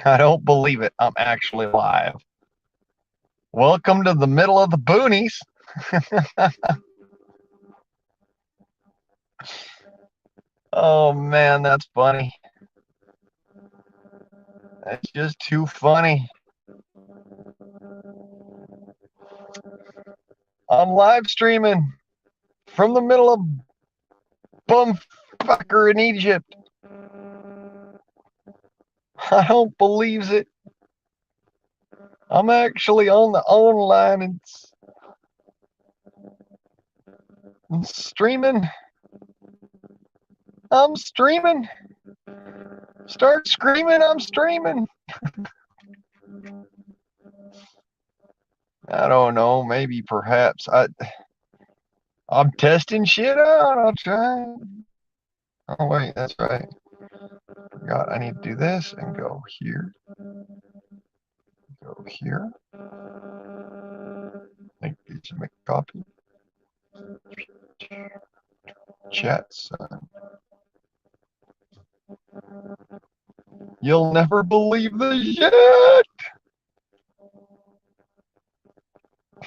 I don't believe it. I'm actually live. Welcome to the middle of the boonies. Oh man, that's funny. That's just too funny. I'm live streaming from the middle of bumfucker in Egypt. I don't believe it. I'm actually on the online and streaming. I'm streaming. Start screaming, I'm streaming. I don't know, maybe perhaps I'm testing shit out. I'll try. Oh wait, that's right. Forgot I need to do this and go here. Go here. Make these make a copy. Chat son. You'll never believe this shit.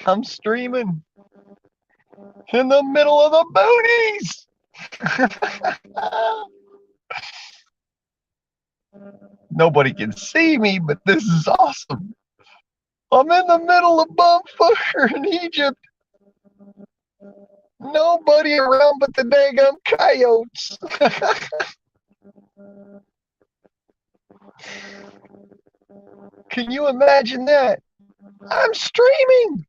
I'm streaming in the middle of the boonies. Nobody can see me, but this is awesome. I'm in the middle of bumfucker in Egypt. Nobody around but the daggum coyotes. Can you imagine that? I'm streaming.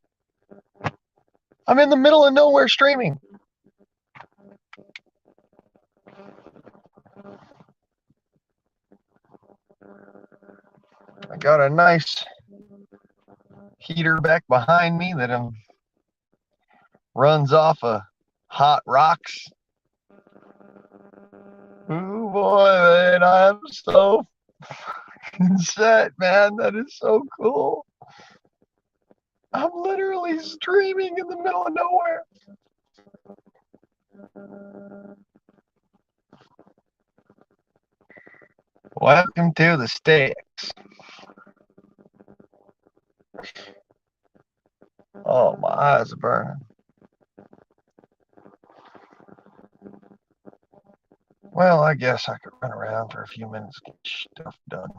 I'm in the middle of nowhere streaming. I got a nice heater back behind me that runs off of hot rocks. Ooh boy, man, I'm so set, man. That is so cool. I'm literally streaming in the middle of nowhere. Welcome to the sticks. Oh, my eyes are burning. Well, I guess I could run around for a few minutes and get stuff done.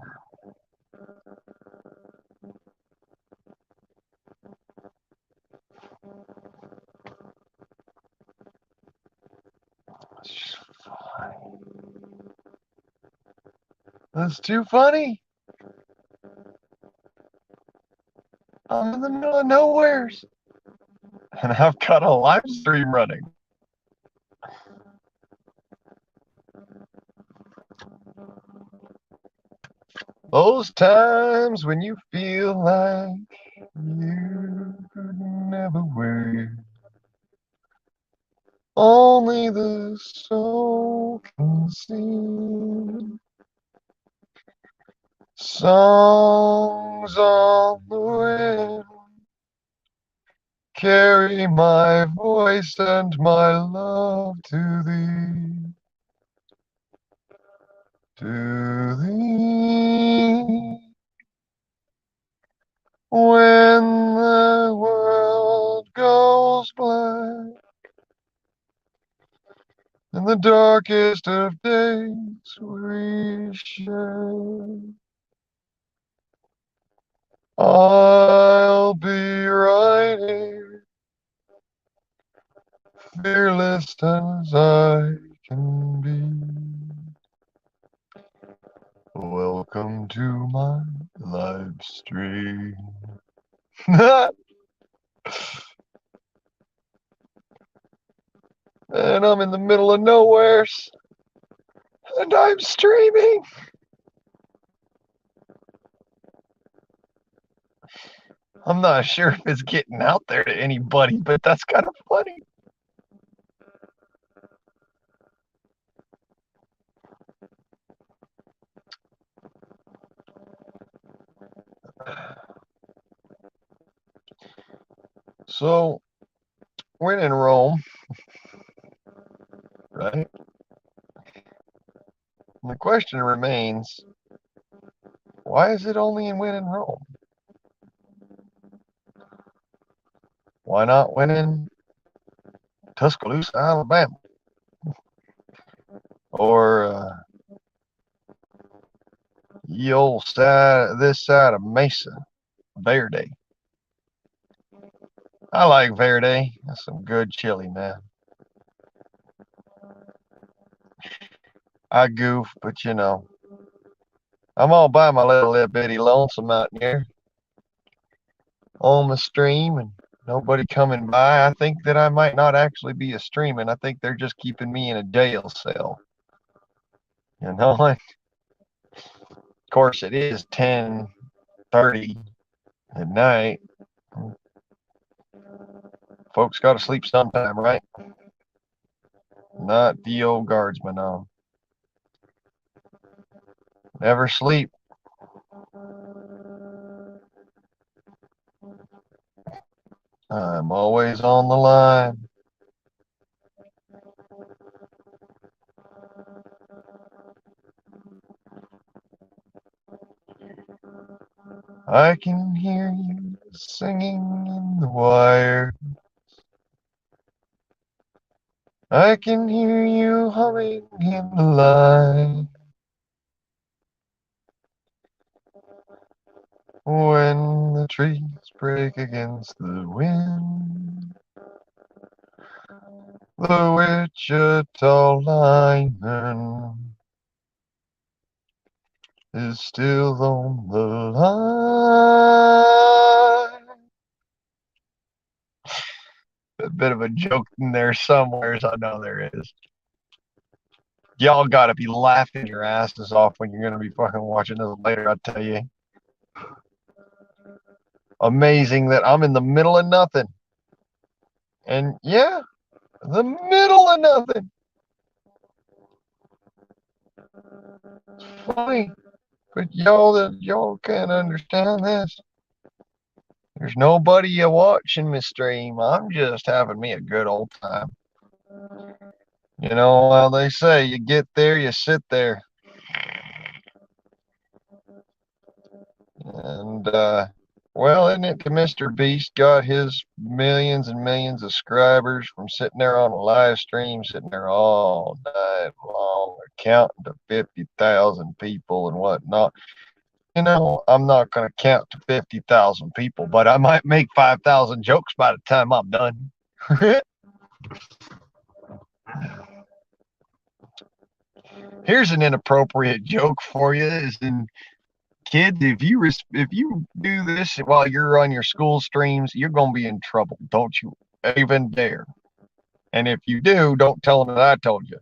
It's funny. That's too funny. I'm in the middle of nowheres. And I've got a live stream running. Those times when you feel like you could never win. Only the soul can sing. Songs on the wind carry my voice and my love to thee. To thee. When the world goes black in the darkest of days we share, I'll be right here, fearless as I can be. Welcome to my live stream. And I'm in the middle of nowhere, and I'm streaming. I'm not sure if it's getting out there to anybody, but that's kind of funny. So, when in Rome, right? And the question remains, Why is it only in When in Rome? Why not When in Tuscaloosa, Alabama? Or ye old side, this side of Mesa Verde. I like Verde. That's some good chili, man. I goof, but you know, I'm all by my little bitty lonesome out here on the stream and nobody coming by. I think that I might not actually be a streaming. I think they're just keeping me in a jail cell. You know, of course it is 10:30 at night. Folks got to sleep sometime, right? Not the old guardsman. Never sleep. I'm always on the line. I can hear you singing in the wire. I can hear you humming in the line. When the trees break against the wind, the Wichita lineman is still on the line. A bit of a joke in there somewhere, I know there is. Y'all gotta be laughing your asses off when you're gonna be fucking watching this later, I tell you. Amazing that I'm in the middle of nothing. And yeah, the middle of nothing. It's funny, but y'all can't understand this. There's nobody watching me stream. I'm just having me a good old time. You know how they say, you get there, you sit there. And well, isn't it that Mr. Beast got his millions and millions of subscribers from sitting there on a live stream, sitting there all night long, counting to 50,000 people and whatnot? You know, I'm not going to count to 50,000 people, but I might make 5,000 jokes by the time I'm done. Here's an inappropriate joke for you. Is in kids, if you do this while you're on your school streams, you're going to be in trouble. Don't you even dare. And if you do, don't tell them that I told you.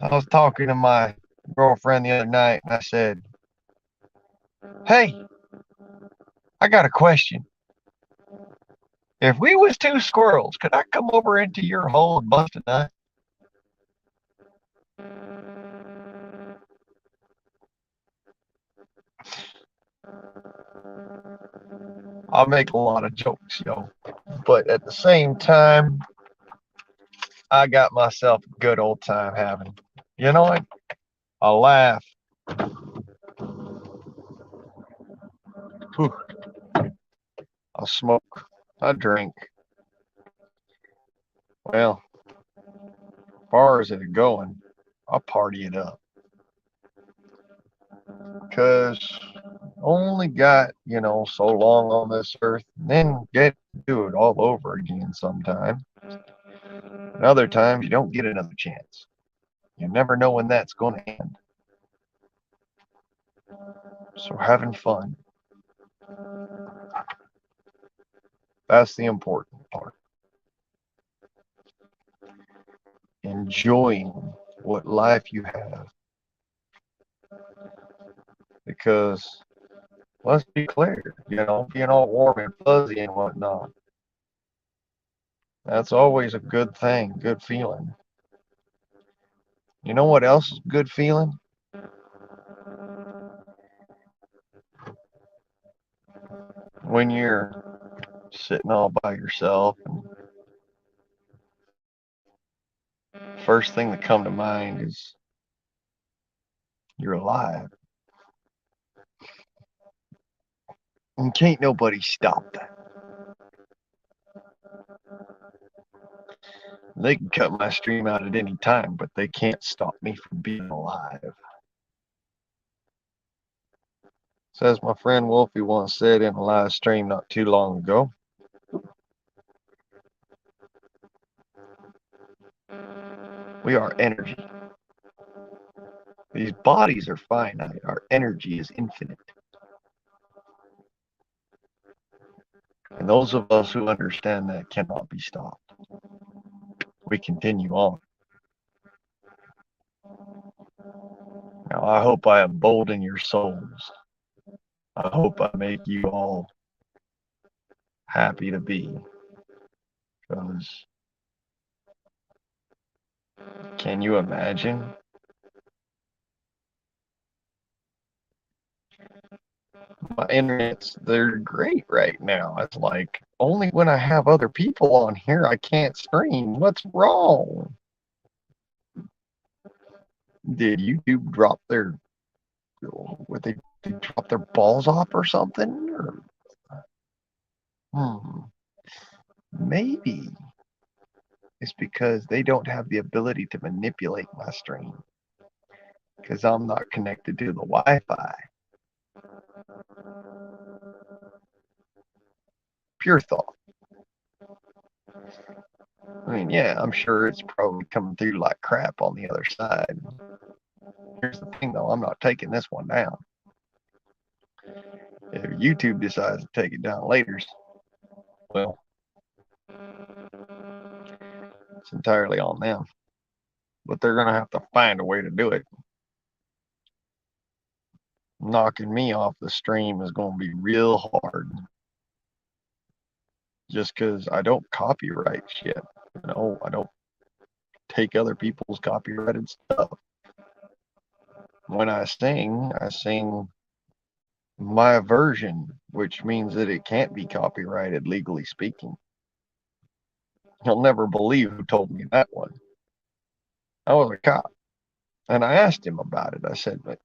I was talking to my girlfriend the other night, and I said, hey, I got a question. If we was two squirrels, could I come over into your hole and bust a nut? I'll make a lot of jokes, yo. But at the same time, I got myself a good old time having. You know what? I'll laugh. Whew. I'll smoke. I drink. Well, as far as it going, I'll party it up. Because only got, you know, so long on this earth, and then get to do it all over again sometime. And other times you don't get another chance. You never know when that's going to end. So having fun. That's the important part. Enjoying what life you have. Because let's be clear, you know, being all warm and fuzzy and whatnot, that's always a good thing, good feeling. You know what else is a good feeling? When you're sitting all by yourself, and first thing that come to mind is You're alive. And can't nobody stop that. They can cut my stream out at any time, but they can't stop me from being alive. Says my friend Wolfie once said in a live stream not too long ago. We are energy. These bodies are finite. Our energy is infinite. And those of us who understand that cannot be stopped. We continue on. Now, I hope I embolden your souls. I hope I make you all happy to be. Because can you imagine? My internets, they're great right now. It's like only when I have other people on here I can't stream. What's wrong? Did YouTube drop their would they drop their balls off or something? Or maybe it's because they don't have the ability to manipulate my stream because I'm not connected to the Wi-Fi. Pure thought. I mean, yeah, I'm sure it's probably coming through like crap on the other side. Here's the thing, though, I'm not taking this one down. If YouTube decides to take it down later, well, it's entirely on them. But they're going to have to find a way to do it. Knocking me off the stream is going to be real hard. Just because I don't copyright shit. I don't take other people's copyrighted stuff. When I sing my version, which means that it can't be copyrighted, legally speaking. You'll never believe who told me that one. I was a cop, and I asked him about it. I said, but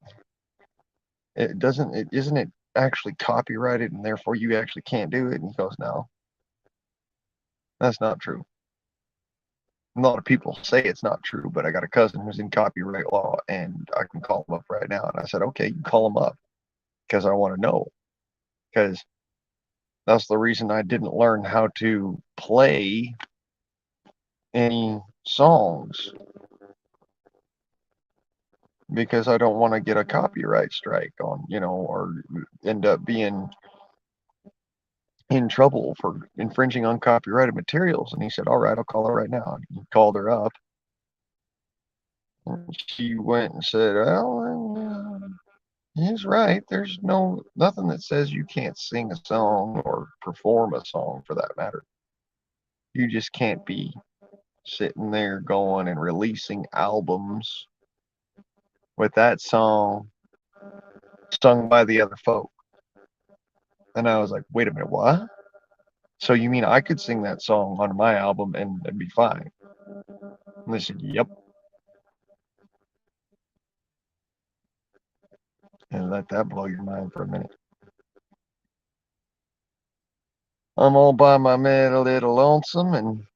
isn't it actually copyrighted, and therefore you actually can't do it? And he goes, no, that's not true. A lot of people say it's not true, but I got a cousin who's in copyright law, and I can call him up right now. And I said, okay, you can call him up because I want to know. Because that's the reason I didn't learn how to play any songs, because I don't want to get a copyright strike on, or end up being in trouble for infringing on copyrighted materials. And he said, all right, I'll call her right now. And he called her up. And she went and said, well, he's right. There's nothing that says you can't sing a song or perform a song for that matter. You just can't be sitting there going and releasing albums with that song sung by the other folk. And I was like, wait a minute, what? So you mean I could sing that song on my album and it'd be fine? And they said, yep. And let that blow your mind for a minute. I'm all by my man, a little lonesome, and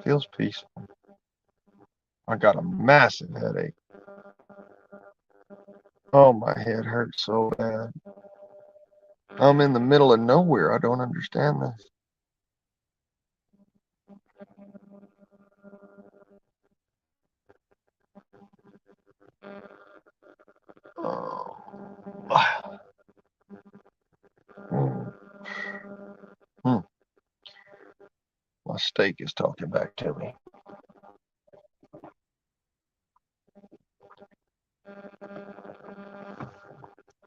feels peaceful. I got a massive headache. Oh, my head hurts so bad. I'm in the middle of nowhere. I don't understand this. Oh. My steak is talking back to me.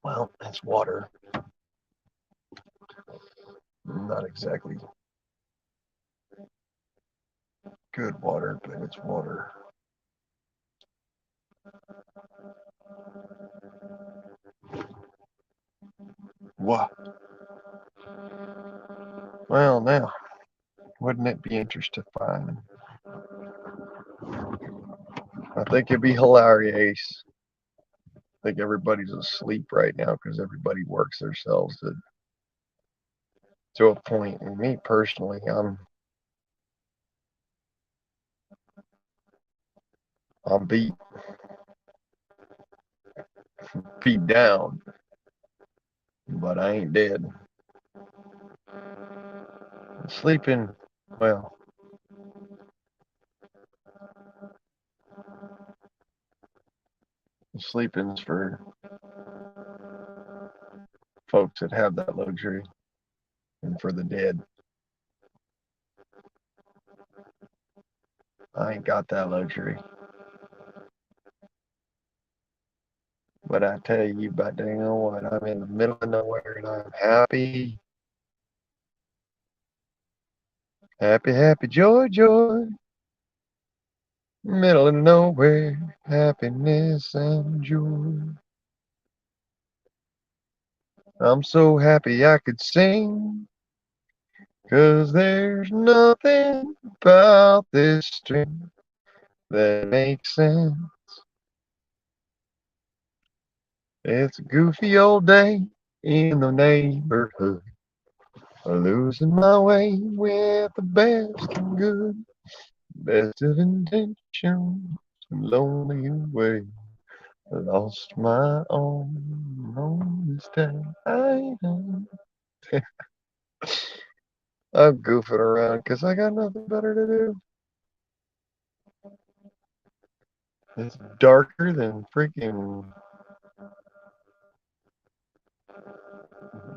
Well, it's water. Not exactly good water, but it's water. What? Well, now, wouldn't it be interesting to find I think it'd be hilarious. I think everybody's asleep right now because everybody works themselves to a point. And me personally, I'm beat down, but I ain't dead. Sleeping, well, sleeping's for folks that have that luxury, and for the dead. I ain't got that luxury. But I tell you, but you know what? I'm in the middle of nowhere and I'm happy. Happy, happy, joy, joy. Middle of nowhere, happiness and joy. I'm so happy I could sing, 'cause there's nothing about this string that makes sense. It's a goofy old day in the neighborhood, losing my way with the best and good, best of intentions, lonely way. Lost my own on this day. I'm goofing around because I got nothing better to do. It's darker than freaking.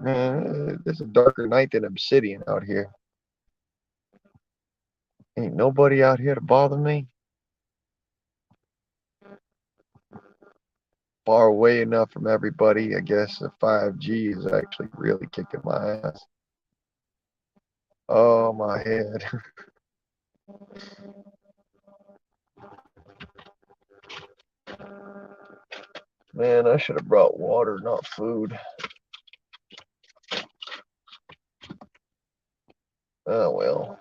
Man, it's a darker night than obsidian out here. Ain't nobody out here to bother me. Far away enough from everybody. I guess the 5G is actually really kicking my ass. Oh, my head. Man, I should have brought water, not food. Oh, well.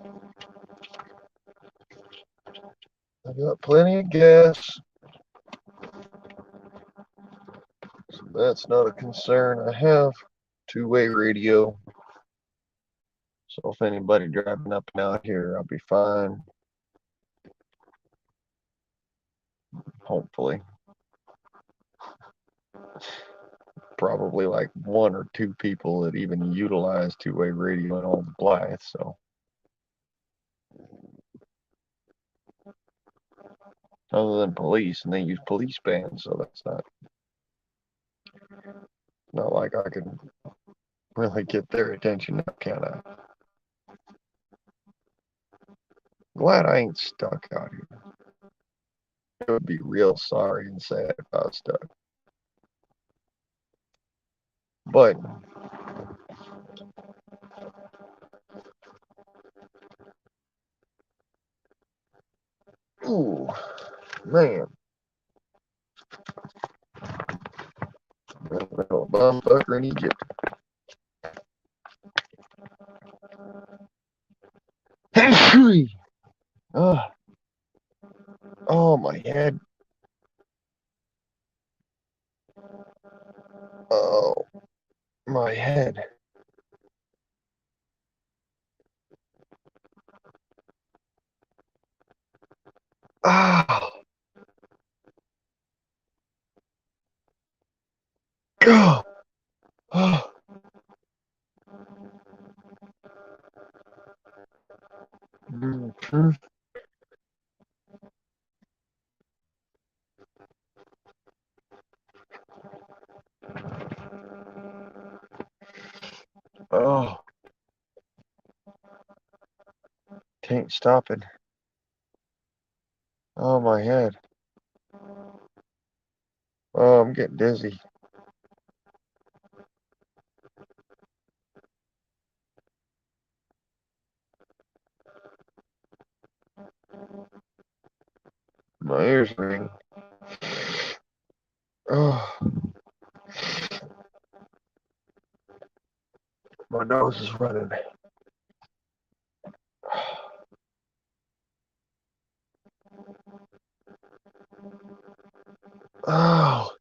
I got plenty of gas. So that's not a concern. I have two-way radio. So if anybody driving up and out here, I'll be fine. Hopefully. Probably like one or two people that even utilize two-way radio in all the Blythe, so. Other than police, and they use police bands, so that's not like I can really get their attention, can I? Glad I ain't stuck out here. I would be real sorry and sad if I was stuck. But ooh, man. Bumfucker in Egypt. Oh, oh, my head. Oh, my head. Ah. Oh. Oh. Mm-hmm. Oh. Can't stop it. Oh, my head. Oh, I'm getting dizzy. My ears ring. Oh. My nose is running. Oh.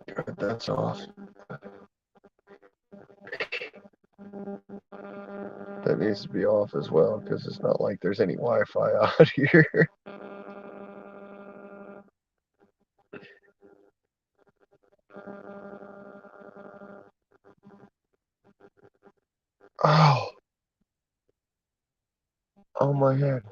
Good, that's off. That needs to be off as well, because it's not like there's any Wi-Fi out here. Oh. Oh my head.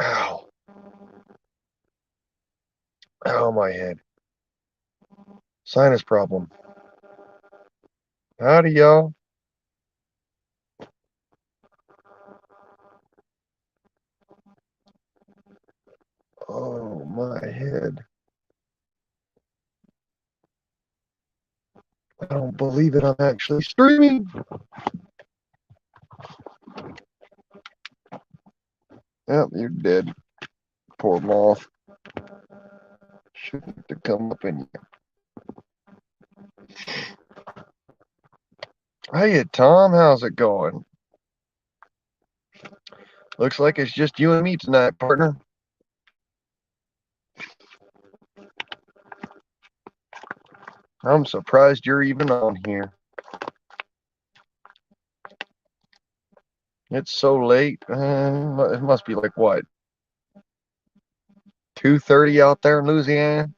Ow. Ow, my head. Sinus problem. Howdy, y'all. Oh, my head. I don't believe it. I'm actually streaming. Yep, you're dead. Poor moth. Shouldn't have come up in here. Hey, Tom, how's it going? Looks like it's just you and me tonight, partner. I'm surprised you're even on here. It's so late. It must be like, what, 2:30 out there in Louisiana?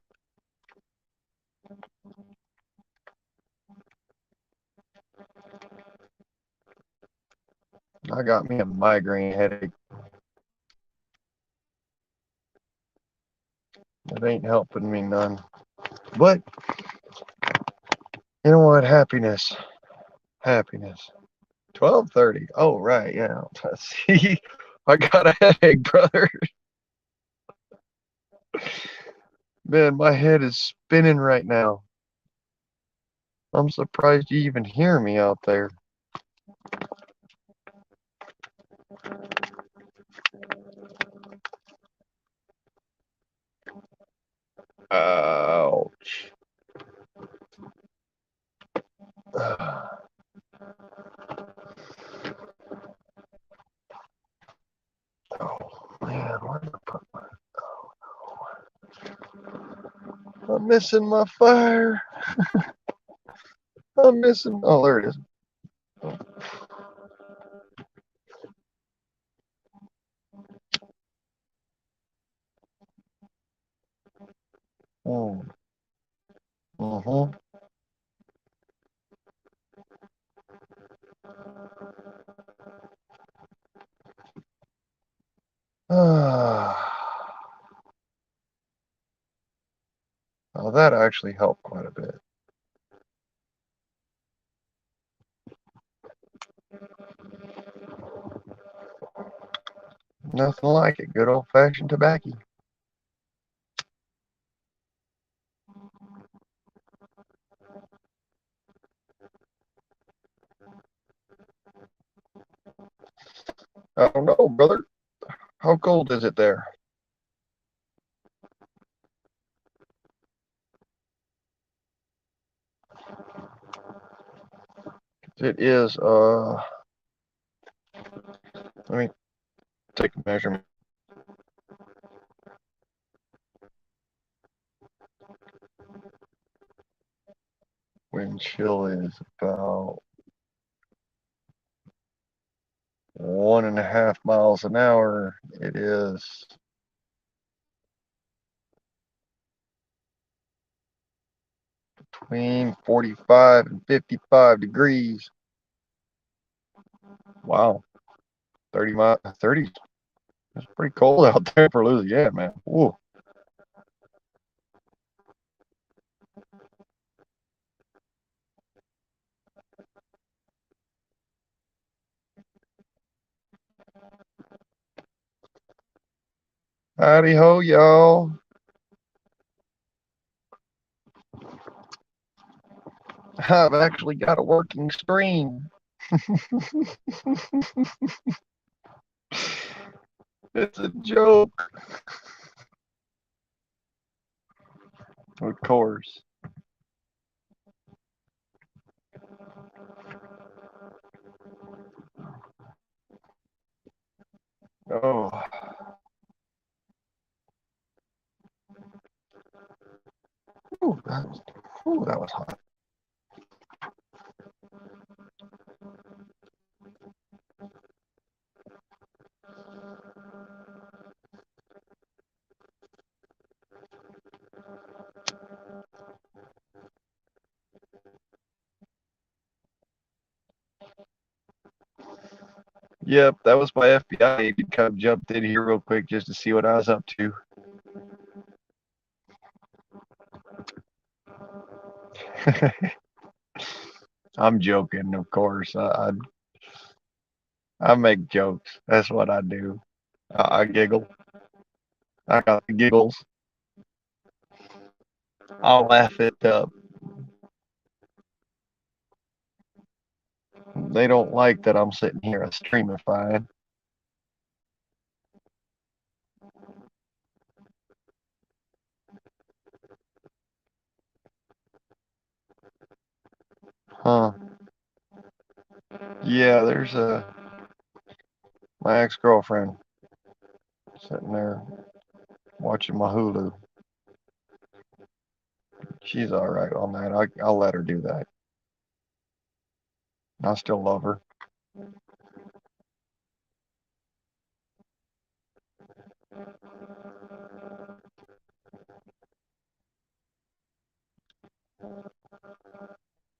I got me a migraine headache. It ain't helping me none. But, you know what? Happiness. Happiness. 12:30. Oh, right. Yeah. See, I got a headache, brother. Man, my head is spinning right now. I'm surprised you even hear me out there. Ouch. Oh, man, where did I put my... I'm missing my fire. I'm missing... Oh, there it is. Oh. Uh-huh. Oh, that actually helped quite a bit. Nothing like it. Good old-fashioned tobacco. I don't know, brother. How cold is it there? It is, let me take a measurement. Wind chill is about 1.5 miles an hour. It is between 45 and 55 degrees. Wow. 30. It's pretty cold out there for Louisiana, man. Ooh. Howdy ho, y'all. I've actually got a working screen. It's a joke. Of course. Oh. That was hot. Yep, that was my FBI agent come jumped in here real quick just to see what I was up to. I'm joking, of course. I make jokes. That's what I do. I giggle. I got the giggles. I'll laugh it up. They don't like that I'm sitting here a streamifying. Huh. Yeah, there's my ex-girlfriend sitting there watching my Hulu. She's all right on that. I'll let her do that. I still love her.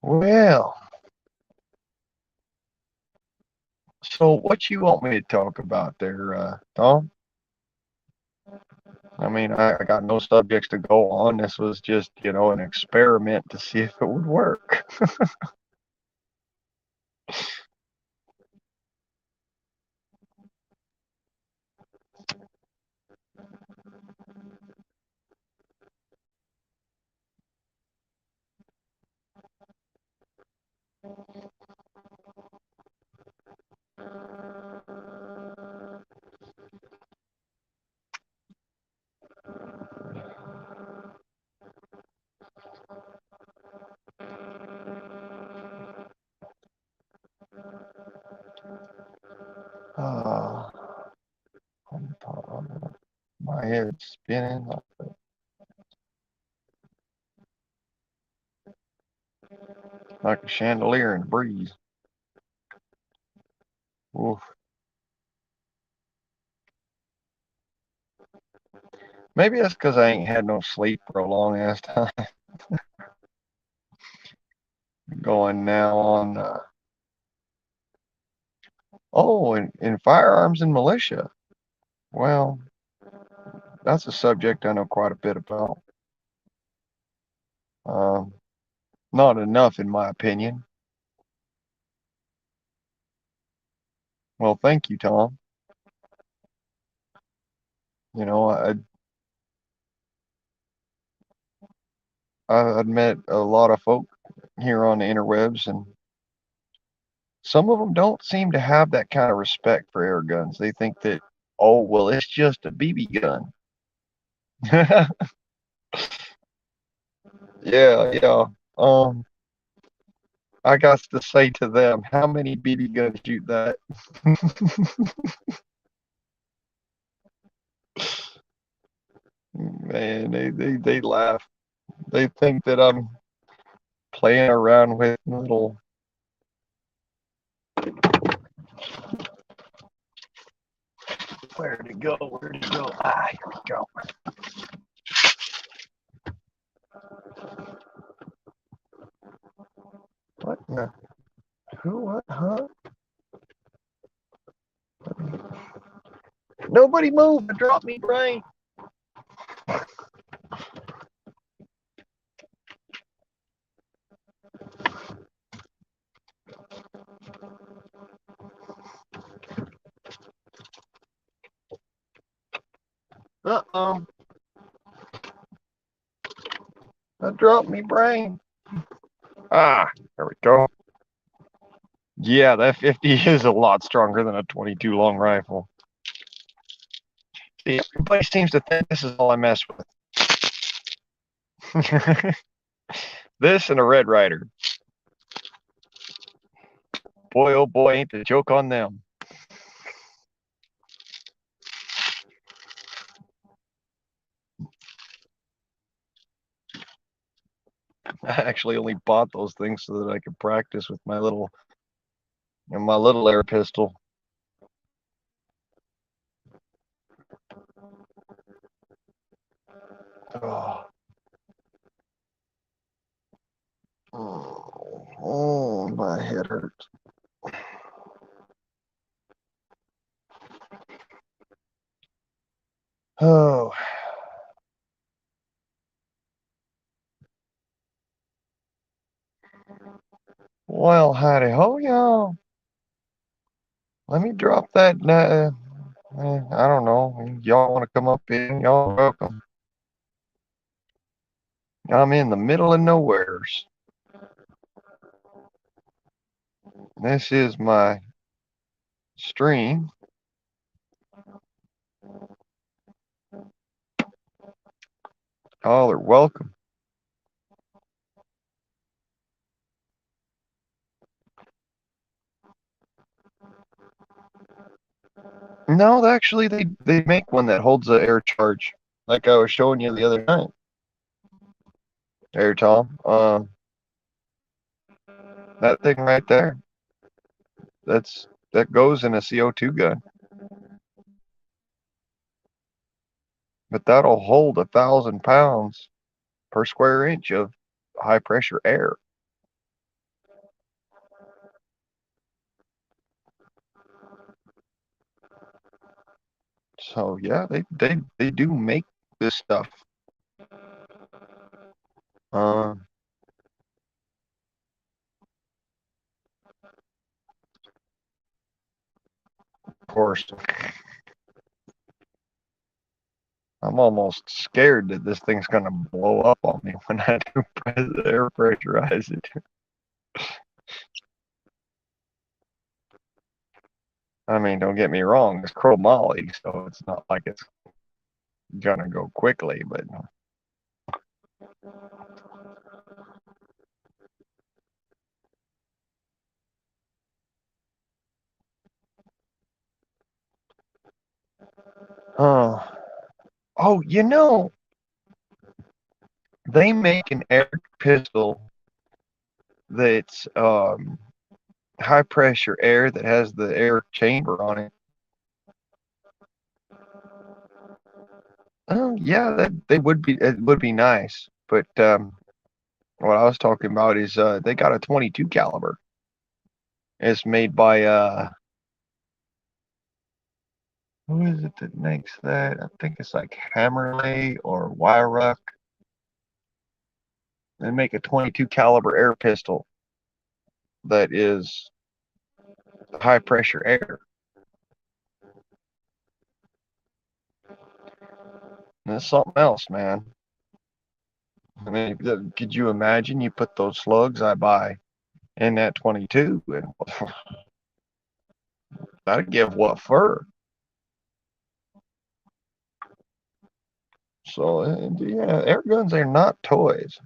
Well, so what you want me to talk about there, Tom? I mean, I got no subjects to go on. This was just, an experiment to see if it would work. Uh, my head's spinning like a chandelier in a breeze. Oof. Maybe that's because I ain't had no sleep for a long ass time. Going now on, in firearms and militia. Well, that's a subject I know quite a bit about. Um, Not enough, in my opinion. Well, thank you, Tom. You know, I've met a lot of folk here on the interwebs, and some of them don't seem to have that kind of respect for air guns. They think that, oh, well, it's just a BB gun. Yeah, yeah. I got to say to them, how many BB guns shoot that? Man, they laugh. They think that I'm playing around with little. Where'd it go? Where'd it go? Ah, here we go. What? No. Who? What? Huh? Nobody move! I dropped me brain. Uh-oh. I dropped me brain. Ah, there we go. Yeah, that 50 is a lot stronger than a 22 long rifle. See, everybody seems to think this is all I mess with. This and a Red Ryder. Boy, oh boy, ain't the joke on them. I actually only bought those things so that I could practice with my little air pistol. Oh, oh, my head hurts. Oh. Well, howdy ho, y'all. Let me drop that. I don't know. Y'all want to come up in? Y'all are welcome. I'm in the middle of nowheres. This is my stream. All are welcome. No, actually, they make one that holds the air charge, like I was showing you the other night. There, Tom. That thing right there. That goes in a CO2 gun, but that'll hold 1,000 pounds per square inch of high pressure air. So yeah, they do make this stuff. Of course, I'm almost scared that this thing's gonna blow up on me when I do air pressurize it. I mean, don't get me wrong, it's chromoly, so it's not like it's gonna go quickly, but oh, you know, they make an air pistol that's high pressure air that has the air chamber on it. Oh yeah, it would be nice, but what I was talking about is they got a 22 caliber. It's made by who is it that makes that? I think it's like Hammerley or Wyruck. They make a 22 caliber air pistol that is high pressure air. And it's something else, man. I mean, could you imagine you put those slugs I buy in that 22 and that'd give what fur? So yeah, air guns are not toys.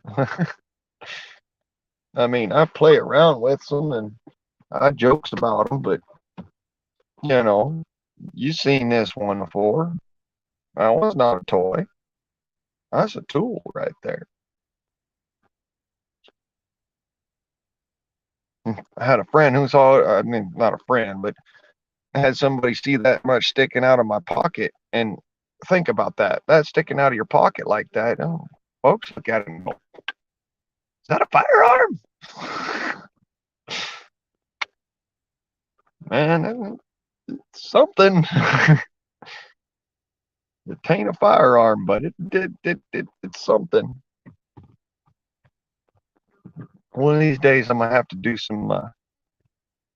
I mean, I play around with them and I jokes about them, but you know, you've seen this one before. That was not a toy. That's a tool right there. I had a friend who saw, I mean, not a friend, but I had somebody see that much sticking out of my pocket and think about that. That sticking out of your pocket like that. Oh, folks look at it and go, is that a firearm? Man, it's something. It ain't a firearm, but it's something. One of these days, I'm gonna have to do some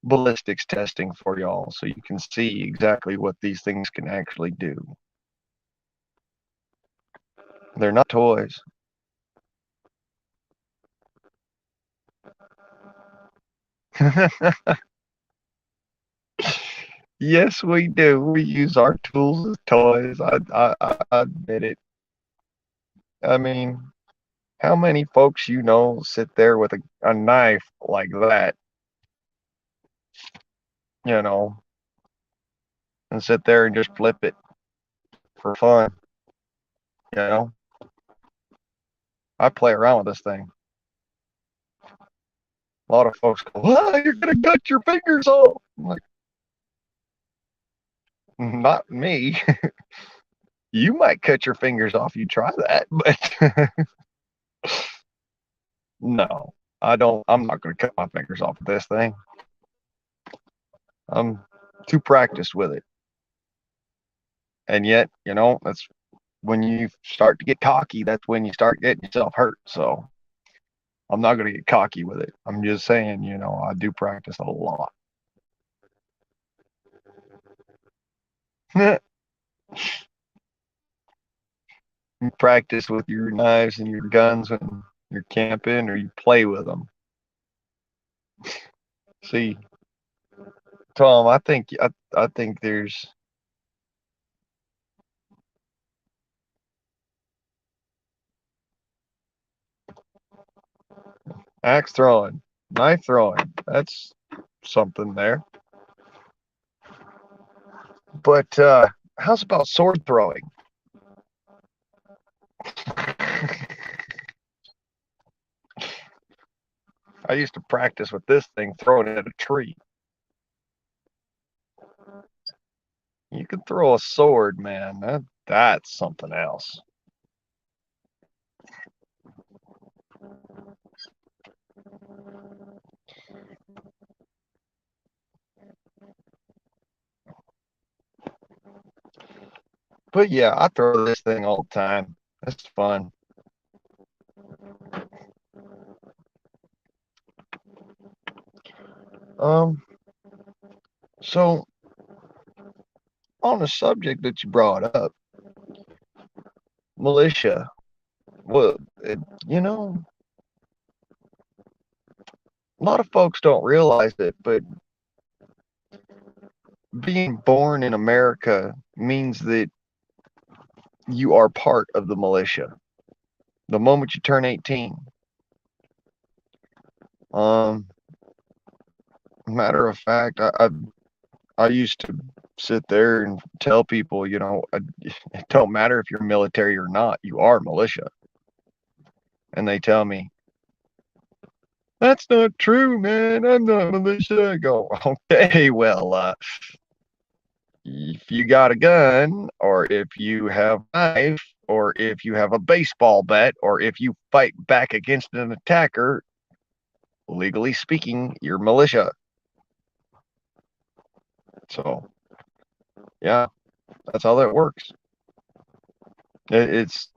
ballistics testing for y'all, so you can see exactly what these things can actually do. They're not toys. Yes, we do. We use our tools as toys. I admit it. I mean, how many folks you know sit there with a knife like that, you know, and sit there and just flip it for fun, you know? I play around with this thing. A lot of folks go, "Oh, you're gonna cut your fingers off." I'm like, not me. You might cut your fingers off. You try that, but no, I don't. I'm not gonna cut my fingers off with this thing. I'm too practiced with it, and yet, that's when you start to get cocky. That's when you start getting yourself hurt. So I'm not gonna get cocky with it. I'm just saying, I do practice a lot. You practice with your knives and your guns when you're camping, or you play with them. See, Tom, I think there's axe throwing, knife throwing. That's something there. But how's about sword throwing? I used to practice with this thing throwing it at a tree. You can throw a sword, man. That's something else. But yeah, I throw this thing all the time. It's fun. Um, so on the subject that you brought up, militia. Well, you know, a lot of folks don't realize it, but being born in America means that you are part of the militia the moment you turn 18. Um, Matter of fact, I used to sit there and tell people, it don't matter if you're military or not, you are militia. And they tell me, that's not true, man. I'm not militia. I go, okay, well, if you got a gun, or if you have a knife, or if you have a baseball bat, or if you fight back against an attacker, legally speaking, you're militia. So, yeah, that's how that works. It's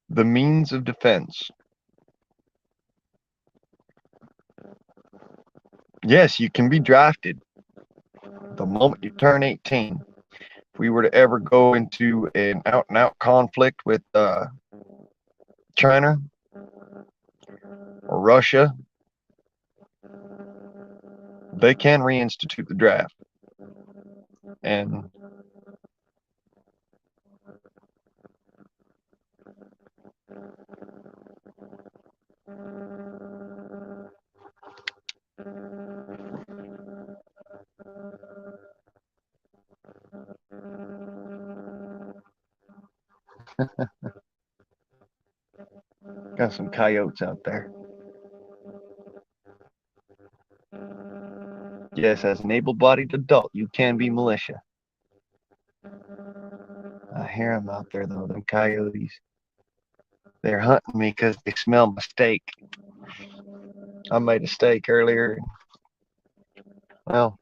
the means of defense. Yes, you can be drafted the moment you turn 18. If we were to ever go into an out and out conflict with China or Russia, they can reinstitute the draft. And got some coyotes out there. Yes, as an able bodied adult, you can be militia. I hear them out there, though, them coyotes. They're hunting me because they smell my steak. I made a steak earlier. Well,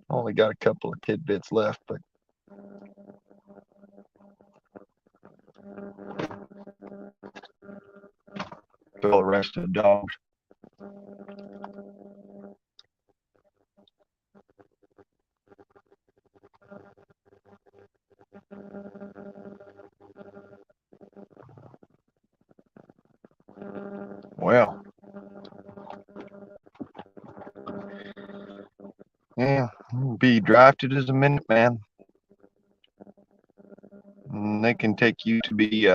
I only got a couple of tidbits left, but all the rest of the dogs. Well, yeah, be drafted as a Minuteman. And they can take you to be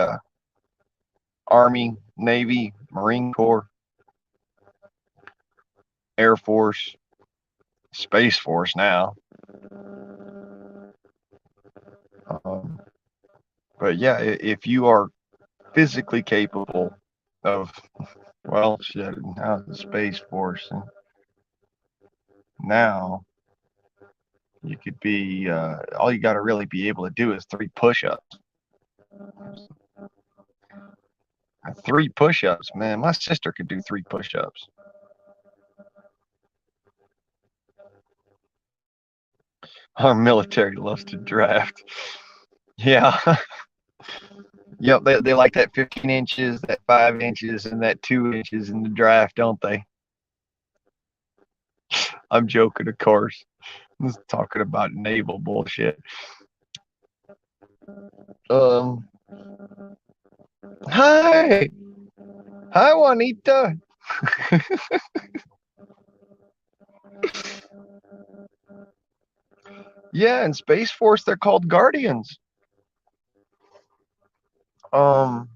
Army, Navy, Marine Corps, Air Force, Space Force now. But yeah, if you are physically capable of, well, shit, now the Space Force, and now you could be, all you got to really be able to do is 3 push-ups. 3 push-ups, man. My sister could do 3 push-ups. Our military loves to draft. Yeah. Yep, they like that 15 inches, that 5 inches, and that 2 inches in the draft, don't they? I'm joking, of course. I'm just talking about naval bullshit. Um, Hi. Hi, Juanita. Yeah, in Space Force, they're called Guardians. Um,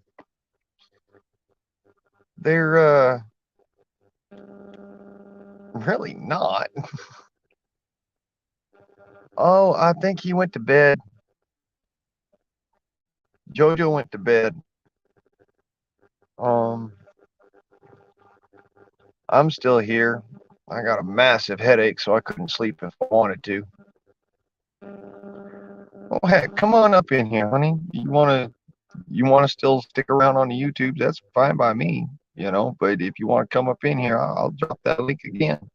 they're really not. Oh, I think he went to bed. Jojo went to bed. Um, I'm still here. I got a massive headache, so I couldn't sleep if I wanted to. Oh heck, come on up in here, honey. You wanna still stick around on the YouTube? That's fine by me, you know. But if you want to come up in here, I'll drop that link again.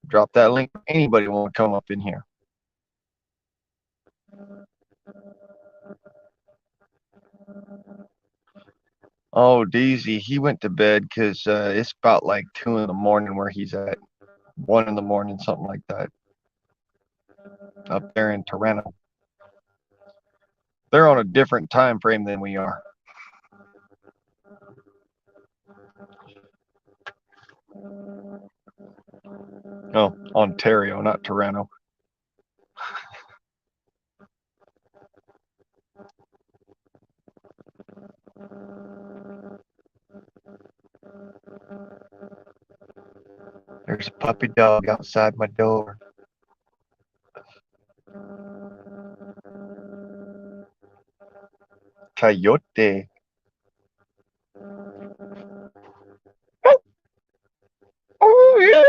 Drop that link. Anybody want to come up in here? Oh, Daisy, he went to bed because it's about like 2 in the morning where he's at. 1 in the morning, something like that. Up there in Toronto. They're on a different time frame than we are. Oh, Ontario, not Toronto. There's a puppy dog outside my door. Coyote. Oh, yeah.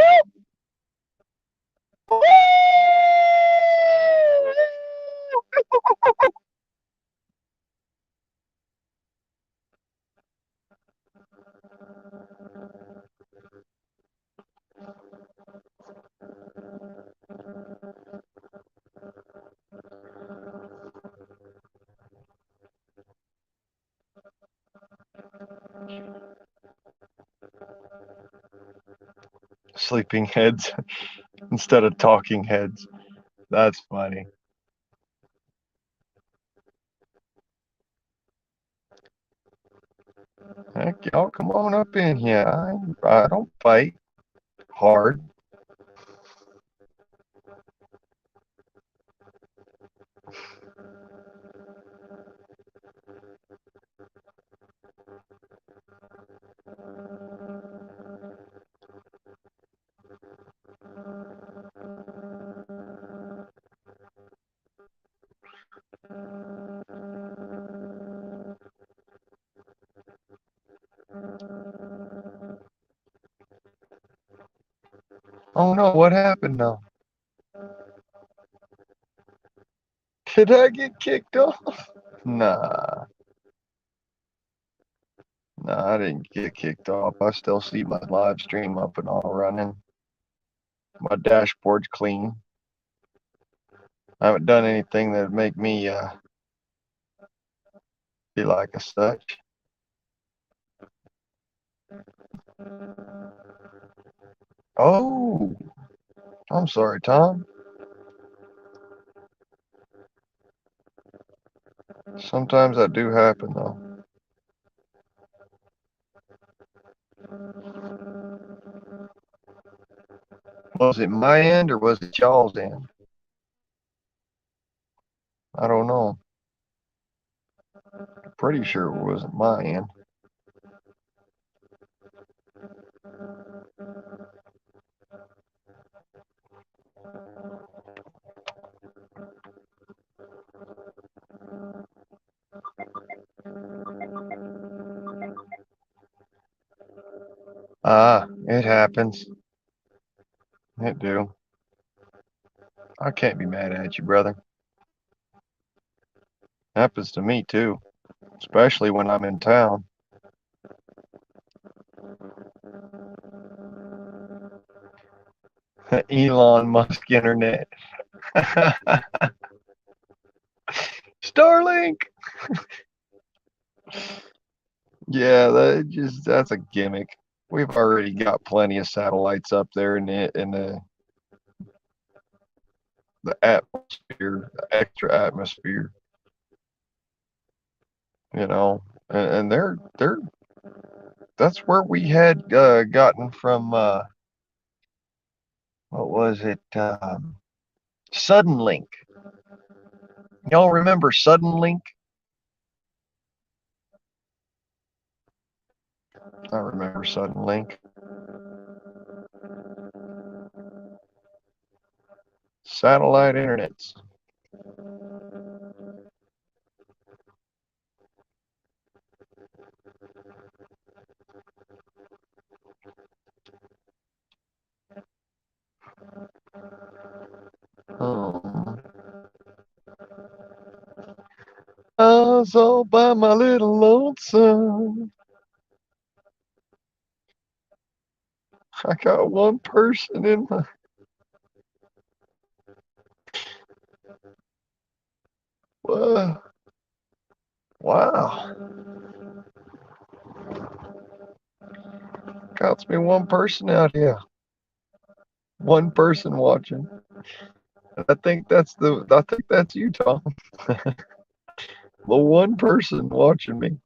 Sleeping heads instead of talking heads. That's funny. Heck, y'all come on up in here. I don't fight hard. Oh no, what happened now? Did I get kicked off? Nah, nah, I didn't get kicked off. I still see my live stream up and all running. My dashboard's clean. I haven't done anything that'd make me be like a such. Oh, I'm sorry, Tom. Sometimes that do happen, though. Was it my end or was it y'all's end? I don't know. Pretty sure it wasn't my end. It happens. It do. I can't be mad at you, brother. Happens to me too, especially when I'm in town. Elon Musk internet. Starlink. Yeah, that's a gimmick. We've already got plenty of satellites up there in the atmosphere, the extra atmosphere, and they're that's where we had gotten from what was it? Suddenlink. Y'all remember Suddenlink? I remember Suddenlink. Satellite internets. Oh. I was all by my little lonesome. I got one person in my. Wow. Counts me one person out here. One person watching. I think that's you, Tom. The one person watching me.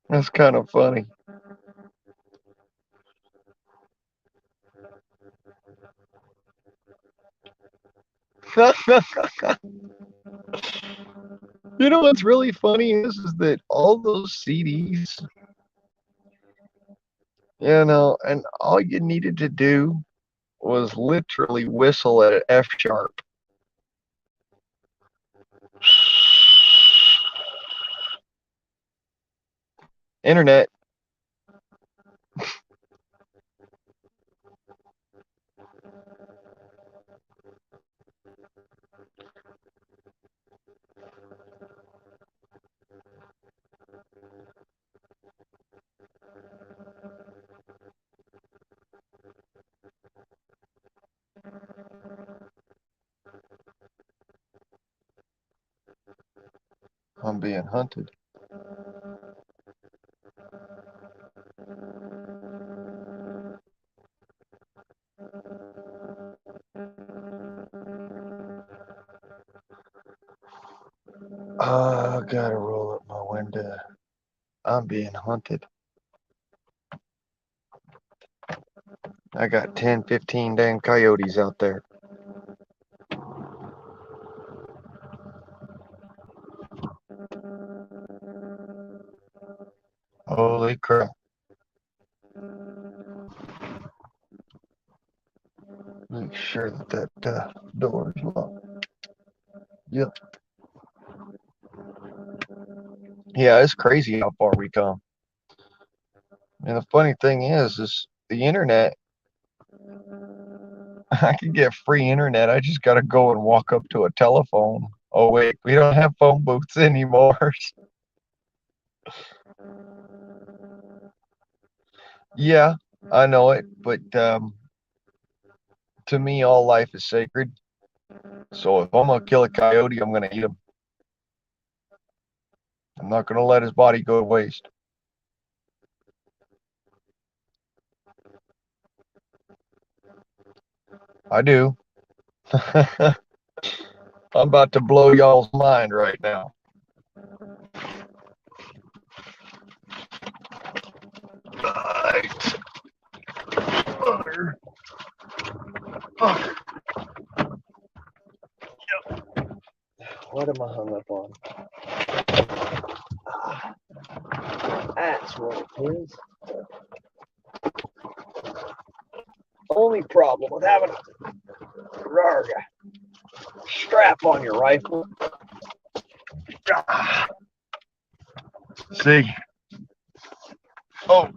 That's kind of funny. You know what's really funny is that all those CDs, and all you needed to do was literally whistle at an F sharp. Internet. I'm being hunted. I gotta roll up my window. I'm being hunted. I got 10, 15 damn coyotes out there. Holy crap. Make sure that door is locked. Yep. Yeah, it's crazy how far we come. And the funny thing is the internet. I can get free internet. I just got to go and walk up to a telephone. Oh, wait, we don't have phone booths anymore. Yeah, I know it, but to me, all life is sacred. So if I'm going to kill a coyote, I'm going to eat him. I'm not going to let his body go to waste. I do. I'm about to blow y'all's mind right now. Right. Mother. Fuck. Yep. What am I hung up on? That's what it is. Only problem with having a strap on your rifle. See? Oh,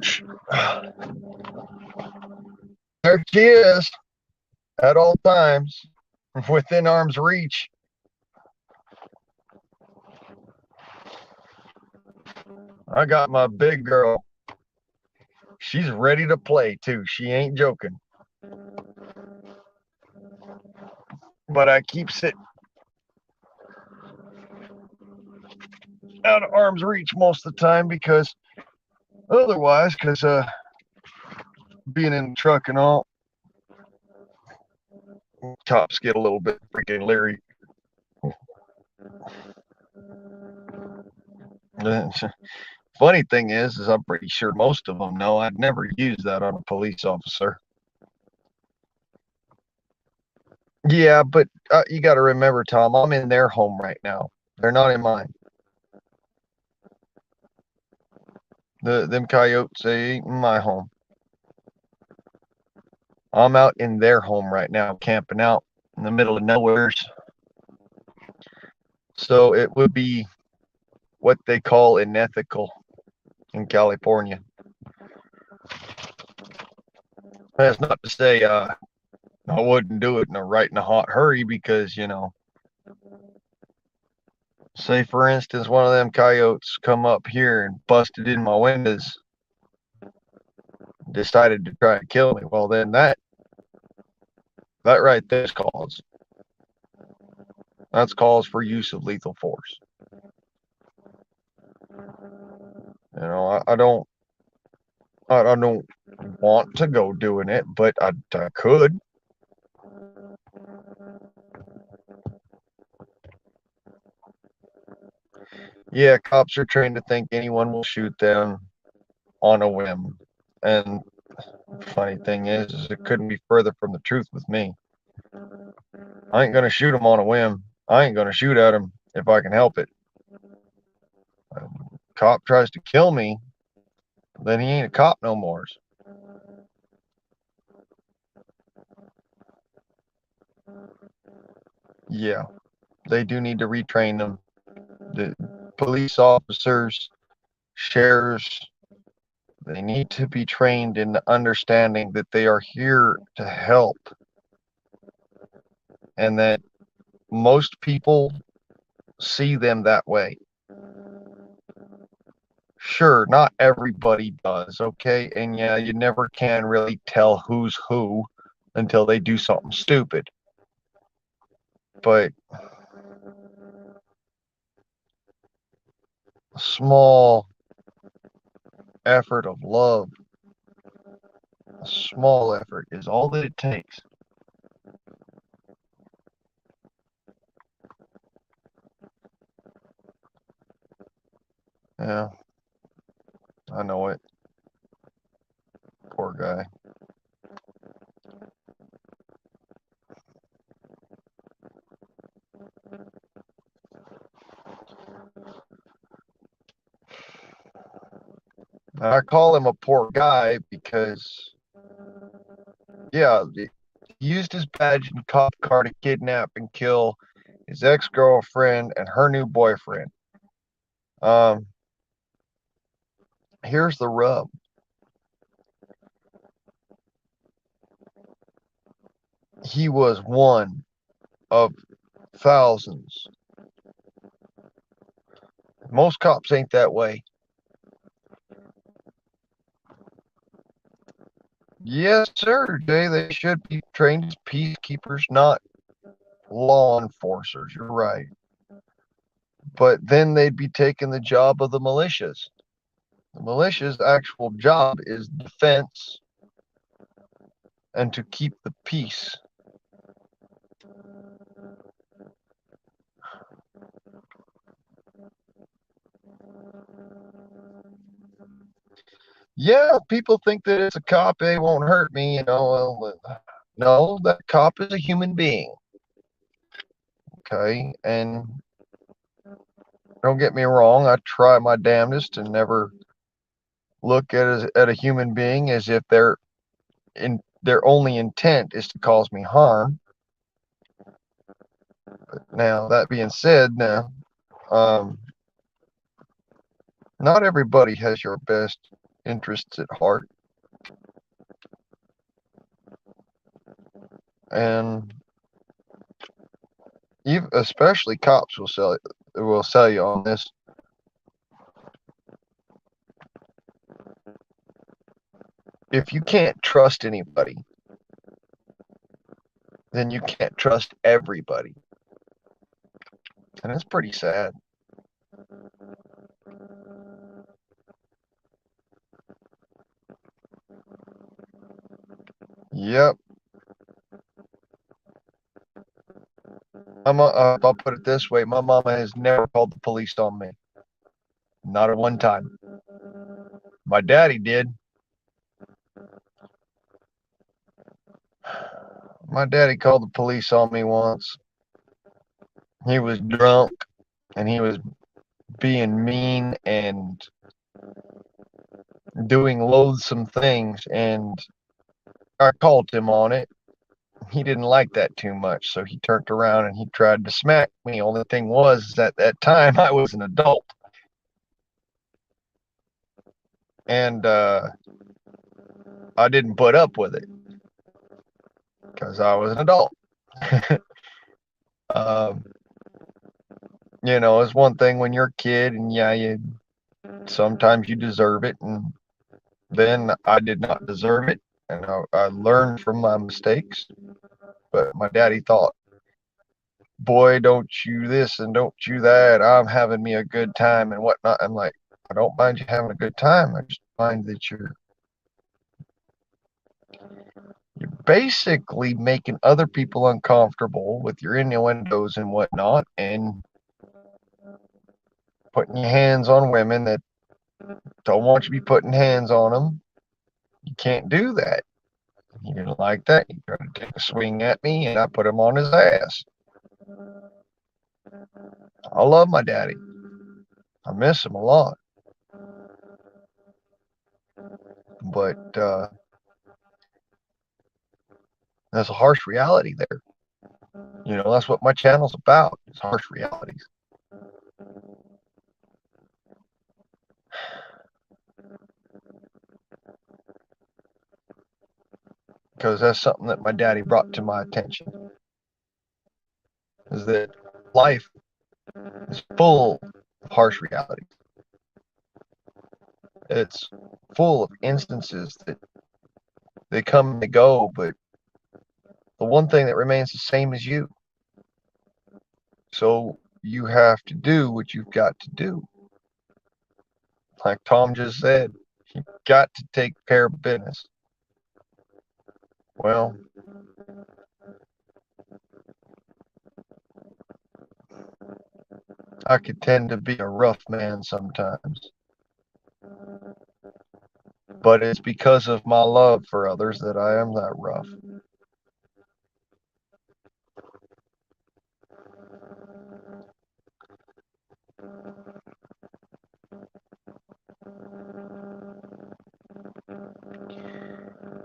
there she is at all times, within arm's reach. I got my big girl. She's ready to play too. She ain't joking. But I keep sitting out of arm's reach most of the time because being in the truck and all, cops get a little bit freaking leery. Funny thing is I'm pretty sure most of them know I'd never use that on a police officer. Yeah, but you got to remember, Tom, I'm in their home right now. They're not in mine. Them coyotes, they ain't in my home. I'm out in their home right now, camping out in the middle of nowhere. So it would be what they call unethical in California. That's not to say I wouldn't do it in a hot hurry because, say for instance, one of them coyotes come up here and busted in my windows, decided to try to kill me. Well, then that right there's cause. That's cause for use of lethal force. I don't want to go doing it, but I could. Yeah, cops are trained to think anyone will shoot them on a whim. And the funny thing is it couldn't be further from the truth with me. I ain't going to shoot them on a whim. I ain't going to shoot at them if I can help it. Cop tries to kill me, then he ain't a cop no more. Yeah, they do need to retrain them. The police officers, sheriffs, they need to be trained in the understanding that they are here to help and that most people see them that way. Sure, not everybody does, okay? And yeah, you never can really tell who's who until they do something stupid. But a small effort of love, a small effort is all that it takes. Yeah, I know it. Poor guy. I call him a poor guy because, yeah, he used his badge and cop car to kidnap and kill his ex-girlfriend and her new boyfriend. Here's the rub. He was one of thousands. Most cops ain't that way. Yes, sir, Jay. They should be trained as peacekeepers, not law enforcers. You're right. But then they'd be taking the job of the militias. The militia's actual job is defense and to keep the peace. Yeah, people think that it's a cop, it won't hurt me, well, no, that cop is a human being. Okay, and don't get me wrong, I try my damnedest to never look at a human being as if their only intent is to cause me harm. But now that being said, now not everybody has your best interests at heart, and even especially cops will sell you on this. If you can't trust anybody, then you can't trust everybody, and it's pretty sad. Yep. I'll put it this way: my mama has never called the police on me, not at one time. My daddy did. My daddy called the police on me once. He was drunk and he was being mean and doing loathsome things, and I called him on it. He didn't like that too much, so he turned around and he tried to smack me. Only thing was, at that time, I was an adult, and I didn't put up with it because I was an adult. um, it's one thing when you're a kid, and yeah, sometimes you deserve it, and then I did not deserve it, and I learned from my mistakes. But my daddy thought, boy, don't you this and don't you that. I'm having me a good time and whatnot. I'm like, I don't mind you having a good time. I just find that you're basically making other people uncomfortable with your innuendos and whatnot, and putting your hands on women that don't want you to be putting hands on them. You can't do that. He didn't like that. He tried to take a swing at me, and I put him on his ass. I love my daddy. I miss him a lot. But there's a harsh reality there. That's what my channel's about. It's harsh realities. Because that's something that my daddy brought to my attention. Is that life is full of harsh realities. It's full of instances that they come and they go, but the one thing that remains the same is you. So you have to do what you've got to do. Like Tom just said, you got to take care of business. Well, I could tend to be a rough man sometimes, but it's because of my love for others that I am that rough.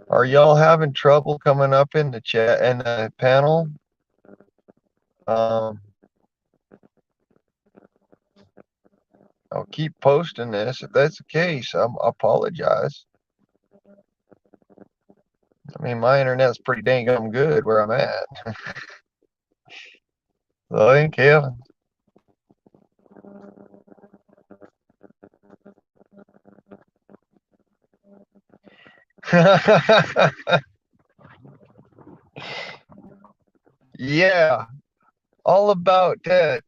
Are y'all having trouble coming up in the chat and the panel? I'll keep posting this. If that's the case, I apologize. I mean, my internet's pretty dang good where I'm at. So ain't Kevin. Yeah, all about that.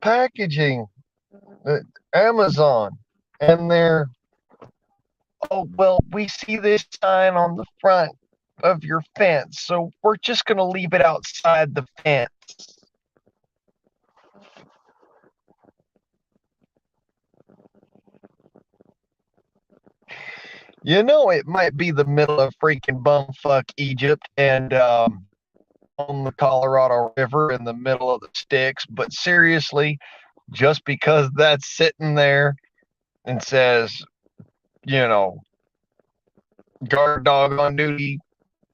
Packaging, Amazon, and they're, oh, well, we see this sign on the front of your fence, so we're just going to leave it outside the fence. You know, it might be the middle of freaking bumfuck Egypt and on the Colorado River in the middle of the sticks, but seriously, just because that's sitting there and says, you know, guard dog on duty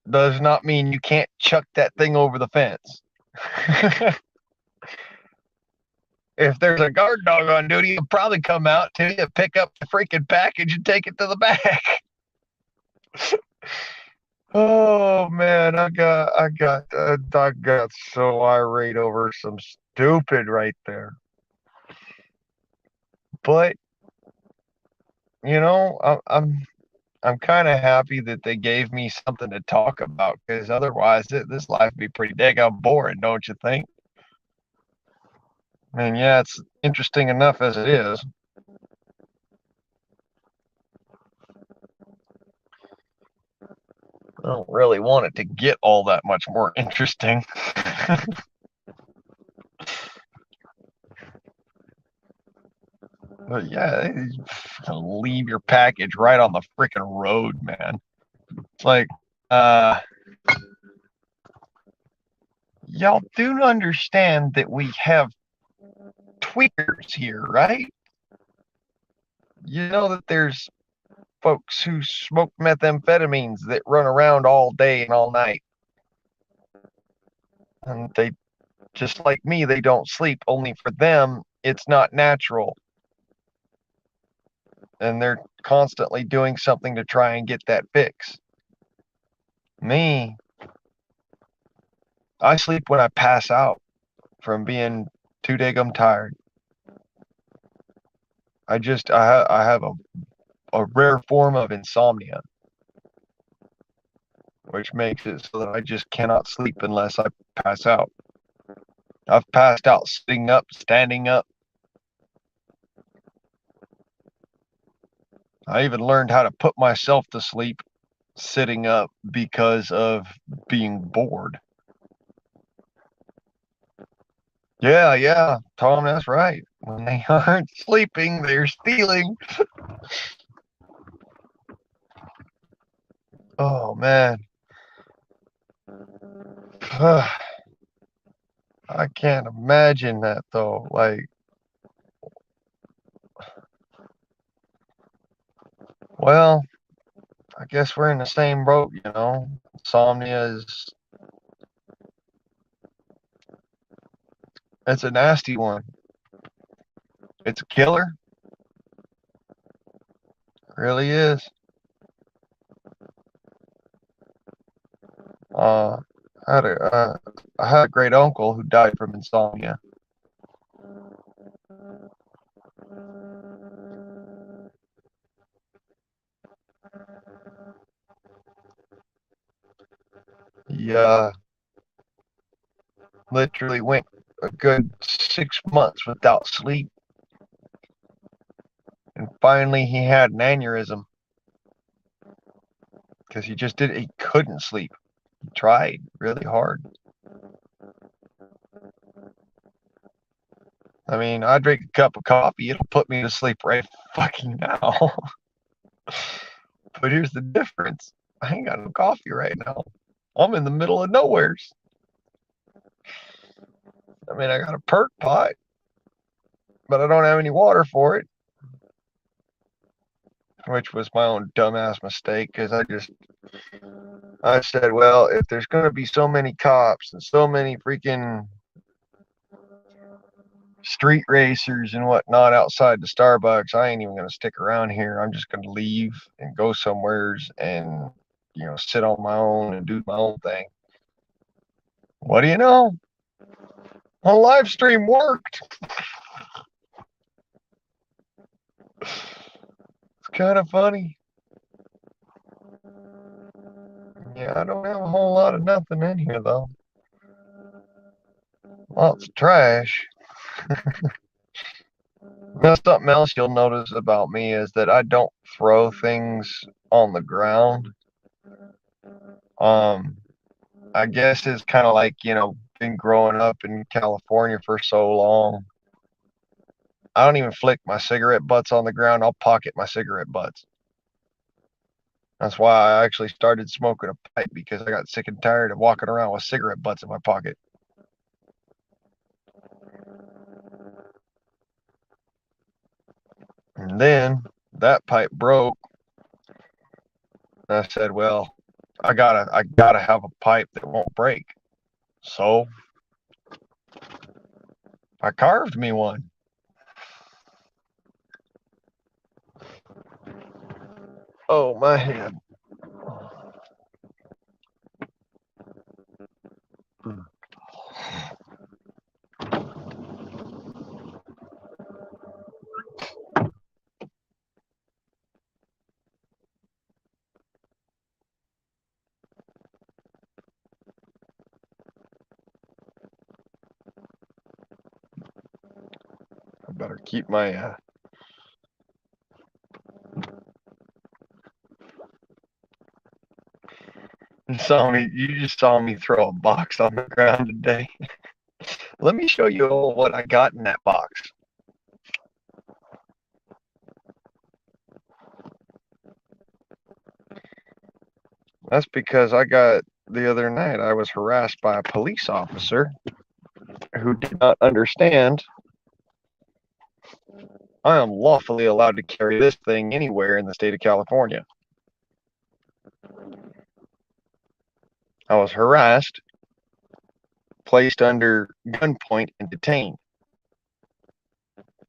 does not mean you can't chuck that thing over the fence. If there's a guard dog on duty, he'll probably come out to you, pick up the freaking package, and take it to the back. Oh man, I got so irate over some stupid right there. But you know, I'm kind of happy that they gave me something to talk about, because otherwise this life would be pretty daggone boring, don't you think? I mean, yeah, it's interesting enough as it is. I don't really want it to get all that much more interesting. But yeah, leave your package right on the freaking road, man. It's like, uh, y'all do understand that we have tweakers here, right? You know that there's folks who smoke methamphetamines that run around all day and all night. And they, just like me, they don't sleep. Only for them, it's not natural. And they're constantly doing something to try and get that fix. Me, I sleep when I pass out from being too daggum tired. I have a rare form of insomnia, which makes it so that I just cannot sleep unless I pass out. I've passed out sitting up, standing up. I even learned how to put myself to sleep sitting up because of being bored. Yeah, Tom, that's right. When they aren't sleeping, they're stealing. Oh, man. I can't imagine that, though. Like, well, I guess we're in the same boat, you know. Insomnia is, it's a nasty one. It's a killer. It really is. Uh, I had I had a great uncle who died from insomnia. He literally went a good 6 months without sleep, and finally he had an aneurysm because he couldn't sleep. He tried really hard. I mean, I drink a cup of coffee, it'll put me to sleep right fucking now. But here's the difference. I ain't got no coffee right now. I'm in the middle of nowheres. I mean, I got a perk pot, but I don't have any water for it, which was my own dumbass mistake, because I said, well, if there's going to be so many cops and so many freaking street racers and whatnot outside the Starbucks, I ain't even going to stick around here. I'm just going to leave and go somewheres and, you know, sit on my own and do my own thing. What do you know? A live stream worked. It's kind of funny. Yeah, I don't have a whole lot of nothing in here, though. Lots of trash. Now, something else you'll notice about me is that I don't throw things on the ground. Um, I guess it's kind of like, you know, been growing up in California for so long. I don't even flick my cigarette butts on the ground. I'll pocket my cigarette butts. That's why I actually started smoking a pipe, because I got sick and tired of walking around with cigarette butts in my pocket. And then that pipe broke. And I said, well, I gotta have a pipe that won't break. So I carved me one. Oh, my head. I better keep my you just saw me throw a box on the ground today. Let me show you all what I got in that box. That's because the other night I was harassed by a police officer who did not understand I am lawfully allowed to carry this thing anywhere in the state of California. I was harassed, placed under gunpoint, and detained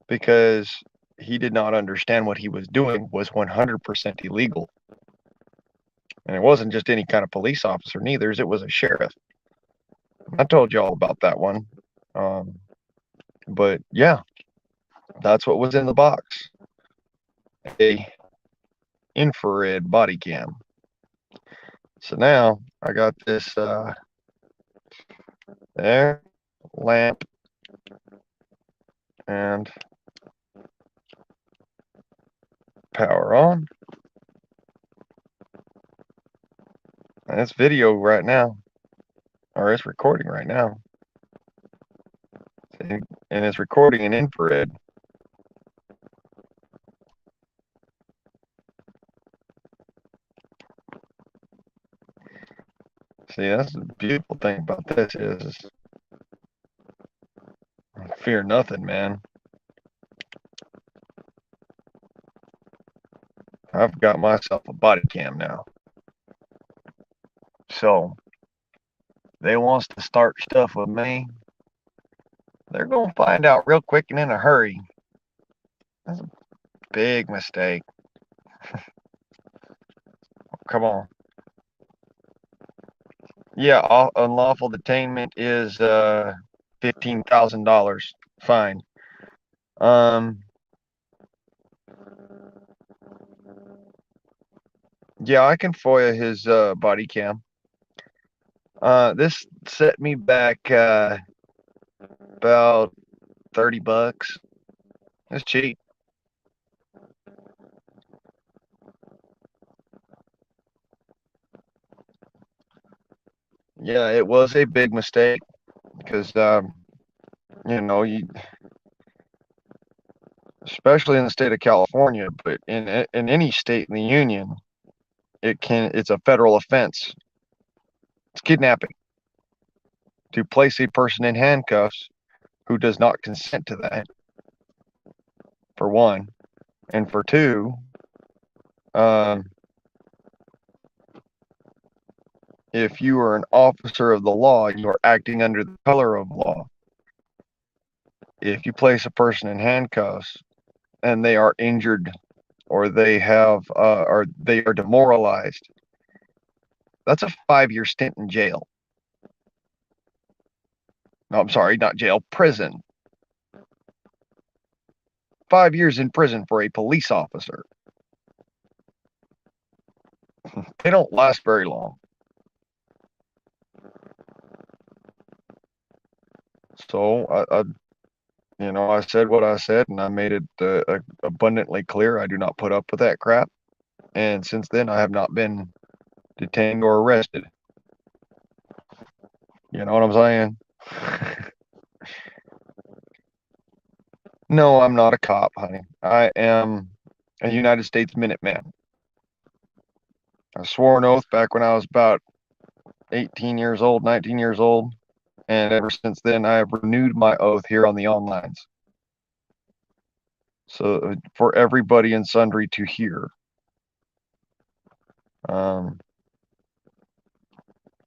because he did not understand what he was doing was 100% illegal. And it wasn't just any kind of police officer, neither. It was a sheriff. I told you all about that one. Um, but yeah, that's what was in the box. A infrared body cam. So now I got this there, lamp, and power on. And it's video right now, or it's recording right now. And it's recording in infrared. See, that's the beautiful thing about this is fear nothing, man. I've got myself a body cam now. So they wants to start stuff with me. They're gonna find out real quick and in a hurry. That's a big mistake. Come on. Yeah, unlawful detainment is $15,000 fine. Yeah, I can FOIA his body cam. This set me back about $30. It's cheap. Yeah, it was a big mistake because you especially in the state of California, but in any state in the union, it's a federal offense. It's kidnapping to place a person in handcuffs who does not consent to that, for one, and for two, um, if you are an officer of the law, you are acting under the color of law. If you place a person in handcuffs and they are injured or they are demoralized, that's a 5-year stint in jail. No, I'm sorry, not jail, prison. 5 years in prison for a police officer. They don't last very long. So I said what I said, and I made it abundantly clear. I do not put up with that crap. And since then, I have not been detained or arrested. You know what I'm saying? No, I'm not a cop, honey. I am a United States Minuteman. I swore an oath back when I was about 18 years old, 19 years old, and ever since then I have renewed my oath here on the onlines. So for everybody and sundry to hear.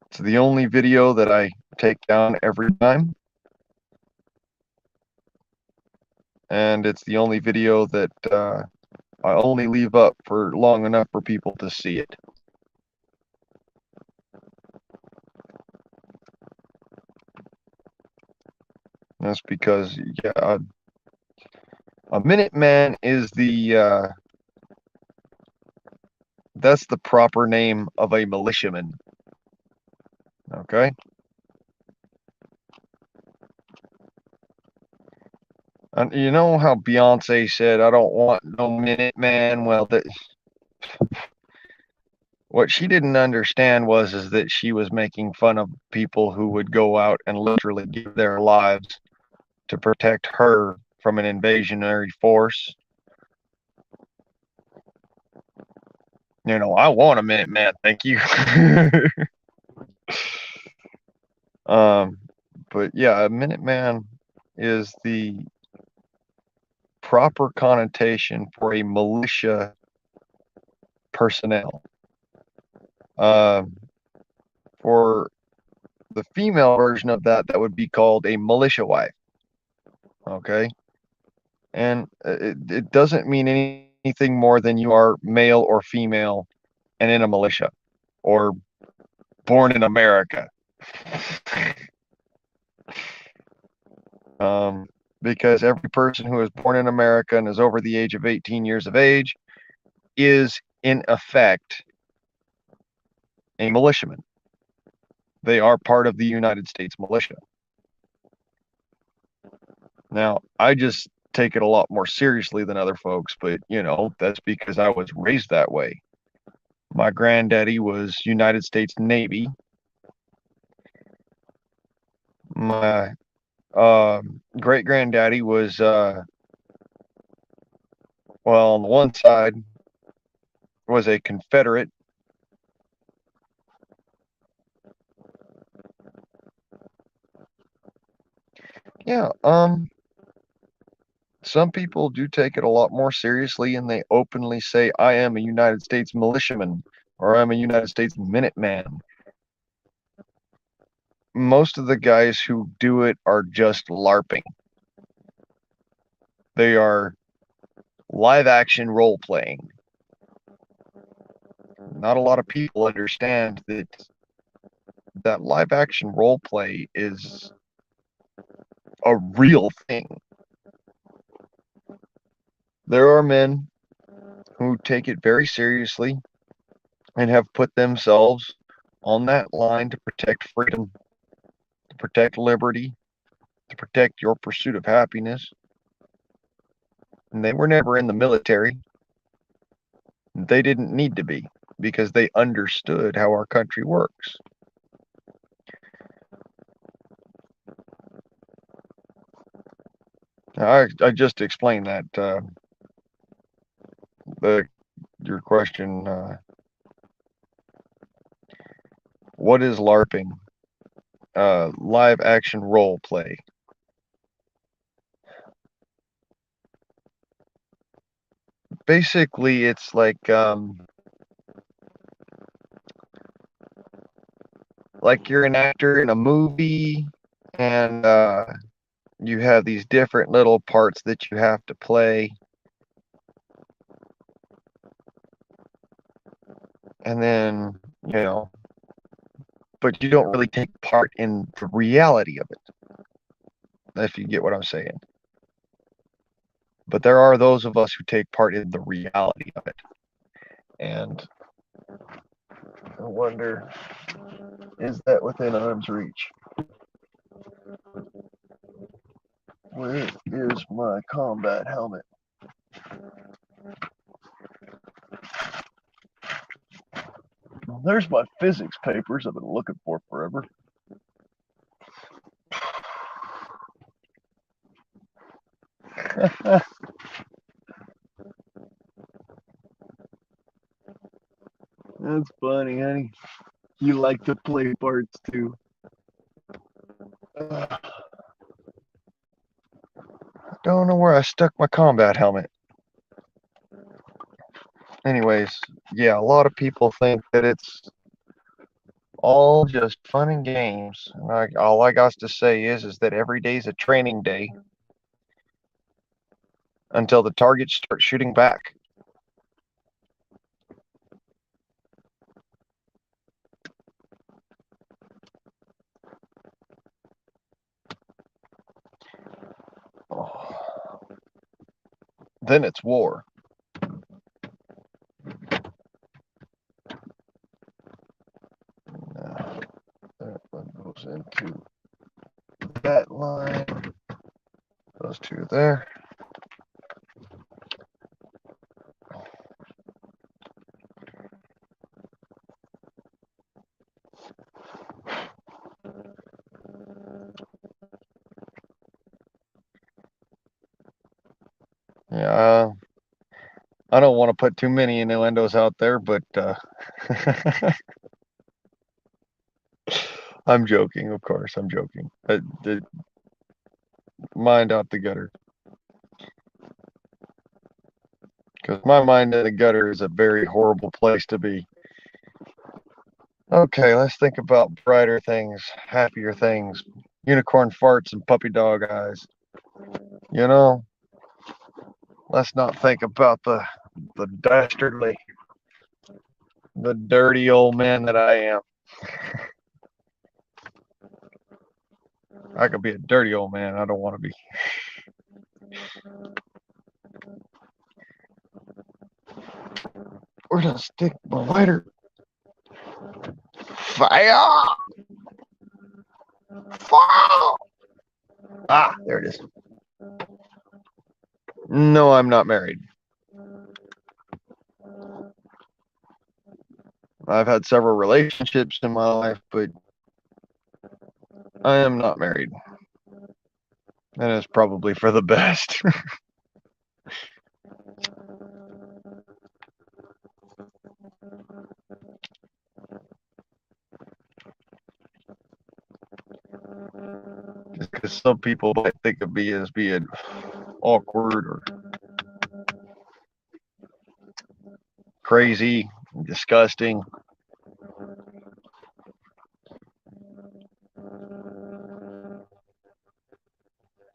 It's the only video that I take down every time. And it's the only video that I only leave up for long enough for people to see it. That's because, yeah, a Minuteman is that's the proper name of a militiaman. Okay? And you know how Beyonce said, I don't want no Minuteman? Well, what she didn't understand is that she was making fun of people who would go out and literally give their lives to protect her from an invasionary force. You know, I want a Minuteman, thank you. But yeah, a Minuteman is the proper connotation for a militia personnel. For the female version of that, that would be called a militia wife. Okay? And it doesn't mean anything more than you are male or female and in a militia or born in America. Because every person who is born in America and is over the age of 18 years of age is, in effect, a militiaman. They are part of the United States militia. Now, I just take it a lot more seriously than other folks, but, you know, that's because I was raised that way. My granddaddy was United States Navy. My great-granddaddy was, well, on the one side, was a Confederate. Yeah, some people do take it a lot more seriously and they openly say, I am a United States militiaman or I'm a United States Minuteman. Most of the guys who do it are just LARPing. They are live action role playing. Not a lot of people understand that live action role play is a real thing. There are men who take it very seriously and have put themselves on that line to protect freedom, to protect liberty, to protect your pursuit of happiness. And they were never in the military. They didn't need to be because they understood how our country works. I just explained that. Your question, what is LARPing? Live action role play. Basically, it's like you're an actor in a movie and you have these different little parts that you have to play. And then, you know, but you don't really take part in the reality of it, if you get what I'm saying. But there are those of us who take part in the reality of it. And I wonder, is that within arm's reach? Where is my combat helmet? Well, there's my physics papers I've been looking for forever. That's funny, honey. You like to play parts too. I don't know where I stuck my combat helmet. Anyways, yeah, a lot of people think that it's all just fun and games. And all I got to say is that every day is a training day until the targets start shooting back. Oh. Then it's war. Now, that one goes into that line. Those two there. Yeah, I don't want to put too many innuendos out there, but I'm joking, of course. I'm joking. Mind out the gutter. Because my mind in the gutter is a very horrible place to be. Okay, let's think about brighter things, happier things. Unicorn farts and puppy dog eyes. You know, let's not think about the dastardly, the dirty old man that I am. I could be a dirty old man. I don't want to be. Where did I stick my lighter? Fire! Fire! Ah, there it is. No, I'm not married. I've had several relationships in my life, but I am not married. And it's probably for the best. Just because some people might think of me as being awkward or crazy, disgusting.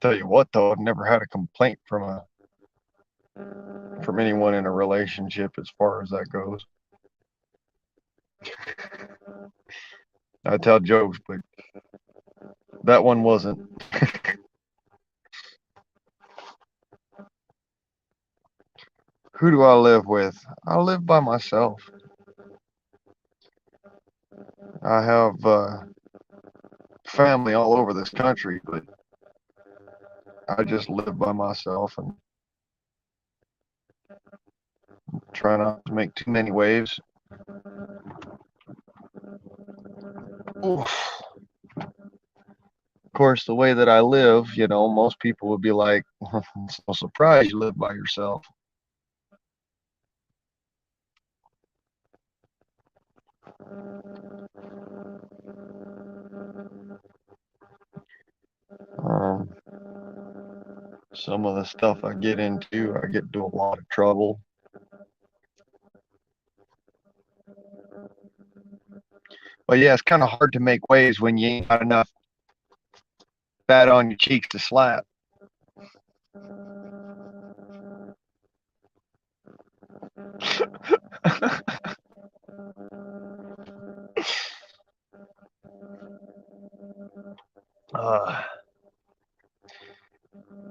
Tell you what, though, I've never had a complaint from anyone in a relationship as far as that goes. I tell jokes, but that one wasn't. Who do I live with? I live by myself. I have family all over this country, but I just live by myself and try not to make too many waves. Oof. Of course, the way that I live, most people would be like, it's no surprise you live by yourself. Some of the stuff I get into, I get into a lot of trouble. But yeah, it's kind of hard to make waves when you ain't got enough fat on your cheeks to slap.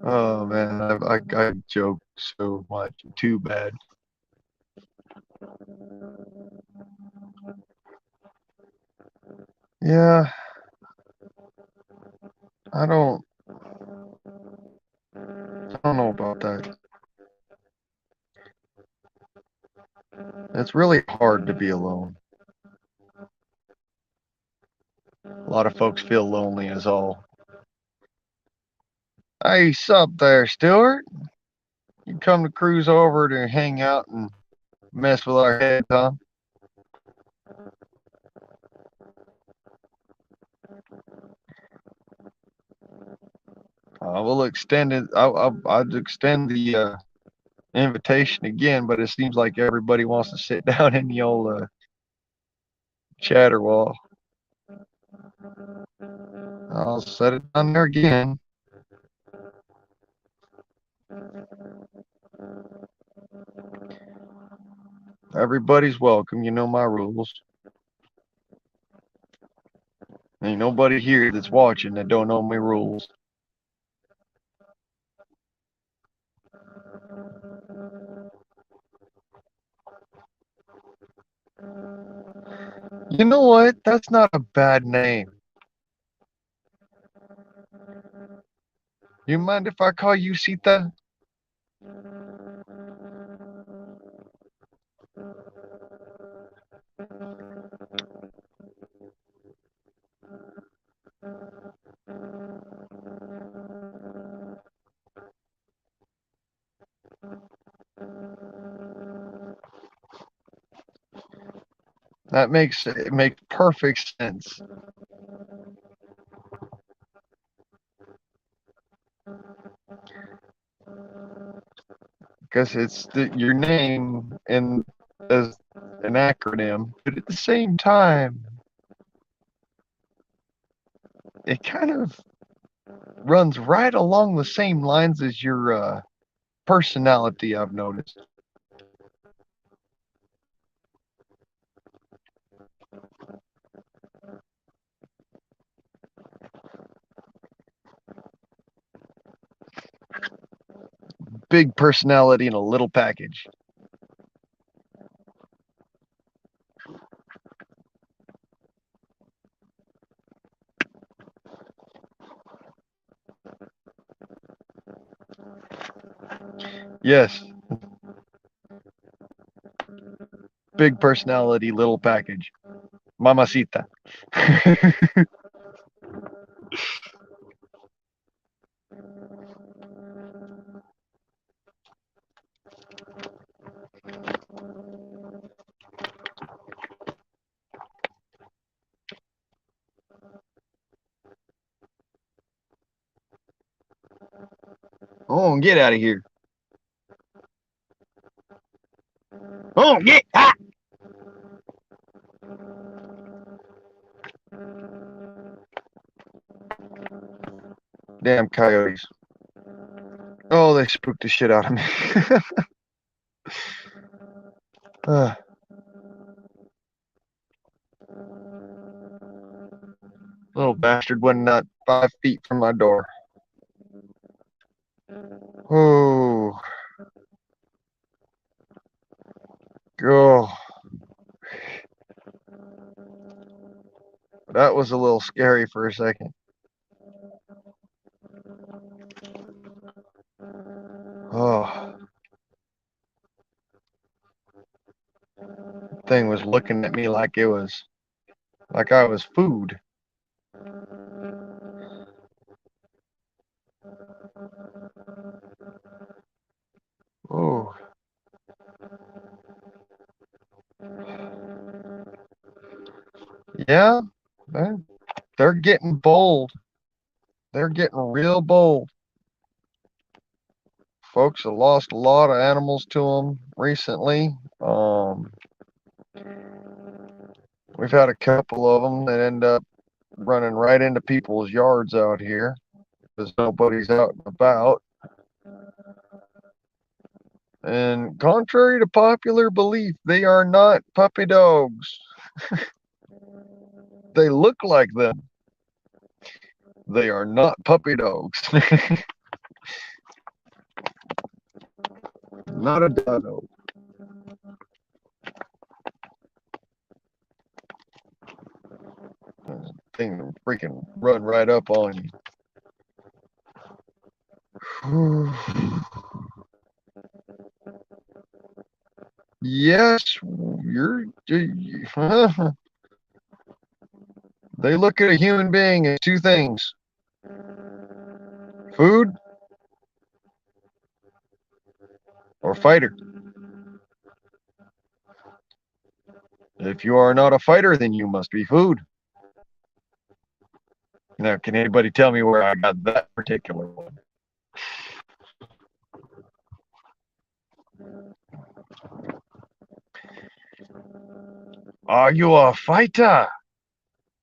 Oh man, I joke so much. Too bad. Yeah, I don't know about that. It's really hard to be alone. A lot of folks feel lonely as all. Hey, sup there, Stuart? You come to cruise over to hang out and mess with our heads, huh? I will extend it. I'd extend the invitation again, but it seems like everybody wants to sit down in the old chatter wall. I'll set it down there again. Everybody's welcome. You know my rules. Ain't nobody here that's watching that don't know my rules. You know what? That's not a bad name. You mind if I call you Sita? That makes perfect sense. Because it's your name and as an acronym, but at the same time, it kind of runs right along the same lines as your personality, I've noticed. Big personality in a little package. Yes. Big personality, little package. Mamacita. Oh, get out of here. Oh, get out. Damn coyotes. Oh, they spooked the shit out of me. Little bastard wasn't not 5 feet from my door. Oh. Oh. That was a little scary for a second. Oh. The thing was looking at me like I was food. Oh. Yeah, they're getting bold. They're getting real bold. Folks have lost a lot of animals to them recently. We've had a couple of them that end up running right into people's yards out here because nobody's out and about. And contrary to popular belief, they are not puppy dogs. They look like them. They are not puppy dogs. Not a doggo. Thing will freaking run right up on you. Yes, they look at a human being as two things: food or fighter. If you are not a fighter, then you must be food. Now, can anybody tell me where I got that particular one? Are you a fighter?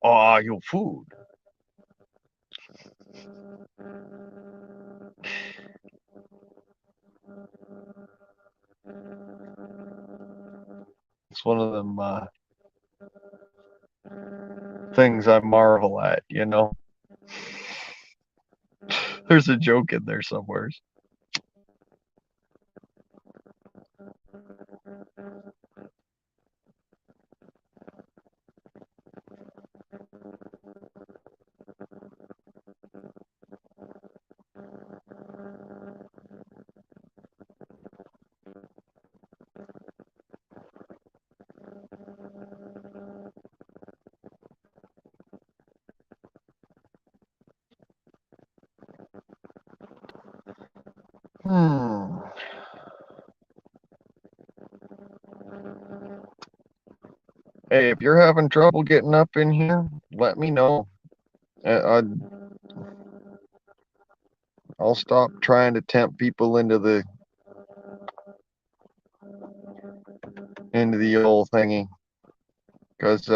Or are you food? It's one of them things I marvel at, you know. There's a joke in there somewhere. Hey, if you're having trouble getting up in here, let me know. I'll stop trying to tempt people into the old thingy, because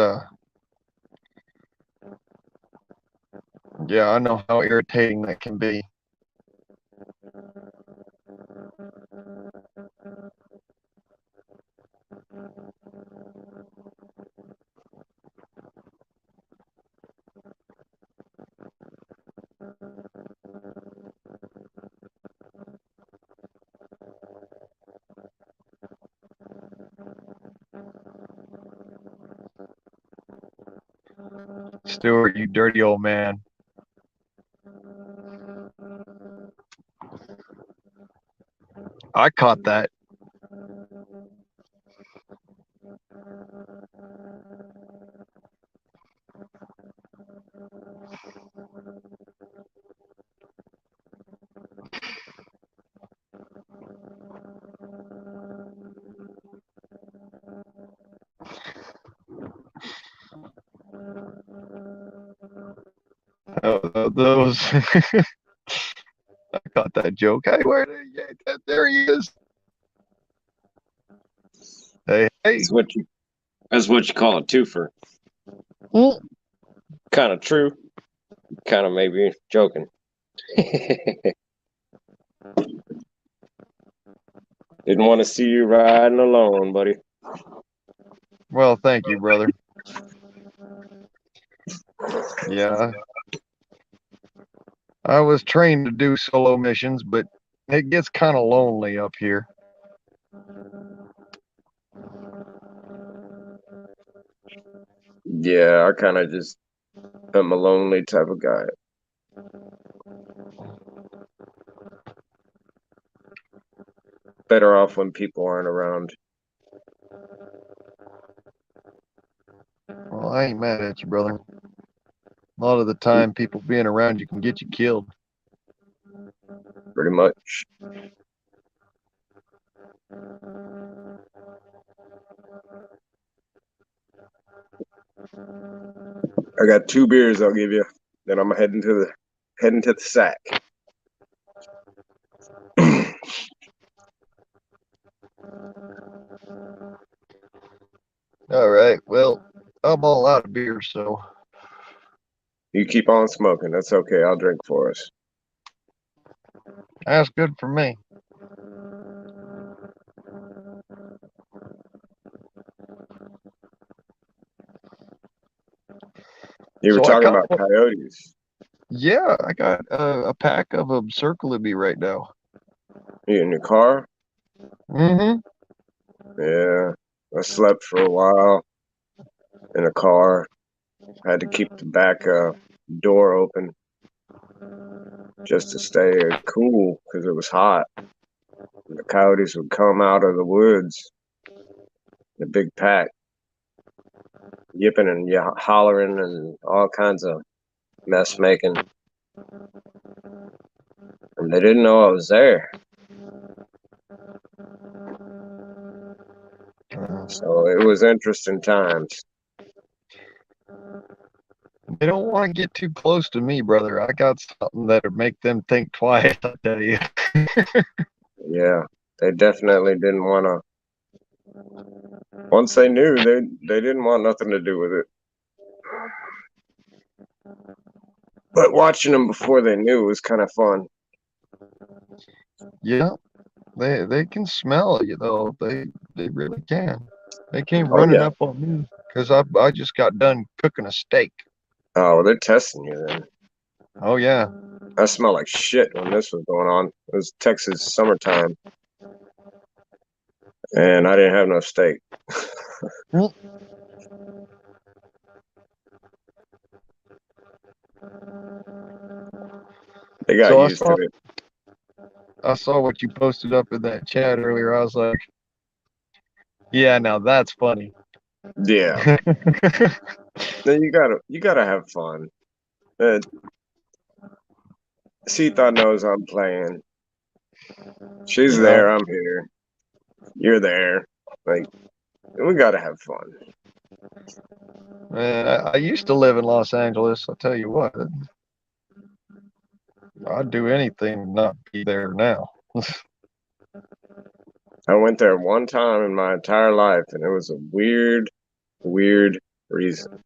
yeah, I know how irritating that can be. Stuart, you dirty old man. I caught that. Those. I caught that joke. Hey, there he is. Hey. That's what you call a twofer. Kind of true. Kind of maybe joking. Didn't want to see you riding alone, buddy. Well, thank you, brother. Yeah. I was trained to do solo missions, but it gets kind of lonely up here. Yeah, I kind of just am a lonely type of guy. Better off when people aren't around. Well, I ain't mad at you, brother. A lot of the time, people being around you can get you killed. Pretty much. I got 2 beers I'll give you. Then I'm heading to the sack. All right. Well, I'm all out of beer, so You keep on smoking. That's okay. I'll drink for us. that's good for me. You were talking about coyotes. Yeah, I got a pack of them circling me right now. You in your car? Mm-hmm. Yeah. I slept for a while in a car. I had to keep the back door open just to stay cool because it was hot. And the coyotes would come out of the woods, the big pack, yipping and hollering and all kinds of mess making. And they didn't know I was there. So it was interesting times. They don't want to get too close to me, brother. I got something that'll make them think twice, I tell you. Yeah, they definitely didn't want to. Once they knew, they didn't want nothing to do with it. But watching them before they knew was kind of fun. Yeah, they can smell you though. They really can. They came Oh running yeah. up on me because I just got done cooking a steak. Oh, they're testing you then. Oh yeah. I smelled like shit when this was going on. It was Texas summertime, and I didn't have no steak. They got So I used to saw it. I saw what you posted up in that chat earlier. I was like, yeah, now that's funny. Yeah. Then you gotta have fun. Uh, Seatha knows I'm playing. She's Yeah, there. I'm here. You're there. Like we gotta have fun. man, I used to live in Los Angeles. I'll tell you what, I'd do anything to not be there now. I went there one time in my entire life, and it was a weird, weird reason.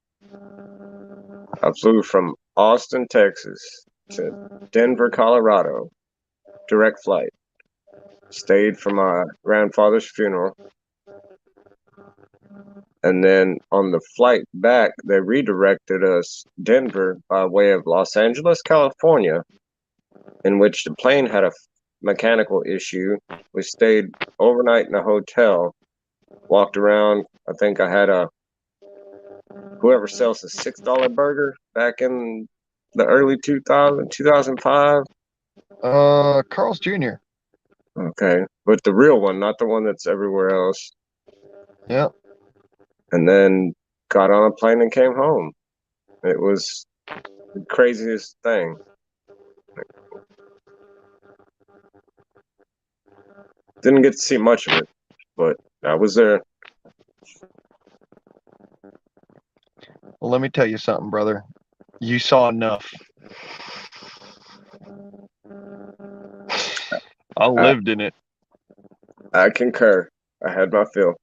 I flew from Austin, Texas to Denver, Colorado, direct flight. Stayed for my grandfather's funeral. And then on the flight back, they redirected us Denver by way of Los Angeles, California, in which the plane had a mechanical issue. We stayed overnight in a hotel, walked around. I think I had a whoever sells a $6 burger back in the early 2005. Carl's Jr. Okay, but the real one, not the one that's everywhere else. Yeah. And then got on a plane and came home. It was the craziest thing. Didn't get to see much of it, but I was there. Well, let me tell you something, brother. You saw enough. I I, lived in it. I concur. I had my fill.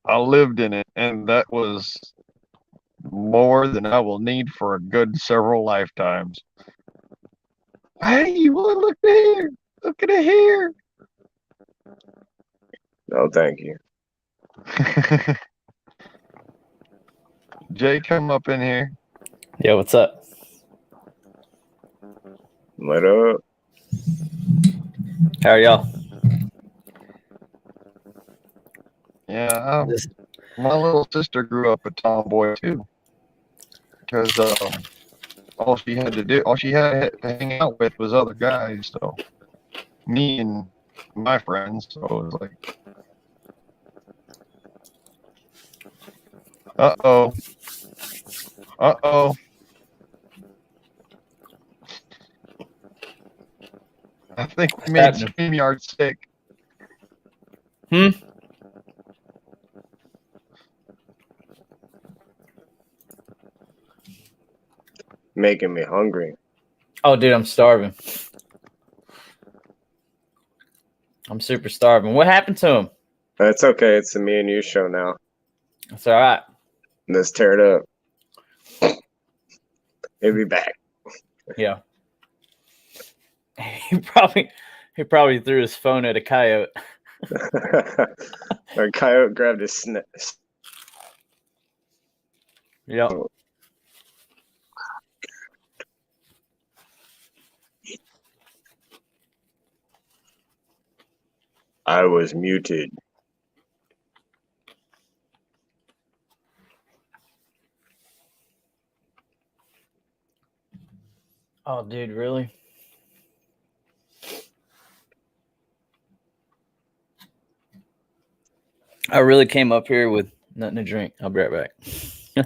I lived in it, and that was more than I will need for a good several lifetimes. Hey, you want to look here? Look at it here. No, thank you. Jay, come up in here. Yo, what's up? Let up. How are y'all? Yeah, my little sister grew up a tomboy too, because all she had to hang out with was other guys. So me and my friends. So it was like, uh-oh, uh-oh. I think we What's made happening? StreamYard sick. Making me hungry. Oh, dude, I'm starving. I'm super starving. What happened to him? It's okay. It's a me and you show now. It's all right. Let's tear it up. He'll be back. Yeah. He probably threw his phone at a coyote. A coyote grabbed his snake. Yep. Oh. I was muted. Oh, dude, really? I really came up here with nothing to drink. I'll be right back.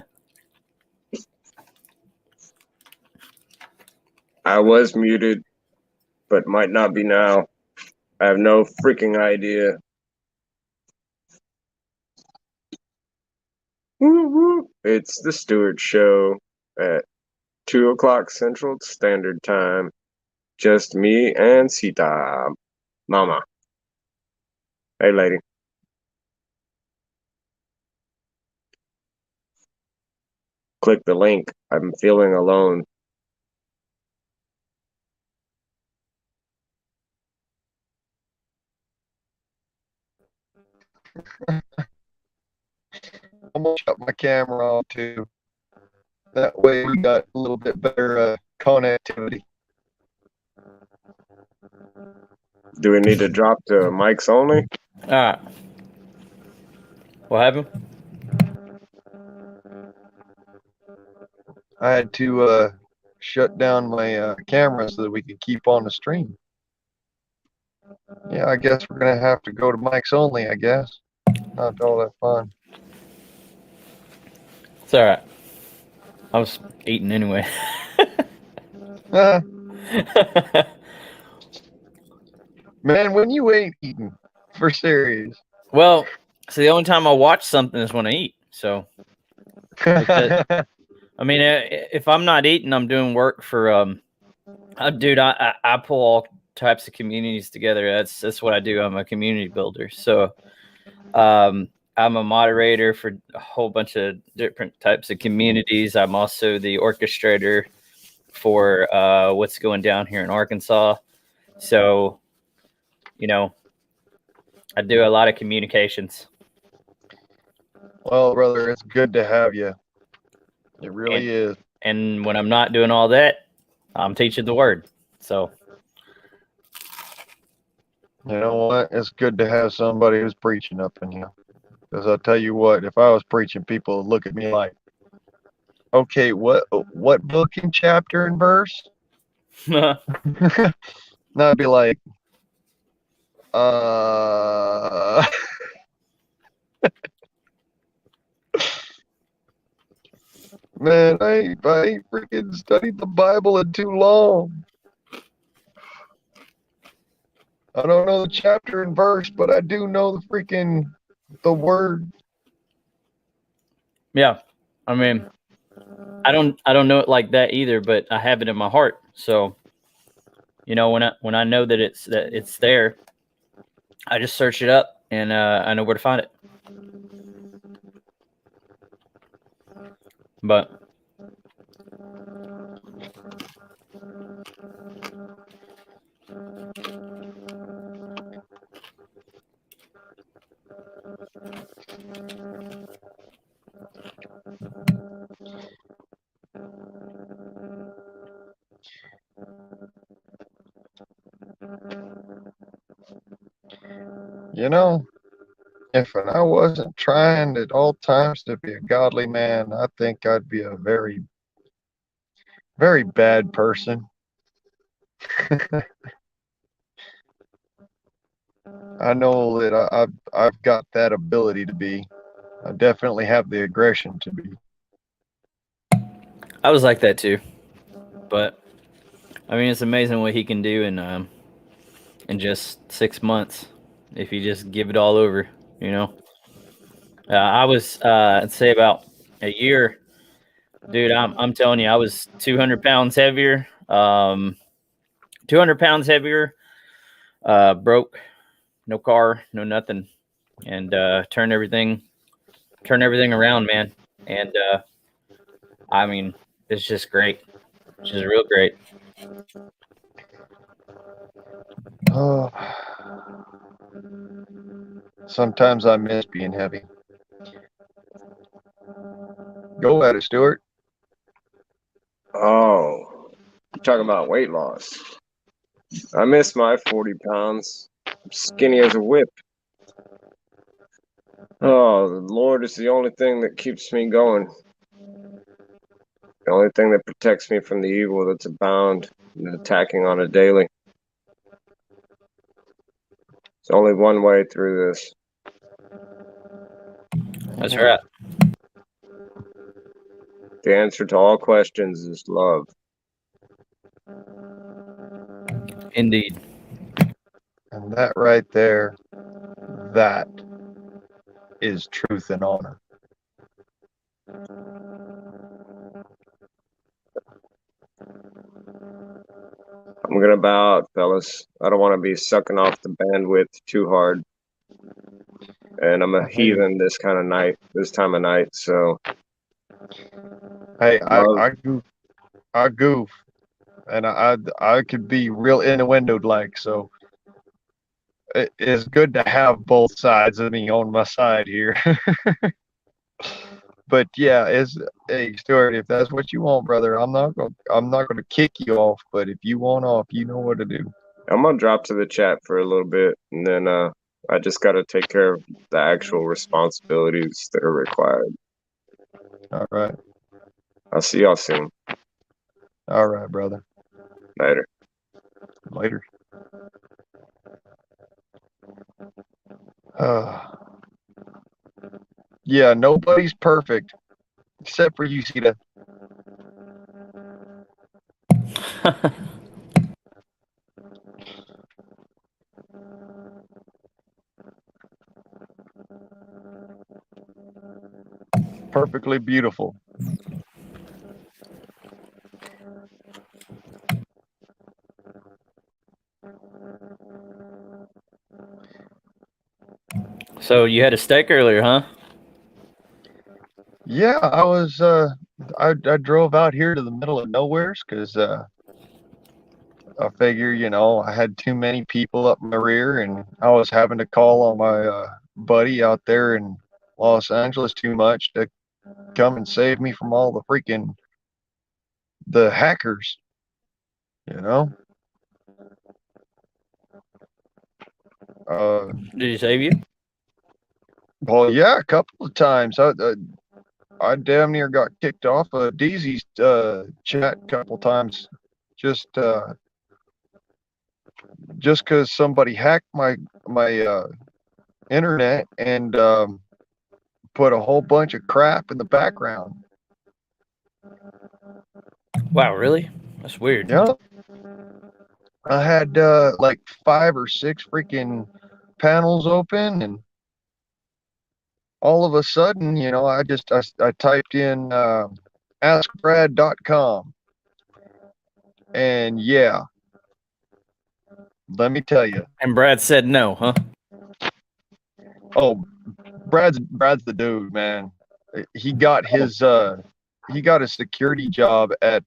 I was muted, but might not be now. I have no freaking idea. Woo woo. It's the Stewart Show at 2 o'clock Central Standard Time. Just me and Sita. Mama. Hey, lady. Click the link. I'm feeling alone. I'm gonna shut my camera off too. That way we got a little bit better connectivity. Do we need to drop the mics only? All right. What happened? I had to shut down my camera so that we could keep on the stream. Yeah, I guess we're gonna have to go to mics only, I guess. Not all that fun. It's all right. I was eating anyway. Man, when you ain't eating, for serious. Well, so the only time I watch something is when I eat. So, I mean, if I'm not eating, I'm doing work for dude. I pull all types of communities together. That's what I do. I'm a community builder. So, I'm a moderator for a whole bunch of different types of communities. I'm also the orchestrator for what's going down here in Arkansas. So, you know, I do a lot of communications. Well, brother, it's good to have you. It really is. And when I'm not doing all that, I'm teaching the word. So, you know what? It's good to have somebody who's preaching up in here. Because I'll tell you what, if I was preaching, people would look at me like, okay, what book and chapter and verse? And I'd be like, man, I ain't freaking studied the Bible in too long. I don't know the chapter and verse, but I do know the word. yeah, I mean, I don't know it like that either, but I have it in my heart. So, you know, when I know that it's there, I just search it up and I know where to find it. But You know, if I wasn't trying at all times to be a godly man, I think I'd be a very, very bad person. I know that I've got that ability to be. I definitely have the aggression to be. I was like that too. But I mean, it's amazing what he can do in just 6 months if you just give it all over. You know, I was I'd say about a year, dude. I'm telling you, I was 200 pounds heavier. 200 pounds heavier. Broke, no car, no nothing, and turn everything around, man. And I mean, it's just great. It's just real great. Oh, sometimes I miss being heavy. Go at it, Stuart. Oh, you're talking about weight loss. I miss my 40 pounds. I'm skinny as a whip. Oh, the Lord is the only thing that keeps me going. The only thing that protects me from the evil that's abound and attacking on a daily. There's only one way through this. That's right. The answer to all questions is love. Indeed. And that right there, that is truth and honor. thinking about, fellas. I don't want to be sucking off the bandwidth too hard. And I'm a heathen this time of night. So, Hey, love, I goof, and I could be real innuendoed like, so it's good to have both sides of me on my side here. But yeah, hey Stuart, if that's what you want, brother, I'm not gonna kick you off. But if you want off, you know what to do. I'm gonna drop to the chat for a little bit, and then I just gotta take care of the actual responsibilities that are required. All right. I'll see y'all soon. All right, brother. Later. Later. Yeah, nobody's perfect except for you, Sita. Perfectly beautiful. So you had a steak earlier, huh? Yeah, I drove out here to the middle of nowheres because I figure, I had too many people up my rear, and I was having to call on my buddy out there in Los Angeles too much to come and save me from all the hackers, you know. Did he save you? Well, yeah, a couple of times. I damn near got kicked off of DZ's chat a couple times, just because somebody hacked my internet and put a whole bunch of crap in the background. Wow, really? That's weird. Yeah. I had like 5 or 6 freaking panels open, and all of a sudden, I typed in askbrad.com, and yeah, let me tell you. And Brad said no, huh? Oh, Brad's the dude, man. He got his security job at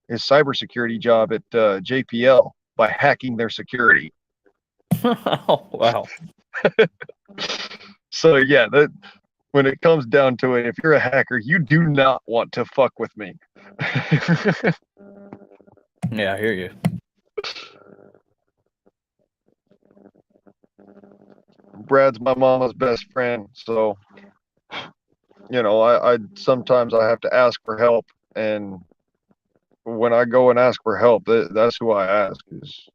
his cybersecurity job at JPL by hacking their security. Oh, wow. So yeah, when it comes down to it, if you're a hacker, you do not want to fuck with me. Yeah, I hear you. Brad's my mama's best friend, so I sometimes I have to ask for help, and when I go and ask for help, that's who I ask, is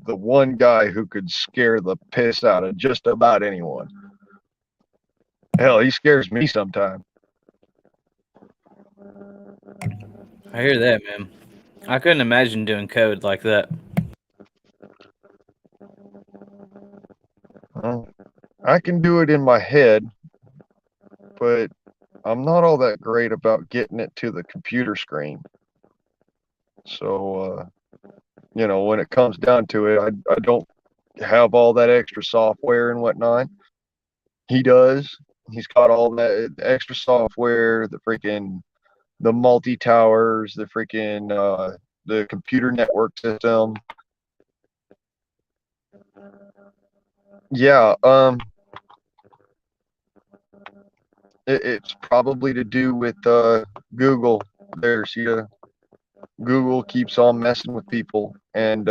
the one guy who could scare the piss out of just about anyone. Hell, he scares me sometimes. I hear that, man. I couldn't imagine doing code like that. Well, I can do it in my head, but I'm not all that great about getting it to the computer screen. So, when it comes down to it, I don't have all that extra software and whatnot. He does. He's got all that extra software, the multi-towers, the computer network system. Yeah, it's probably to do with Google. Google keeps on messing with people, and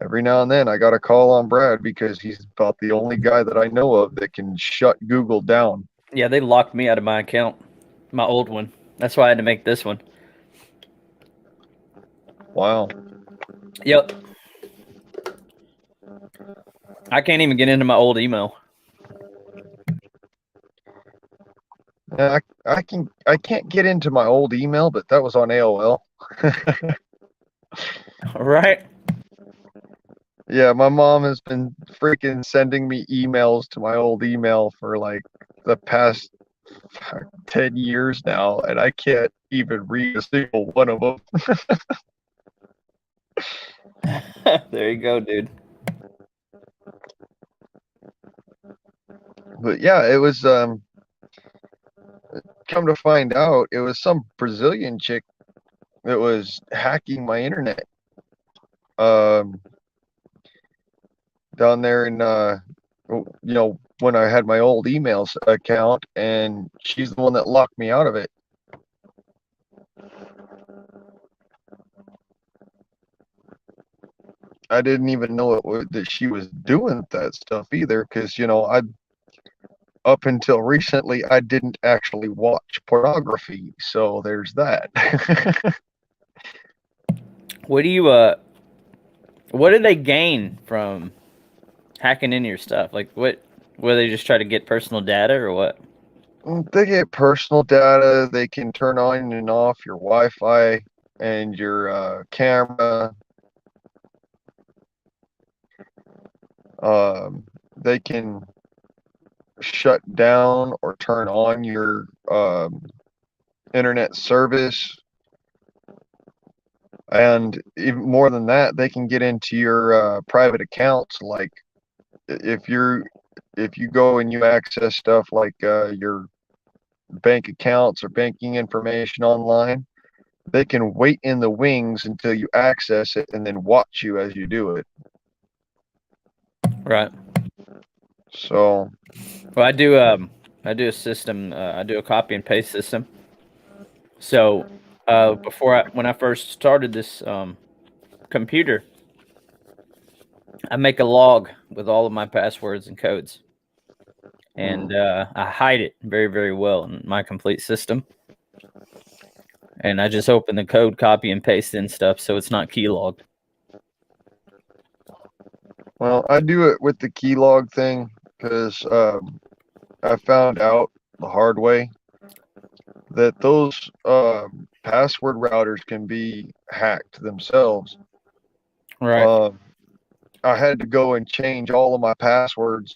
every now and then I got a call on Brad because he's about the only guy that I know of that can shut Google down. Yeah, they locked me out of my account, my old one. That's why I had to make this one. Wow. Yep. I can't even get into my old email. Yeah, I can't get into my old email, but that was on AOL. Right? Yeah, my mom has been freaking sending me emails to my old email for like the past 10 years now, and I can't even read a single one of them. There you go, dude. But yeah, it was come to find out, it was some Brazilian chick that was hacking my internet. Down there in when I had my old email account, and she's the one that locked me out of it. I didn't even know that she was doing that stuff either, because I up until recently I didn't actually watch pornography, so there's that. What did they gain from hacking into your stuff? Like, will they just try to get personal data or what? They get personal data. They can turn on and off your Wi-Fi and your camera. They can shut down or turn on your internet service. And even more than that, they can get into your private accounts. Like if you go and you access stuff like your bank accounts or banking information online, they can wait in the wings until you access it and then watch you as you do it. Right. So, well, I do a system. I do a copy and paste system. So, when I first started this computer, I make a log with all of my passwords and codes, and I hide it very, very well in my complete system. And I just open the code, copy and paste in stuff, so it's not keylogged. Well, I do it with the keylog thing because I found out the hard way that those password routers can be hacked themselves. Right. I had to go and change all of my passwords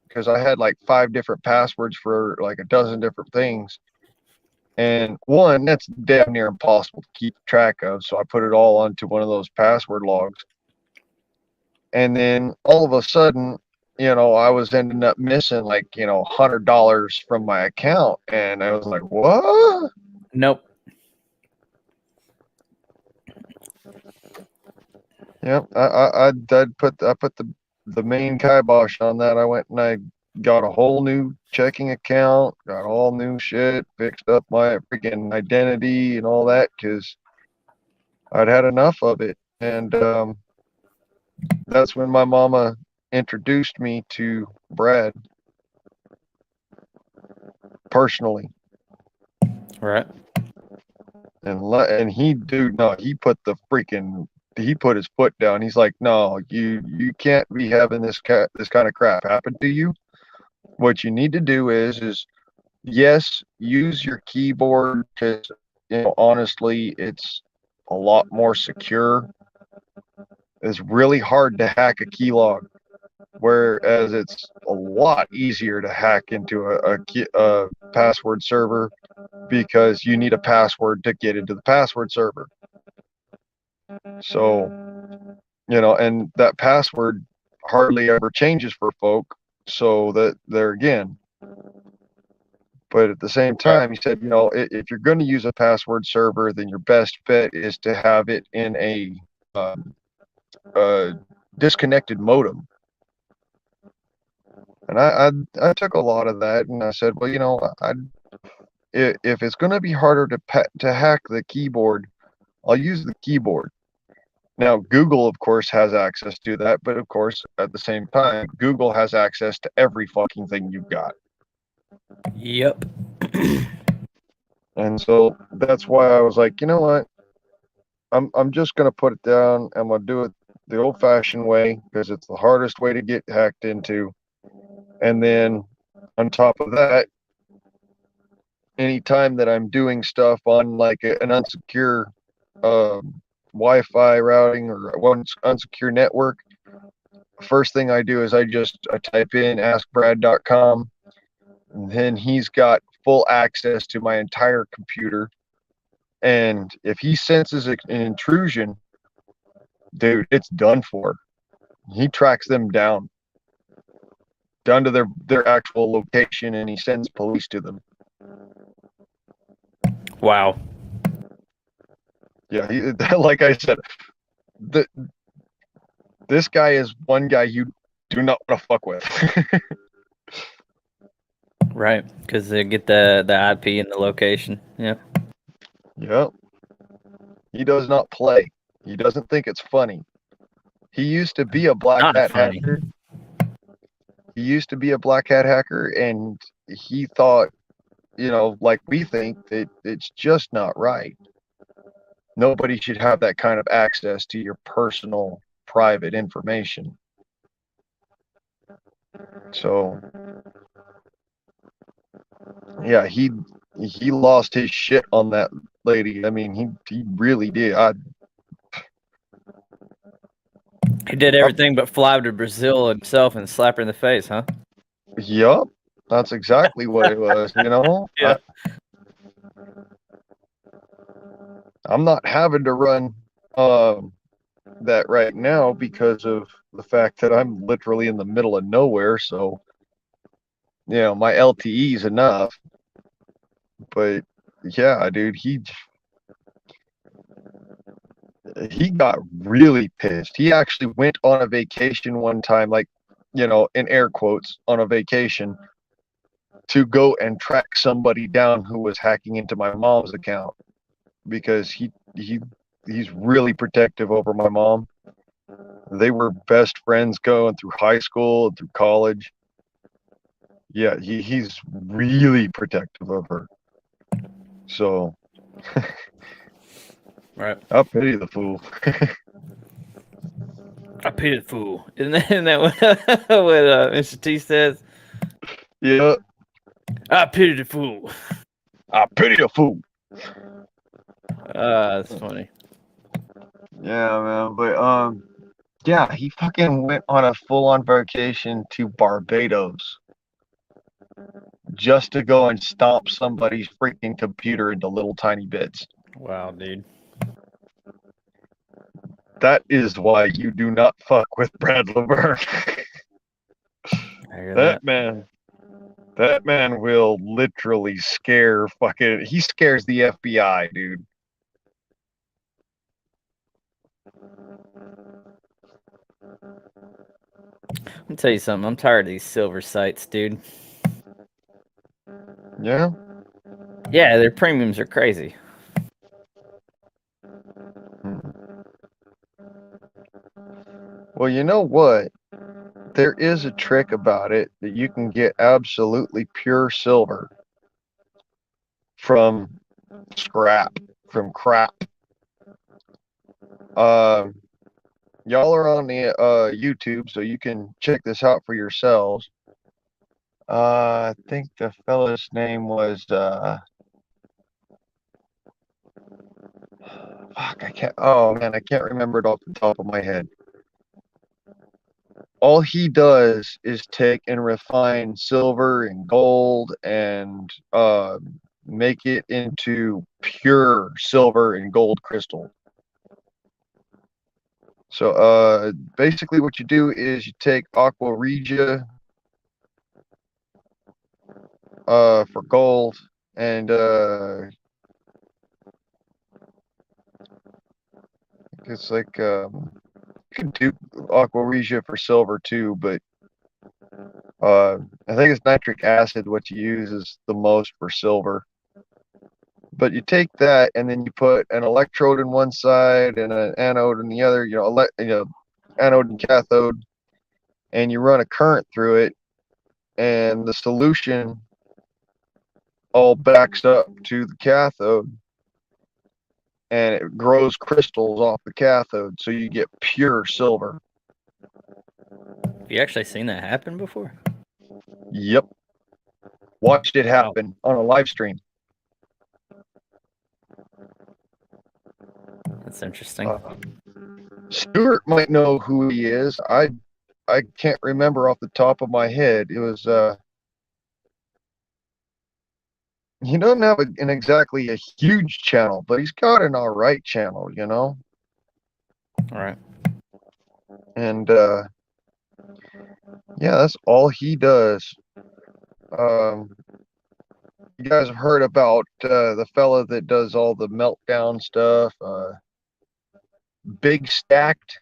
because I had like 5 different passwords for like a dozen different things. And one, that's damn near impossible to keep track of. So I put it all onto one of those password logs. And then all of a sudden, I was ending up missing like, $100 from my account. And I was like, what? Nope. Yep. I put the main kibosh on that. I went and I got a whole new checking account, got all new shit, fixed up my freaking identity and all that because I'd had enough of it. And that's when my mama introduced me to Brad personally. Right. And he put his foot down. He's like, no, you can't be having this kind of crap happen to you. What you need to do is yes, use your keyboard because honestly, it's a lot more secure. It's really hard to hack a keylog, whereas it's a lot easier to hack into a password server because you need a password to get into the password server. So, and that password hardly ever changes for folk, so that there again. But at the same time, he said, if you're going to use a password server, then your best bet is to have it in a disconnected modem. And I took a lot of that, and I said, well, if it's going to be harder to hack the keyboard, I'll use the keyboard. Now, Google, of course, has access to that, but of course, at the same time, Google has access to every fucking thing you've got. Yep. And so that's why I was like, you know what? I'm just gonna put it down. I'm gonna do it the old-fashioned way because it's the hardest way to get hacked into. And then on top of that, anytime that I'm doing stuff on like an unsecure Wi-Fi routing or one unsecure network, first thing I do is I type in askbrad.com, and then he's got full access to my entire computer. And if he senses an intrusion, dude, it's done for. He tracks them down to their actual location, and he sends police to them. Wow. Yeah, like I said, this guy is one guy you do not want to fuck with. Right, because they get the IP and the location. Yeah. Yep. He does not play. He doesn't think it's funny. He used to be a black Not hat funny. hacker. He used to be a black hat hacker, and he thought, like we think, that it's just not right. Nobody should have that kind of access to your personal, private information. So, yeah, he lost his shit on that lady. I mean, he really did. He did everything but fly to Brazil himself and slap her in the face, huh? Yup, that's exactly what it was. Yeah. I'm not having to run that right now because of the fact that I'm literally in the middle of nowhere. So, my LTE is enough. But yeah, dude, he got really pissed. He actually went on a vacation one time, like, in air quotes, on a vacation to go and track somebody down who was hacking into my mom's account because he's really protective over my mom. They were best friends going through high school and through college. Yeah, he's really protective of her. So, Right. I pity the fool. I pity the fool. Isn't that what Mr. T says? Yeah, I pity the fool. I pity the fool. That's funny. Yeah, man. But yeah, he fucking went on a full-on vacation to Barbados just to go and stomp somebody's freaking computer into little tiny bits. Wow, dude. That is why you do not fuck with Brad Laverne. I hear That man will literally he scares the FBI, dude. I'll tell you something. I'm tired of these silver sites, dude. Yeah. Yeah, their premiums are crazy. Well, you know what? There is a trick about it that you can get absolutely pure silver from scrap, from crap. Y'all are on the YouTube, so you can check this out for yourselves. I think the fellow's name was fuck, I can't. Oh man, I can't remember it off the top of my head. All he does is take and refine silver and gold and make it into pure silver and gold crystal. So basically what you do is you take aqua regia for gold and it's like you can do aqua regia for silver too, but I think it's nitric acid what you use is the most for silver. But you take that and then you put an electrode in one side and an anode in the other, anode and cathode, and you run a current through it, and the solution all backs up to the cathode, and it grows crystals off the cathode, so you get pure silver. Have you actually seen that happen before? Yep. Watched it happen on a live stream. That's interesting. Stuart might know who he is. I can't remember off the top of my head. It was he doesn't have an exactly a huge channel, but he's got an all right channel, All right. And yeah, that's all he does. You guys have heard about the fella that does all the meltdown stuff, Big Stacked?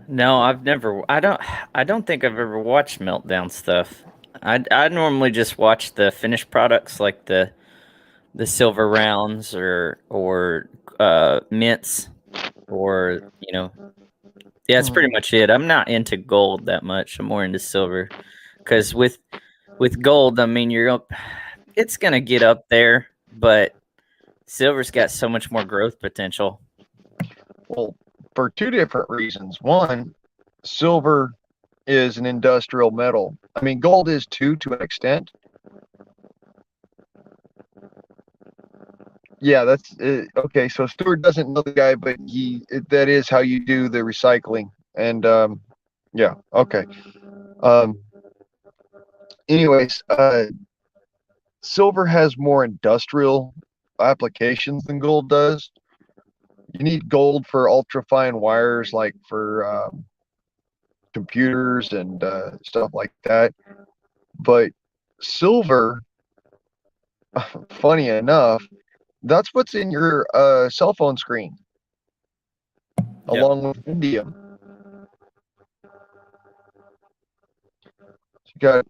No, I've never. I don't think I've ever watched Meltdown stuff. I normally just watch the finished products like the silver rounds or mints or yeah, it's pretty much it. I'm not into gold that much. I'm more into silver because with gold, I mean it's gonna get up there, but silver's got so much more growth potential. Well, for two different reasons. One, silver is an industrial metal. I mean, gold is too, to an extent. Yeah, that's okay. So Stuart doesn't know the guy, but that is how you do the recycling. And yeah, okay. Um, anyways, silver has more industrial applications than gold does. You need gold for ultrafine wires, like for computers and stuff like that. But silver, funny enough, that's what's in your cell phone screen, along with indium. You got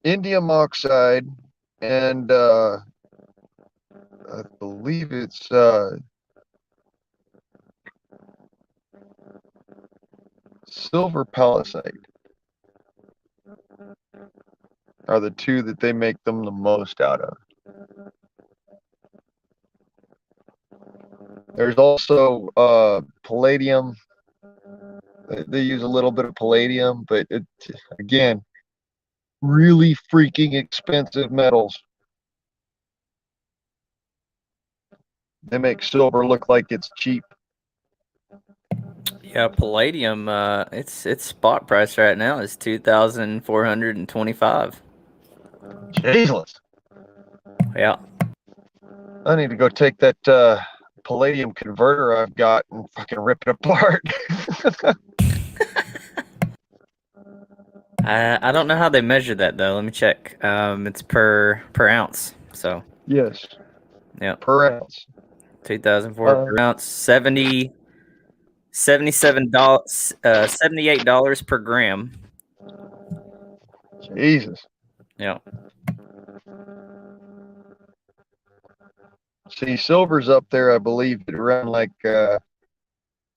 indium oxide, and I believe it's silver palisade are the two that they make them the most out of. There's also palladium. They use a little bit of palladium, but again, really freaking expensive metals. They make silver look like it's cheap. Yeah, palladium. Its spot price right now is $2,425. Jesus. Yeah. I need to go take that palladium converter I've got and fucking rip it apart. I don't know how they measure that though. Let me check. It's per ounce. So yes. yeah, Per ounce. 2,400 per ounce. $78 $78 per gram. Jesus. Yeah. See, silver's up there, I believe, at around like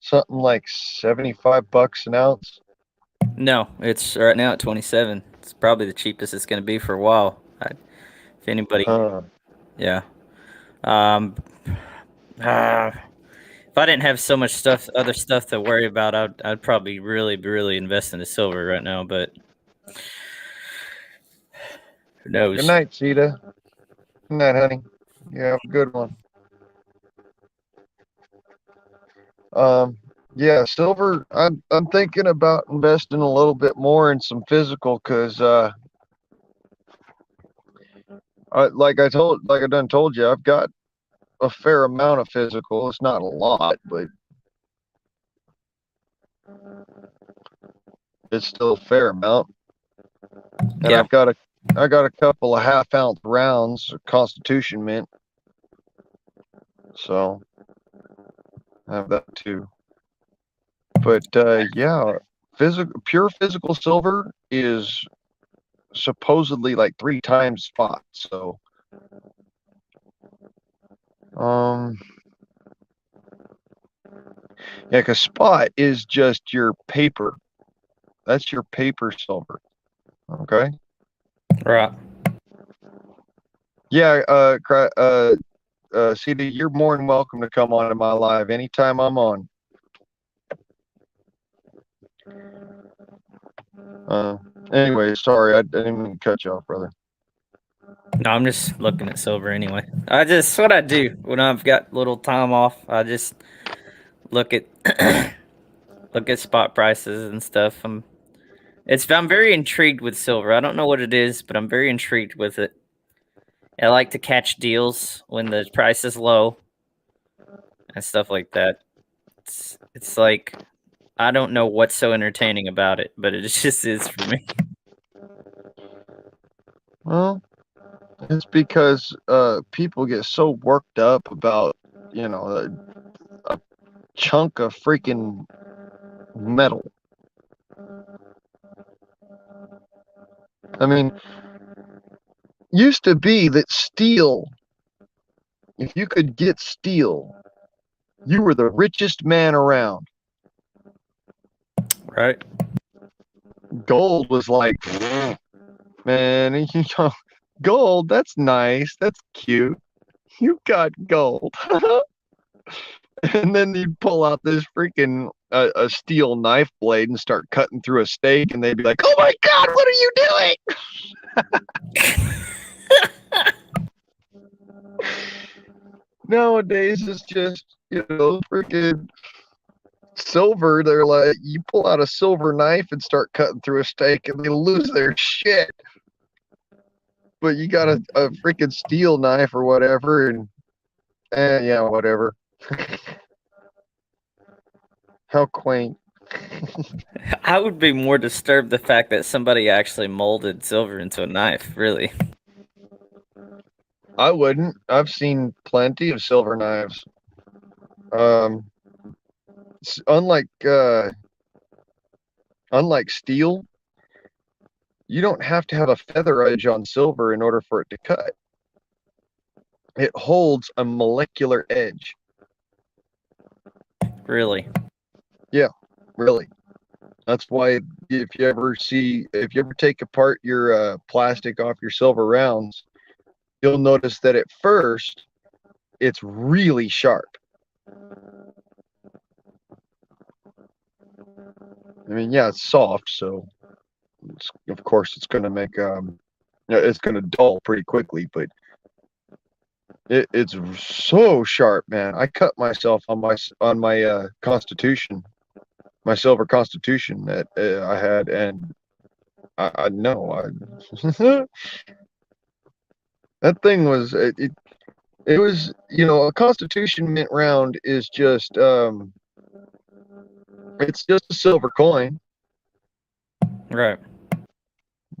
something like $75 an ounce. No, it's right now at 27. It's probably the cheapest it's going to be for a while. If anybody, yeah. If I didn't have so much other stuff to worry about, I'd probably really invest into silver right now. But who knows? Good night, Sita. Good night, honey. You have a good one. Yeah, silver. I'm thinking about investing a little bit more in some physical, because like I done told you, I've got a fair amount of physical. It's not a lot, but it's still a fair amount. And Yeah. I got a couple of half-ounce rounds of Constitution mint, so I have that too. But yeah, pure physical silver is supposedly like 3 times spot. So yeah, because spot is just your paper. That's your paper silver. Okay. Right. Yeah. CD, you're more than welcome to come on to my live anytime I'm on. Anyway, sorry, I didn't mean to cut you off, brother. No, I'm just looking at silver anyway. What I do when I've got little time off. I just look at look at spot prices and stuff. I'm very intrigued with silver. I don't know what it is, but I'm very intrigued with it. I like to catch deals when the price is low, and stuff like that. It's like I don't know what's so entertaining about it, but it just is for me. Well, it's because people get so worked up about, a chunk of freaking metal. I mean, used to be that steel, if you could get steel, you were the richest man around. Right. Gold was like, man, gold, that's nice, that's cute. You got gold. And then you'd pull out this freaking a steel knife blade and start cutting through a steak, and they'd be like, "Oh my God, what are you doing?" Nowadays, it's just freaking silver. They're like, you pull out a silver knife and start cutting through a steak, and they lose their shit. But you got a freaking steel knife or whatever, and yeah, whatever. How quaint. I would be more disturbed the fact that somebody actually molded silver into a knife, really. I wouldn't. I've seen plenty of silver knives. Unlike steel, you don't have to have a feather edge on silver in order for it to cut. It holds a molecular edge. Really? Yeah, really. That's why if you ever take apart your plastic off your silver rounds, you'll notice that at first it's really sharp. I mean, yeah, it's soft, so of course it's going to make it's going to dull pretty quickly, but it's so sharp, man. I cut myself on my Constitution, my silver Constitution that I had, and I know that thing was it was a Constitution mint round is just it's just a silver coin, Right.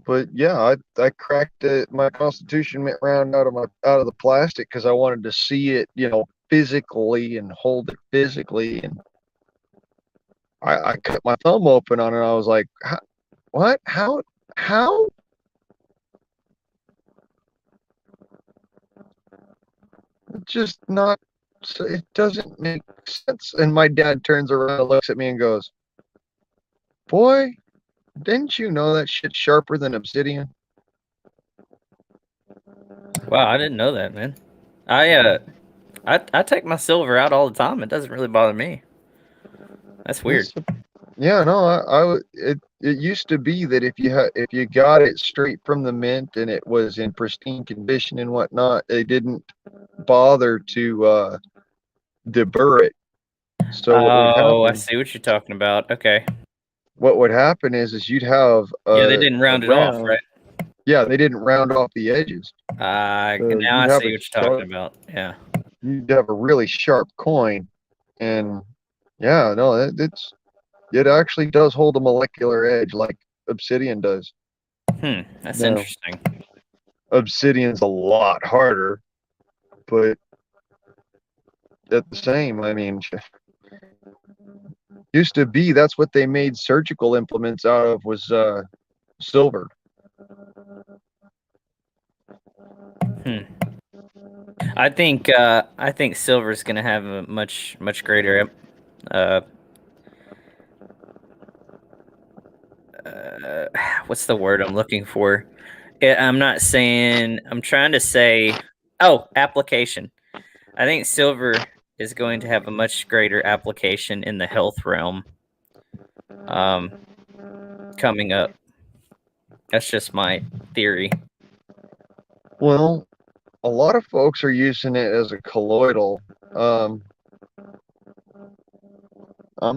but yeah, I cracked my Constitution mint round out of the plastic because I wanted to see it physically and hold it physically, and I cut my thumb open on it. I was like, what? How? It's just not. It doesn't make sense. And my dad turns around and looks at me and goes, "Boy, didn't you know that shit's sharper than obsidian?" Wow, I didn't know that, man. I take my silver out all the time. It doesn't really bother me. That's weird. Yeah, no, it used to be that if you got it straight from the mint and it was in pristine condition and whatnot, they didn't bother to deburr it. So I see what you're talking about. Okay. What would happen is you'd have Yeah, they didn't round it off, right? Yeah, they didn't round off the edges. Now I see what you're talking about. Yeah. You'd have a really sharp coin, and yeah, no, it actually does hold a molecular edge like obsidian does. That's interesting. Obsidian's a lot harder, but at the same, I mean, used to be that's what they made surgical implements out of was silver. I think silver is going to have a much greater what's the word I'm looking for? I'm trying to say application. I think silver is going to have a much greater application in the health realm coming up. That's just my theory. Well, a lot of folks are using it as a colloidal. I'm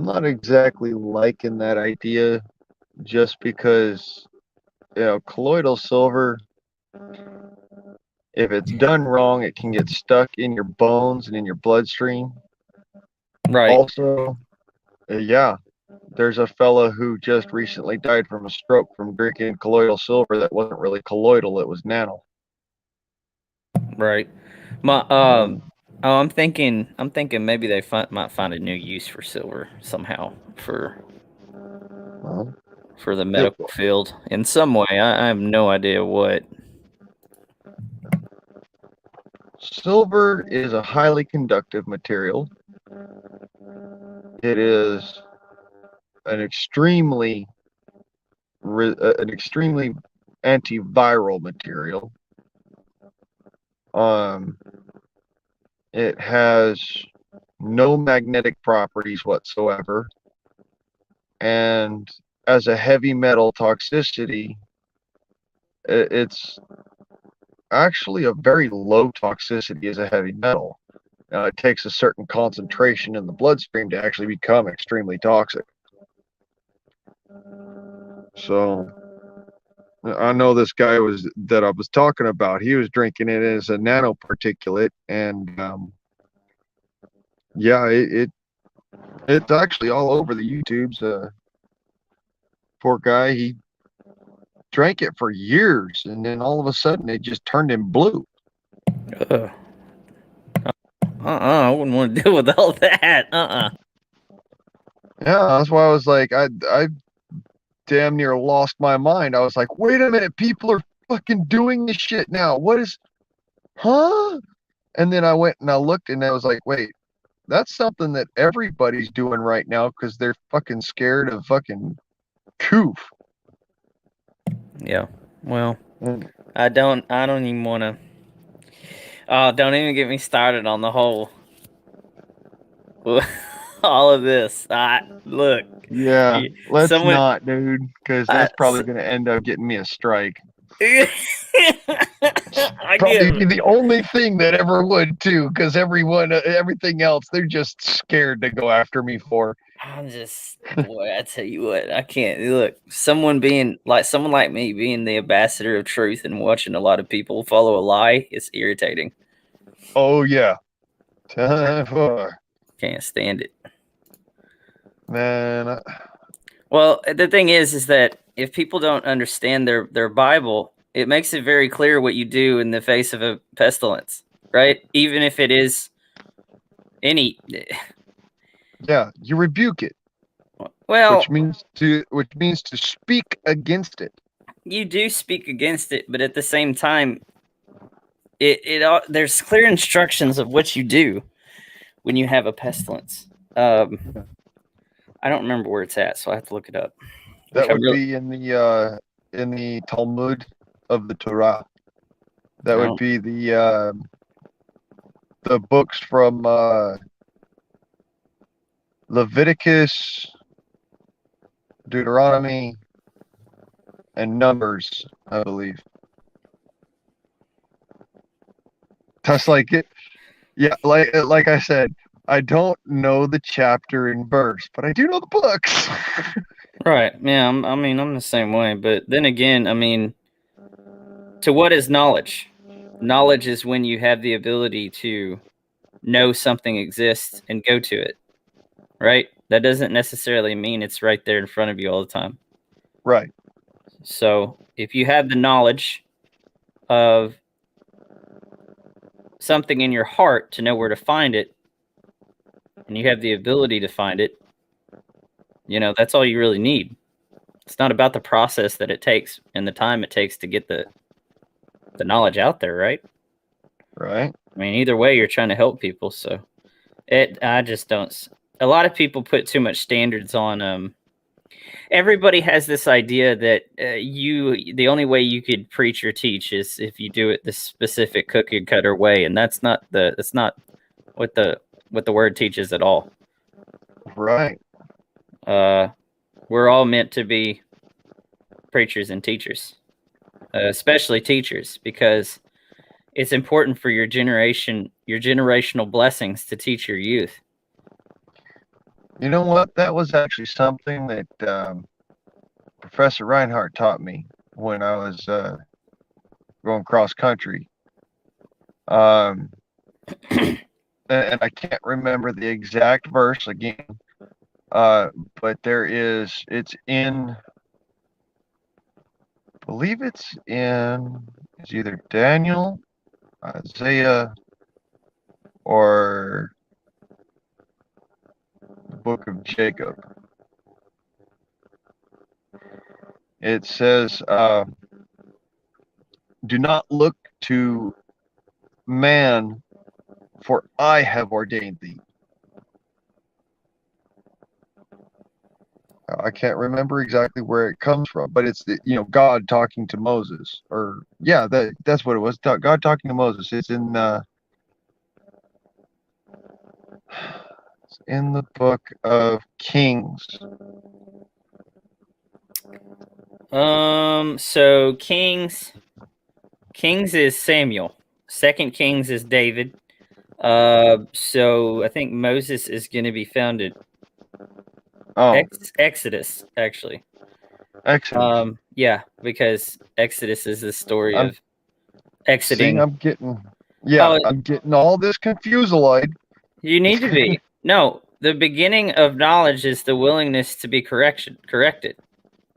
not exactly liking that idea just because, colloidal silver, if it's done wrong, it can get stuck in your bones and in your bloodstream. Right. Also, yeah, there's a fella who just recently died from a stroke from drinking colloidal silver that wasn't really colloidal, it was nano. Right. My I'm thinking maybe they might find a new use for silver somehow Well, for the medical field in some way. I have no idea what. silver is a highly conductive material. It is an extremely antiviral material. It has no magnetic properties whatsoever, and as a heavy metal toxicity, it's actually a very low toxicity as a heavy metal. It takes a certain concentration in the bloodstream to actually become extremely toxic. So I know this guy that I was talking about. He was drinking it as a nanoparticulate, and yeah, it's actually all over the YouTubes. Poor guy, he drank it for years, and then all of a sudden it just turned him blue. I wouldn't want to deal with all that. Yeah, that's why I was like, I damn near lost my mind. I was like, wait a minute, people are fucking doing this shit now. What is, huh? And then I went and I looked, and I was like, wait, that's something that everybody's doing right now because they're fucking scared of fucking coof. Yeah. Well, I don't even want to. Oh, don't even get me started on the whole. All of this. Look. Yeah, let's not, dude, because that's probably going to end up getting me a strike. Probably be the only thing that ever would too, because everything else, they're just scared to go after me for. I'm just, boy, I tell you what, I can't look. Someone like me being the ambassador of truth and watching a lot of people follow a lie, it's irritating. Oh yeah, can't stand it, man. Well, the thing is that if people don't understand their Bible, it makes it very clear what you do in the face of a pestilence, right? Even if it is any. Yeah, you rebuke it. Well, which means to speak against it. You do speak against it, but at the same time, there's clear instructions of what you do when you have a pestilence. I don't remember where it's at, so I have to look it up. That would be in the Talmud of the Torah. That would be the books from Leviticus, Deuteronomy, and Numbers, I believe. That's like it. Yeah, like I said, I don't know the chapter and verse, but I do know the books. Right. Yeah, I'm the same way. But then again, to what is knowledge? Knowledge is when you have the ability to know something exists and go to it. Right? That doesn't necessarily mean it's right there in front of you all the time. Right. So if you have the knowledge of something in your heart to know where to find it, and you have the ability to find it, that's all you really need. It's not about the process that it takes and the time it takes to get the knowledge out there, right? Right. Either way, you're trying to help people. So I just don't. A lot of people put too much standards on. Everybody has this idea that the only way you could preach or teach is if you do it this specific cookie cutter way, and that's not what the word teaches at all. Right. We're all meant to be preachers and teachers, especially teachers, because it's important for your generational blessings to teach your youth. You know what? That was actually something that Professor Reinhardt taught me when I was going cross country. and I can't remember the exact verse again, but it's in, I believe it's either Daniel, Isaiah, or the book of Jacob. It says, do not look to man, for I have ordained thee. I can't remember exactly where it comes from, but it's God talking to Moses, or that's what it was. God talking to Moses. It's in the book of Kings. So Kings is Samuel. 2 Kings is David. So I think Moses is going to be found at Exodus, actually. Exodus. Yeah, because Exodus is the story of exiting. See, I'm getting all this confuseloid. You need to be. No, the beginning of knowledge is the willingness to be corrected,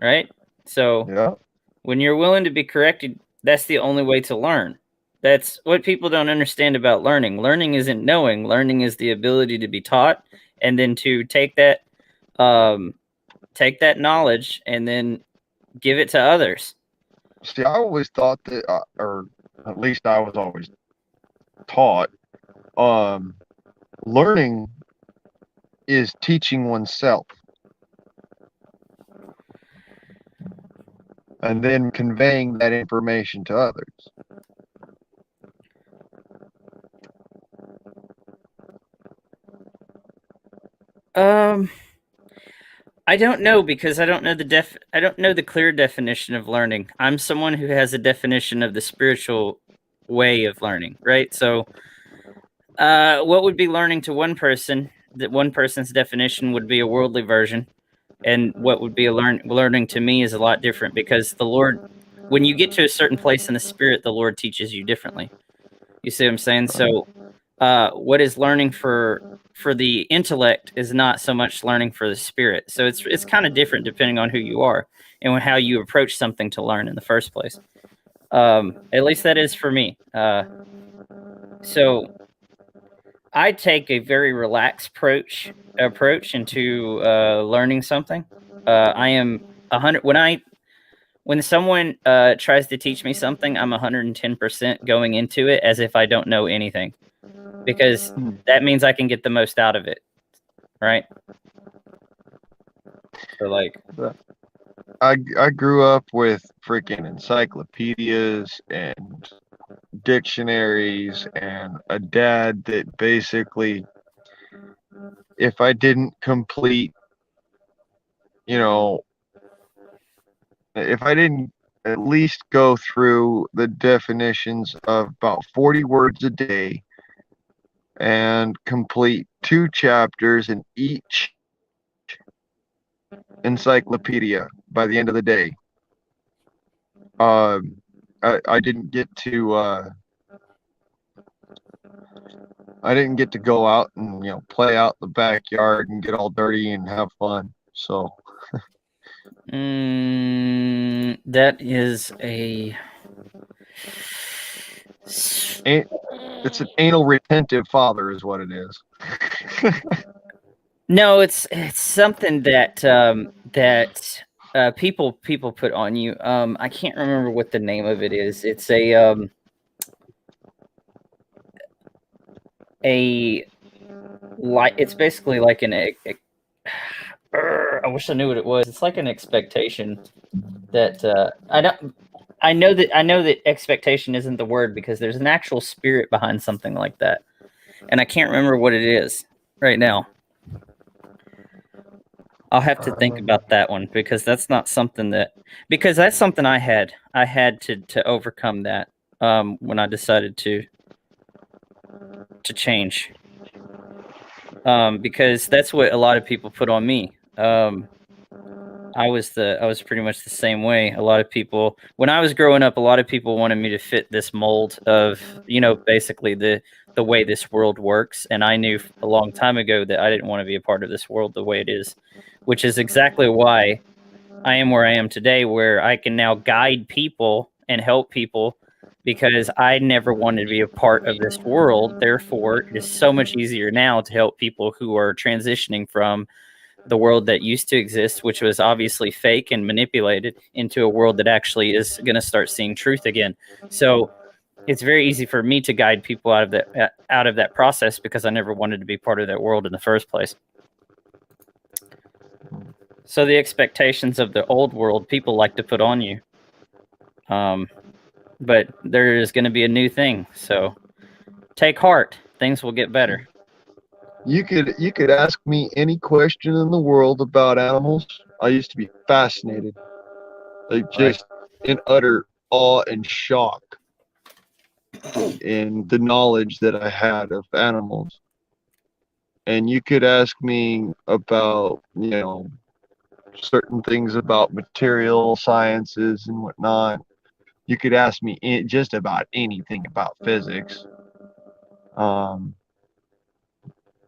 right? So when you're willing to be corrected, that's the only way to learn. That's what people don't understand about learning. Learning isn't knowing. Learning is the ability to be taught, and then to take that knowledge and then give it to others. See, I always thought that, or at least I was always taught, learning is teaching oneself and then conveying that information to others. I don't know, because I don't know the clear definition of learning. I'm someone who has a definition of the spiritual way of learning, right? So what would be learning to one person? That one person's definition would be a worldly version, and what would be learning to me is a lot different, because the Lord, when you get to a certain place in the spirit, the Lord teaches you differently. You see what I'm saying? So what is learning for the intellect is not so much learning for the spirit. So it's kind of different depending on who you are and how you approach something to learn in the first place. At least that is for me. So I take a very relaxed approach into learning something. I am 100 when someone tries to teach me something, I'm 110% going into it as if I don't know anything, because that means I can get the most out of it, right? So like, I grew up with freaking encyclopedias and dictionaries and a dad that basically, if I didn't complete, if I didn't at least go through the definitions of about 40 words a day and complete 2 chapters in each encyclopedia by the end of the day, I didn't get to go out and play out in the backyard and get all dirty and have fun. So that is it's an anal retentive father is what it is. No, it's something that people put on you. I can't remember what the name of it is. It's it's basically like I wish I knew what it was. It's like an expectation that I know that expectation isn't the word, because there's an actual spirit behind something like that, and I can't remember what it is right now. I'll have to think about that one, because that's not something because that's something I had to overcome that when I decided to change, because that's what a lot of people put on me. I was pretty much the same way. A lot of people, when I was growing up, a lot of people wanted me to fit this mold of, basically the the way this world works, and I knew a long time ago that I didn't want to be a part of this world the way it is, which is exactly why I am where I am today, where I can now guide people and help people, because I never wanted to be a part of this world. Therefore, it is so much easier now to help people who are transitioning from the world that used to exist, which was obviously fake and manipulated, into a world that actually is going to start seeing truth again. So it's very easy for me to guide people out of that process, because I never wanted to be part of that world in the first place. So the expectations of the old world, people like to put on you. But there is going to be a new thing. So take heart. Things will get better. You could ask me any question in the world about animals. I used to be fascinated, like just in utter awe and shock in the knowledge that I had of animals. And you could ask me about, certain things about material sciences and whatnot. You could ask me just about anything about physics. I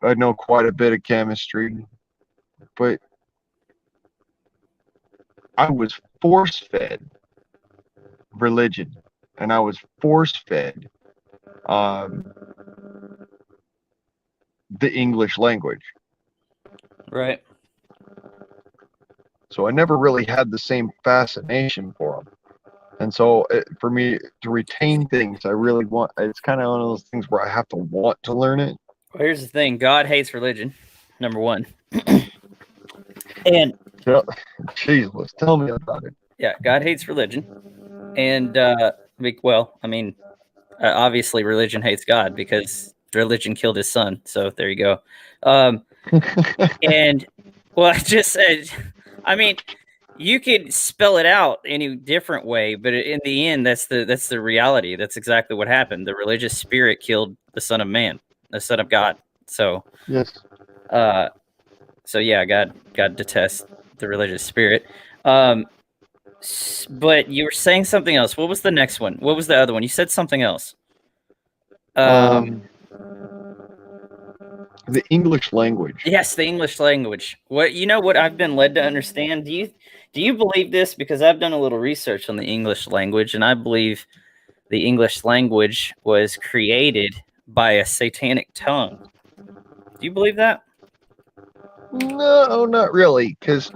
know quite a bit of chemistry, but I was force-fed religion, and I was force-fed the English language. Right. So I never really had the same fascination for them. And so for me to retain things, I really want, it's kind of one of those things where I have to want to learn it. Well, here's the thing. God hates religion, number one. And Jesus, tell me about it. yeah, God hates religion. And, obviously religion hates God, because religion killed his son. So there you go. And, well, I just said, you could spell it out any different way, but in the end, that's the reality. That's exactly what happened. The religious spirit killed the Son of Man, the Son of God. So, yes. So yeah, God detests the religious spirit. But you were saying something else. What was the next one? What was the other one? You said something else. The English language. Yes, the English language. What I've been led to understand? Do you believe this? Because I've done a little research on the English language, and I believe the English language was created by a satanic tongue. Do you believe that? No, not really, because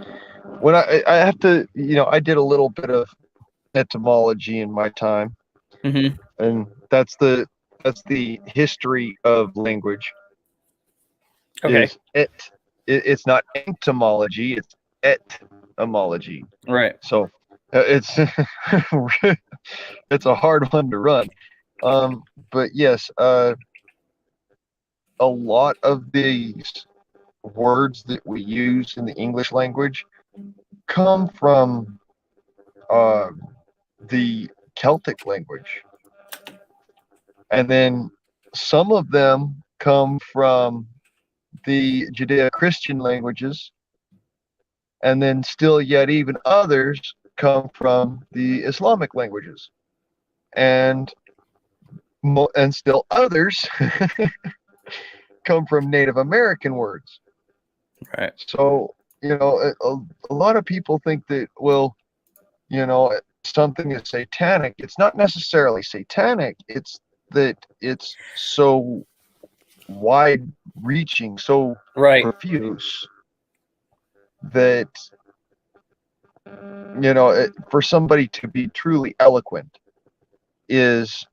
when I have to, I did a little bit of etymology in my time, and that's the history of language. Okay. It's not entomology, it's etymology. Right. So it's it's a hard one to run. But yes, a lot of these words that we use in the English language come from the Celtic language, and then some of them come from the Judeo-Christian languages, and then still yet even others come from the Islamic languages, and still others come from Native American words. Right. So, a lot of people think that, well, something is satanic. It's not necessarily satanic. It's that it's so wide-reaching, so profuse that, for somebody to be truly eloquent is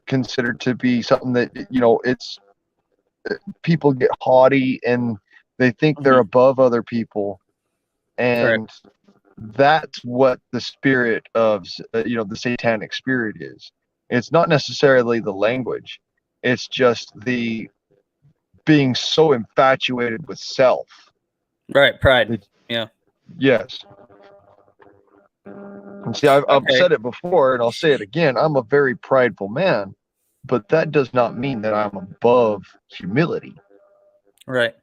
considered to be something that, it's people get haughty and they think they're above other people, and that's what the spirit of the satanic spirit is. It's not necessarily the language, it's just the being so infatuated with self. Right, pride. Yeah. Yes. And see, I've said it before, and I'll say it again. I'm a very prideful man, but that does not mean that I'm above humility. Right.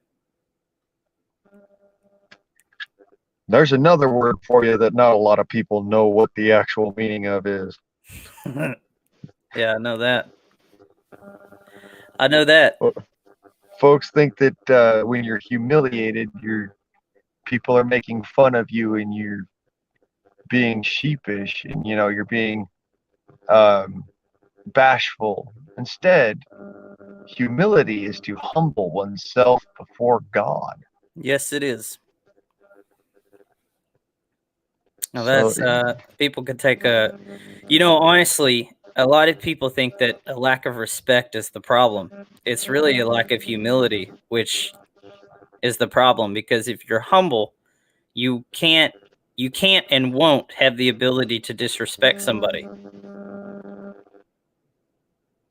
There's another word for you that not a lot of people know what the actual meaning of is. Yeah, I know that. I know that. Folks think that when you're humiliated, people are making fun of you and you're being sheepish and you're being um, bashful. Instead, humility is to humble oneself before God. Yes, it is. Now So, that's people could take honestly, a lot of people think that a lack of respect is the problem. It's really a lack of humility, which is the problem, because if you're humble, you can't and won't have the ability to disrespect somebody.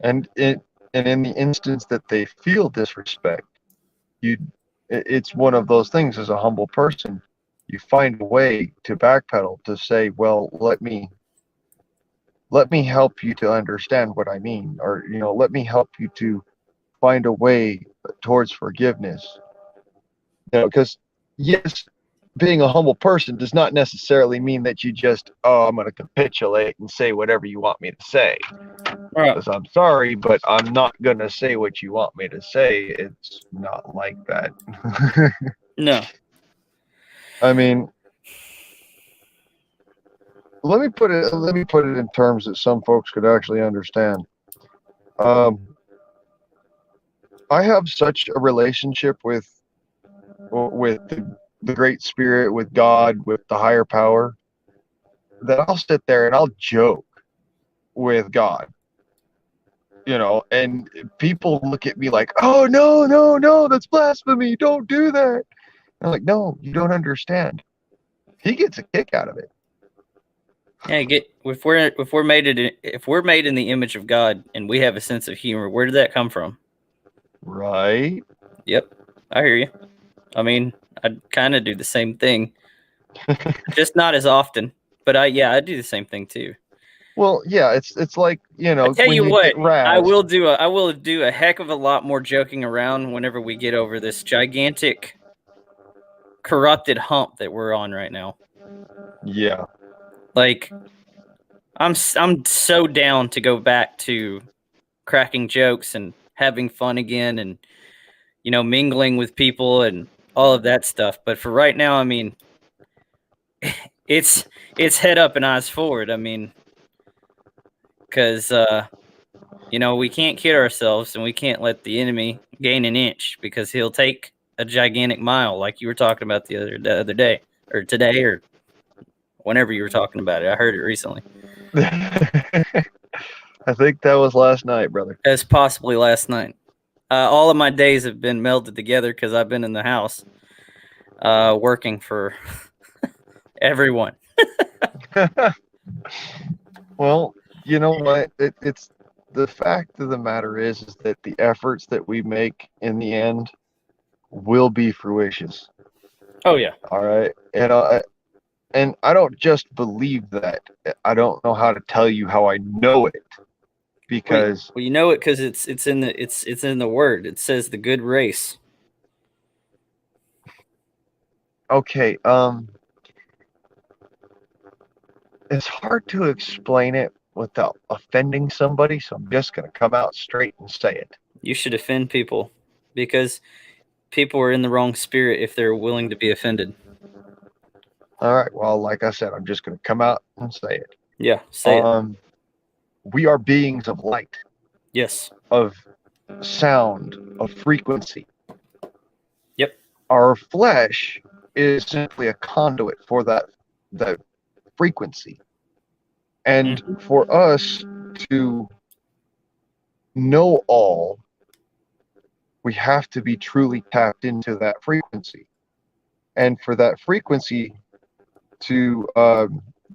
and in the instance that they feel disrespect, it's one of those things. As a humble person, you find a way to backpedal to say, well, let me help you to understand what I mean, or let me help you to find a way towards forgiveness. Because yes, being a humble person does not necessarily mean that you just, I'm going to capitulate and say whatever you want me to say. Right. Because I'm sorry, but I'm not going to say what you want me to say. It's not like that. No. I mean, let me put it in terms that some folks could actually understand. I have such a relationship with the Great Spirit, with God, with the higher power, that I'll sit there and I'll joke with God, and people look at me like, "Oh, no, no, no, that's blasphemy. Don't do that." I'm like, "No, you don't understand. He gets a kick out of it." Yeah, if we're made in the image of God and we have a sense of humor, where did that come from? Right? Yep, I hear you. I mean, I kind of do the same thing, just not as often. But I do the same thing too. Well, yeah, it's like, I tell when you you what, get razzed. I will do a heck of a lot more joking around whenever we get over this gigantic corrupted hump that we're on right now. Yeah. Like, I'm so down to go back to cracking jokes and having fun again, and mingling with people and all of that stuff. But for right now, I mean, it's head up and eyes forward. I mean, because we can't kid ourselves, and we can't let the enemy gain an inch, because he'll take a gigantic mile, like you were talking about the other day, or today, or whenever you were talking about it. I heard it recently. I think that was last night, brother. As possibly last night. All of my days have been melded together because I've been in the house working for everyone. Well, you know what? It's the fact of the matter is that the efforts that we make in the end will be fruitious. Oh yeah. All right, and I don't just believe that. I don't know how to tell you how I know it, because well, you know it because it's in the word. It says the good race. okay, it's hard to explain it without offending somebody, so I'm just gonna come out straight and say it. You should offend people, because people are in the wrong spirit if they're willing to be offended. All right, well, like I said, I'm just gonna come out and say it. Yeah, say it. We are beings of light, Yes. of sound, of frequency. Yep. Our flesh is simply a conduit for that frequency. And for us to know all, we have to be truly tapped into that frequency. And for that frequency to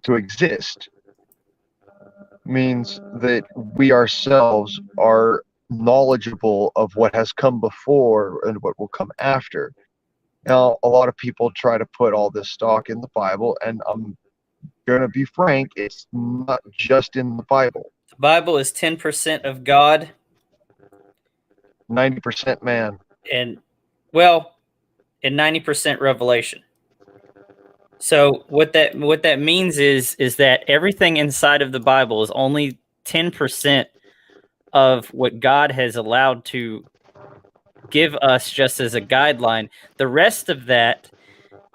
exist means that we ourselves are knowledgeable of what has come before and what will come after. Now, a lot of people try to put all this stock in the Bible, and I'm going to be frank, it's not just in the Bible. The Bible is 10% of God, 90% man. and 90% revelation. So what that means is that everything inside of the Bible is only 10% of what God has allowed to give us just as a guideline. The rest of that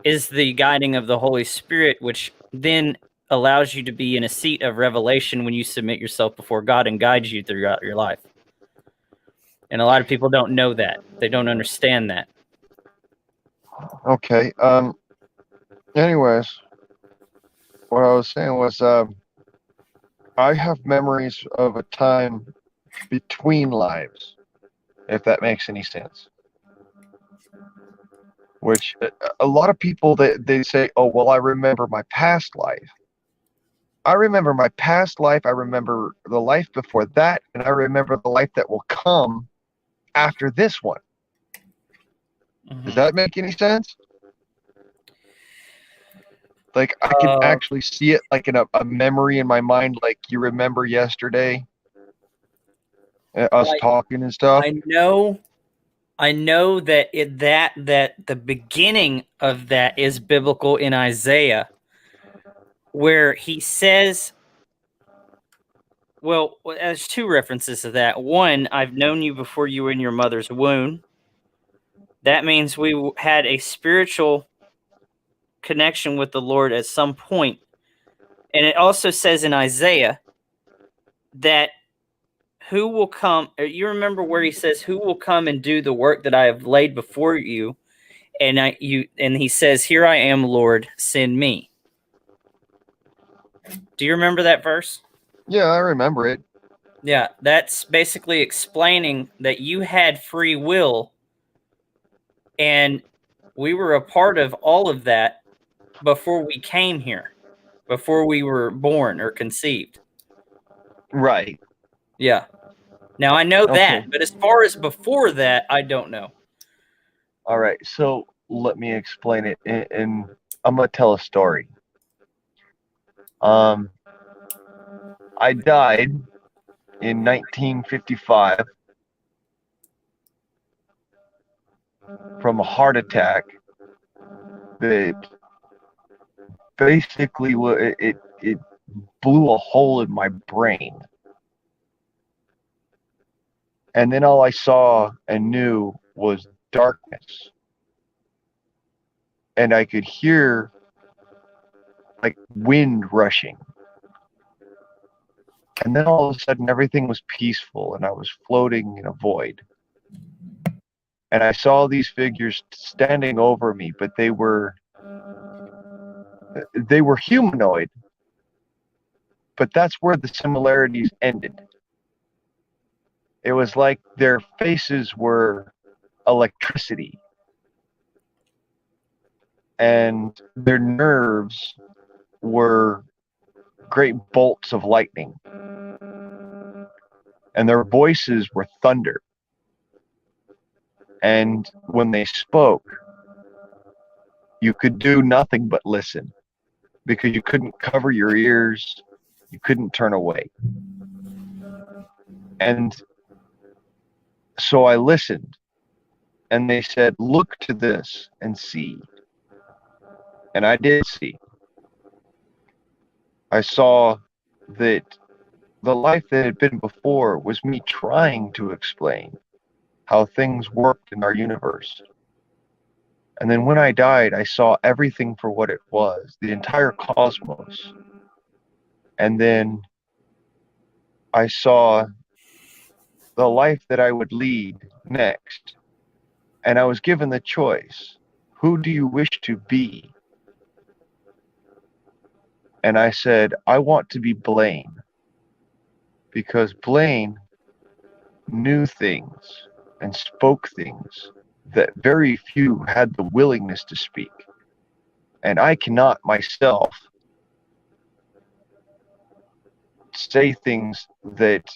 is the guiding of the Holy Spirit, which then allows you to be in a seat of revelation when you submit yourself before God and guides you throughout your life. And a lot of people don't know that. They don't understand that. Okay. Anyways, what I was saying was, I have memories of a time between lives, if that makes any sense. Which a lot of people, they say, oh, well, I remember my past life. I remember my past life. I remember the life before that, and I remember the life that will come after this one. Does that make any sense? Like, I can actually see it like in a memory in my mind, like you remember yesterday, us talking and stuff. I know that that the beginning of that is biblical in Isaiah, where he says, well, there's two references to that. One, I've known you before you were in your mother's womb. That means we had a spiritual connection with the Lord at some point. And it also says in Isaiah that who will come, you remember where he says, who will come and do the work that I have laid before you? And he says, here I am, Lord, send me. Do you remember that verse? Yeah, I remember it. Yeah, that's basically explaining that you had free will, and we were a part of all of that before we came here, before we were born or conceived. Right. Yeah. Now I know Okay. that, but as far as before that, I don't know. All right, so let me explain it, and I'm gonna tell a story. I died in 1955 from a heart attack that basically it blew a hole in my brain, and then all I saw and knew was darkness, and I could hear like wind rushing. And then all of a sudden, everything was peaceful, and I was floating in a void. And I saw these figures standing over me, but they were humanoid. But that's where the similarities ended. It was like their faces were electricity, and their nerves were great bolts of lightning, and their voices were thunder. And when they spoke, you could do nothing but listen, because you couldn't cover your ears, you couldn't turn away. And so I listened, and they said, look to this and see. And I did see. I saw that the life that had been before was me trying to explain how things worked in our universe. And then when I died, I saw everything for what it was, the entire cosmos. And then I saw the life that I would lead next. And I was given the choice, who do you wish to be? And I said, I want to be Blaine, because Blaine knew things and spoke things that very few had the willingness to speak. And I cannot myself say things that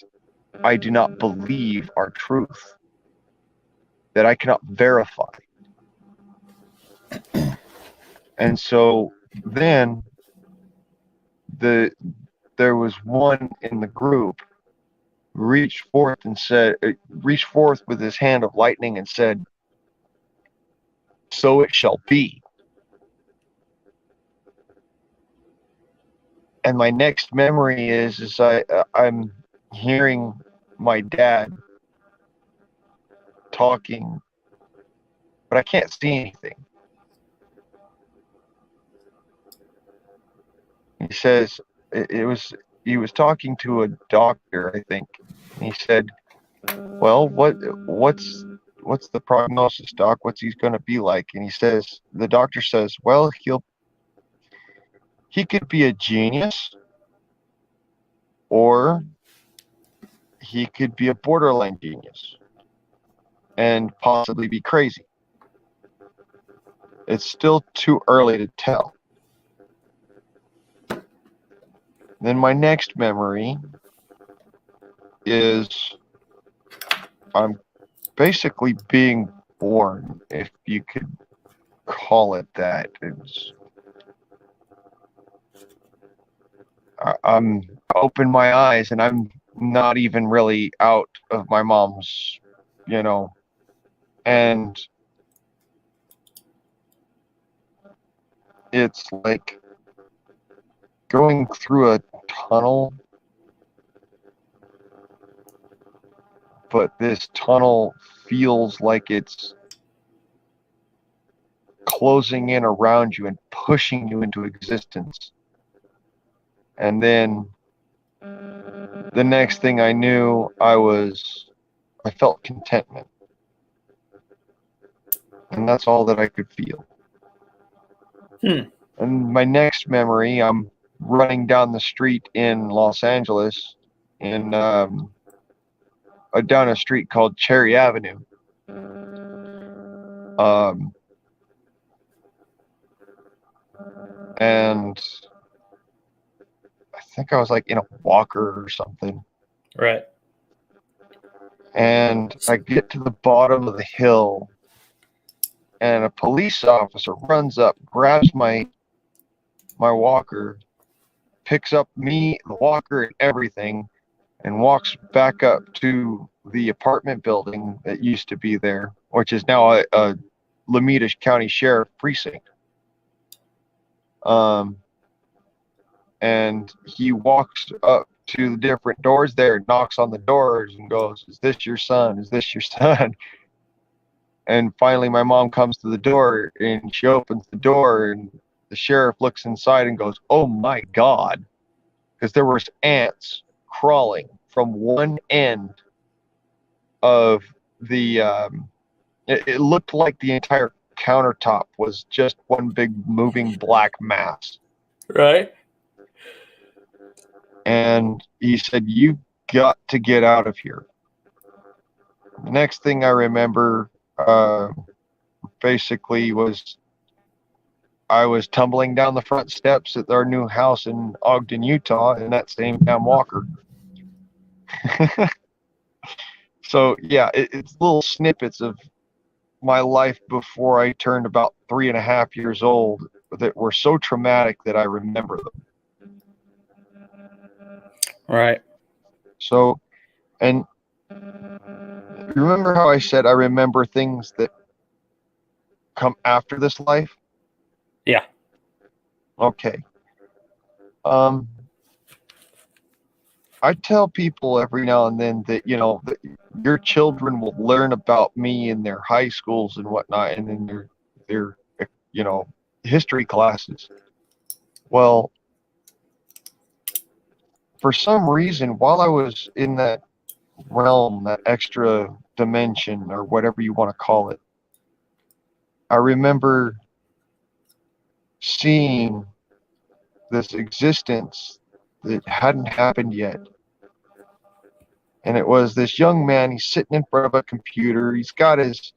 I do not believe are truth, that I cannot verify. And so then there was one in the group reached forth with his hand of lightning and said, so it shall be. And my next memory is I'm hearing my dad talking, but I can't see anything. He says he was talking to a doctor, I think. And he said, "Well, what's the prognosis, doc? What's he going to be like?" And the doctor says, "Well, he could be a genius, or he could be a borderline genius and possibly be crazy. It's still too early to tell." Then my next memory is I'm basically being born, if you could call it that. I'm open my eyes and I'm not even really out of my mom's, and it's like going through a tunnel, but this tunnel feels like it's closing in around you and pushing you into existence. And then the next thing I knew, I felt contentment. And that's all that I could feel. And my next memory, I'm running down the street in Los Angeles, down a street called Cherry Avenue. And I think I was like in a walker or something. Right. And I get to the bottom of the hill, and a police officer runs up, grabs my walker, picks up me, the walker, and everything, and walks back up to the apartment building that used to be there, which is now a Lomita County Sheriff precinct. And he walks up to the different doors there, knocks on the doors, and goes, "Is this your son? Is this your son?" And finally, my mom comes to the door, and she opens the door, and the sheriff looks inside and goes, "Oh my God," because there was ants crawling from one end of the. It looked like the entire countertop was just one big moving black mass. Right. And he said, "You've got to get out of here." The next thing I remember, basically, was I was tumbling down the front steps at our new house in Ogden, Utah, in that same damn walker. So yeah, it's little snippets of my life before I turned about 3.5 years old that were so traumatic that I remember them. Right. So, and remember how I said I remember things that come after this life? Yeah. Okay. I tell people every now and then that, that your children will learn about me in their high schools and whatnot, and in their history classes. Well, for some reason, while I was in that realm, that extra dimension, or whatever you want to call it, I remember seeing this existence that hadn't happened yet. And it was this young man. He's sitting in front of a computer. He's got he's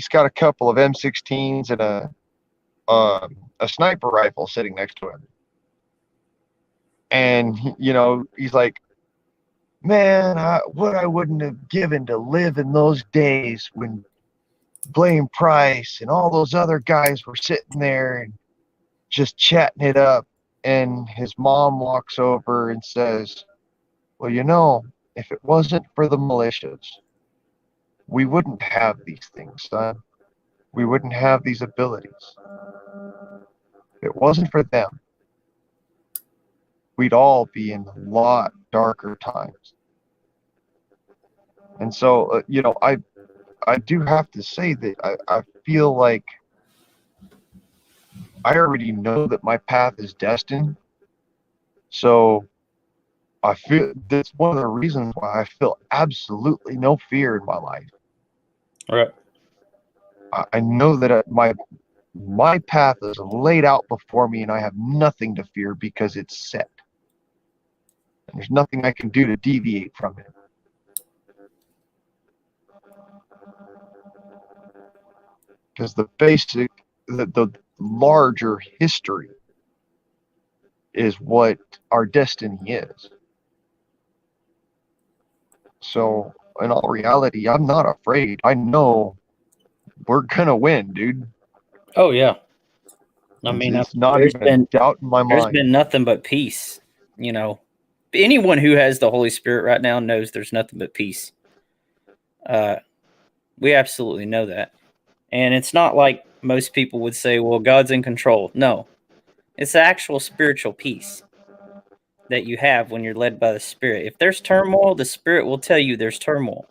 got a couple of M16s and a sniper rifle sitting next to him. And he's like, "Man, what I wouldn't have given to live in those days when Blaine Price and all those other guys were sitting there and just chatting it up." And his mom walks over and says, "Well, if it wasn't for the militias, we wouldn't have these things, son. We wouldn't have these abilities. If it wasn't for them, we'd all be in a lot darker times." And so, I do have to say that I feel like I already know that my path is destined. So I feel that's one of the reasons why I feel absolutely no fear in my life. Right. I know that my path is laid out before me, and I have nothing to fear because it's set. And there's nothing I can do to deviate from it. Because the larger history is what our destiny is. So, in all reality, I'm not afraid. I know we're gonna win, dude. Oh yeah. I mean, It's not even a doubt in my there's mind. been nothing but peace. You know, anyone who has the Holy Spirit right now knows there's nothing but peace. We absolutely know that, and it's not like most people would say, "Well, God's in control." No, it's the actual spiritual peace that you have when you're led by the Spirit. If there's turmoil, the Spirit will tell you there's turmoil.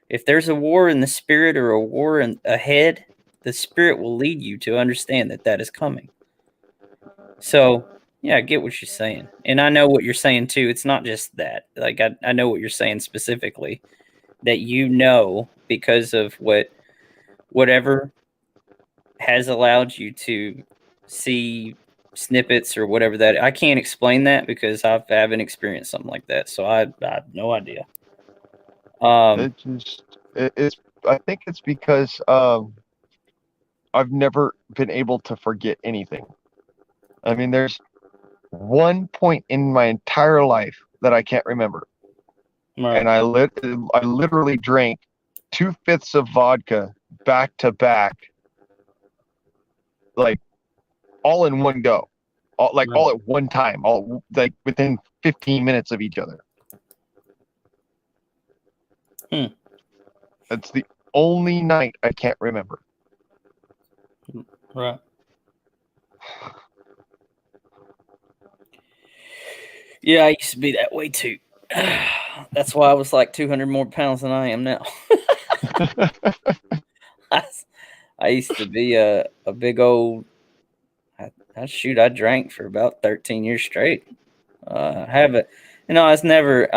If there's a war in the Spirit or a war ahead, the Spirit will lead you to understand that that is coming. So, yeah, I get what you're saying. And I know what you're saying too. It's not just that. Like, I know what you're saying specifically, that you know because of whatever has allowed you to see snippets or whatever that. I can't explain that because I haven't experienced something like that. So I have no idea. It's I think it's because I've never been able to forget anything. I mean, there's one point in my entire life that I can't remember, Right. and I literally drank 2/5 of vodka back to back, like all in one go, all at one time, all like within 15 minutes of each other. That's the only night I can't remember. Right. Yeah, I used to be that way too. That's why I was like 200 more pounds than I am now. I used to be a big old. I drank for about 13 years straight. I haven't, I've never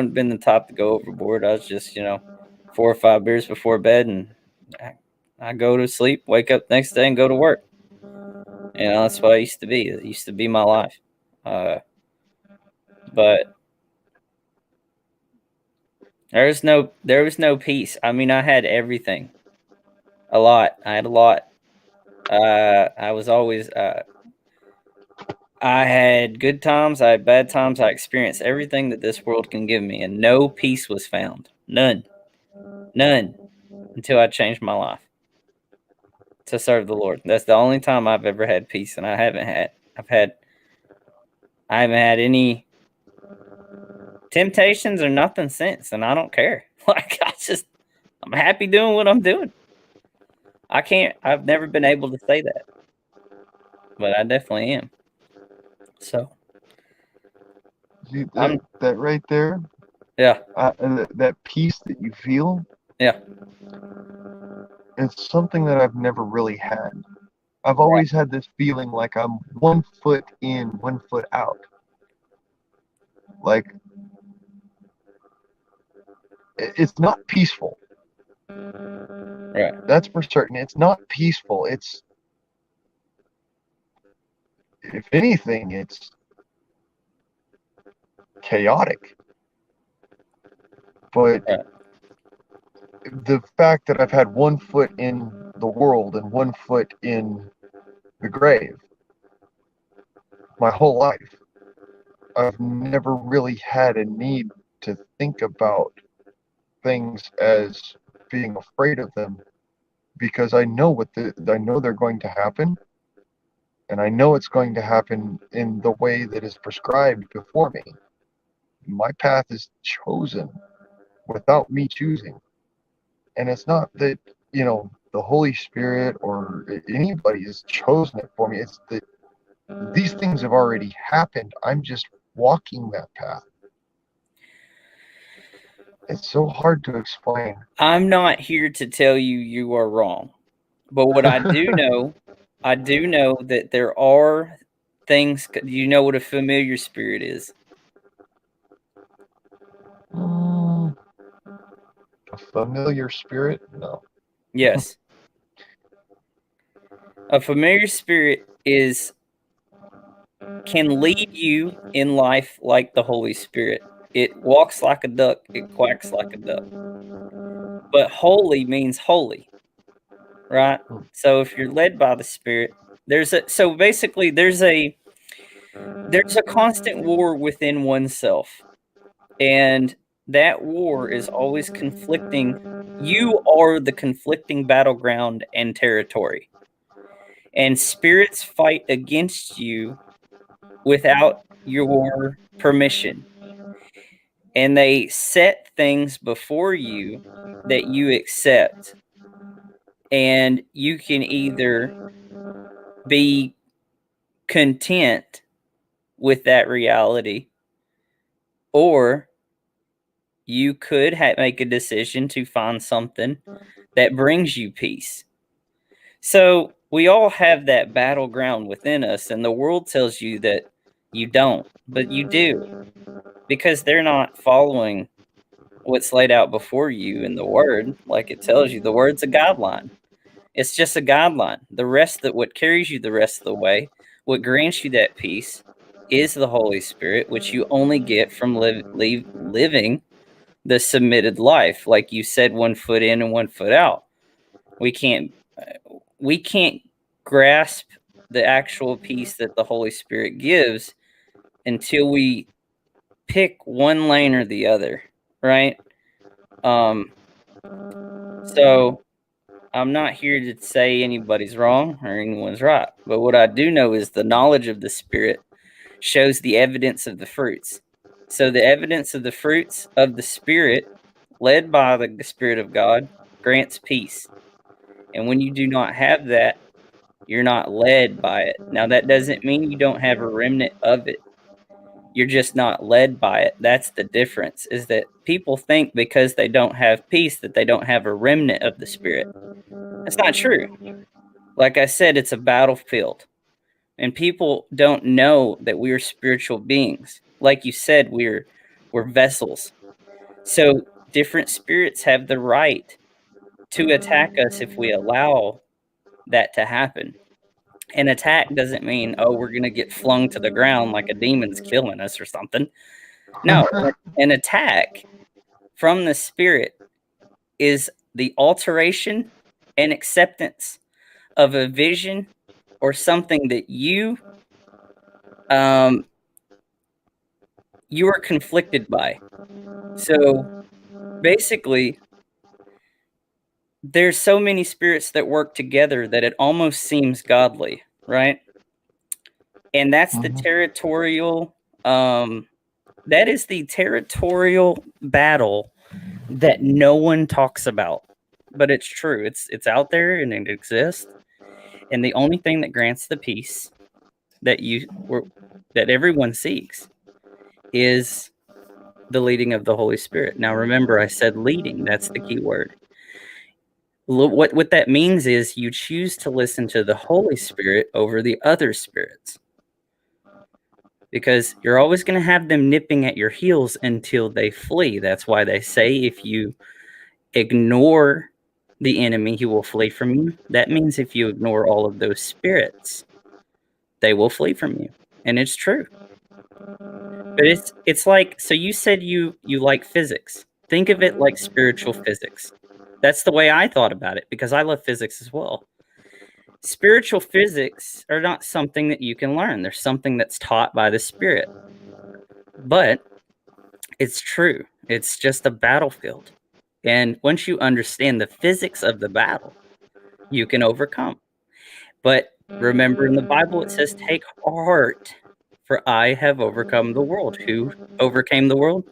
been the type to go overboard. I was just, 4 or 5 beers before bed, and I go to sleep, wake up the next day, and go to work. That's what I used to be. It used to be my life. But there was no peace. I mean, I had everything, a lot. I had a lot. I was always. I had good times. I had bad times. I experienced everything that this world can give me, and no peace was found. None. Until I changed my life to serve the Lord. That's the only time I've ever had peace, and I haven't had any temptations or nothing since, and I don't care. Like, I'm happy doing what I'm doing. I've never been able to say that, but I definitely am. So, See, that right there, yeah, that peace that you feel, yeah, it's something that I've never really had. I've always had this feeling like I'm 1 foot in, 1 foot out. Like, it's not peaceful. right. That's for certain. It's not peaceful. It's, if anything, it's chaotic. But Right. the fact that I've had 1 foot in the world and 1 foot in the grave my whole life, I've never really had a need to think about things as being afraid of them, because I know I know they're going to happen, and I know it's going to happen in the way that is prescribed before me. My path is chosen without me choosing. And it's not that, the Holy Spirit or anybody has chosen it for me. It's that these things have already happened. I'm just walking that path. It's so hard to explain. I'm not here to tell you you are wrong. But what I do know that there are things. You know what a familiar spirit is? A familiar spirit? No. Yes. A familiar spirit can lead you in life like the Holy Spirit. It walks like a duck, it quacks like a duck. But holy means holy, right? So if you're led by the Spirit, there's a constant war within oneself. And that war is always conflicting. You are the conflicting battleground and territory. And spirits fight against you without your permission. And they set things before you that you accept. And you can either be content with that reality, or you could make a decision to find something that brings you peace. So we all have that battleground within us, and the world tells you that you don't, but you do, because they're not following what's laid out before you in the Word. Like it tells you, the Word's a guideline. It's just a guideline. What carries you the rest of the way, what grants you that peace, is the Holy Spirit, which you only get from living the submitted life. Like you said, 1 foot in and 1 foot out. We can't grasp the actual peace that the Holy Spirit gives until we pick one lane or the other, right? So I'm not here to say anybody's wrong or anyone's right, but what I do know is the knowledge of the Spirit shows the evidence of the fruits. So the evidence of the fruits of the Spirit, led by the Spirit of God, grants peace. And when you do not have that, you're not led by it. Now, that doesn't mean you don't have a remnant of it. You're just not led by it. That's the difference, is that people think because they don't have peace that they don't have a remnant of the Spirit. That's not true. Like I said, it's a battlefield. And people don't know that we are spiritual beings. Like you said, we're vessels. So different spirits have the right to attack us if we allow that to happen. An attack doesn't mean, oh, we're going to get flung to the ground like a demon's killing us or something. No, an attack from the Spirit is the alteration and acceptance of a vision or something that you are conflicted by. So basically, there's so many spirits that work together that it almost seems godly, right? And that's the territorial that is the territorial battle that no one talks about, but it's true. It's out there and it exists. And the only thing that grants the peace that everyone seeks is the leading of the Holy Spirit. Now, remember, I said leading. That's the key word. What that means is you choose to listen to the Holy Spirit over the other spirits, because you're always going to have them nipping at your heels until they flee. That's why they say if you ignore the enemy, he will flee from you. That means if you ignore all of those spirits, they will flee from you. And it's true. But it's like, so you said you like physics. Think of it like spiritual physics. That's the way I thought about it, because I love physics as well. Spiritual physics are not something that you can learn. They're something that's taught by the Spirit. But it's true. It's just a battlefield. And once you understand the physics of the battle, you can overcome. But remember, in the Bible, it says, take heart, for I have overcome the world. Who overcame the world?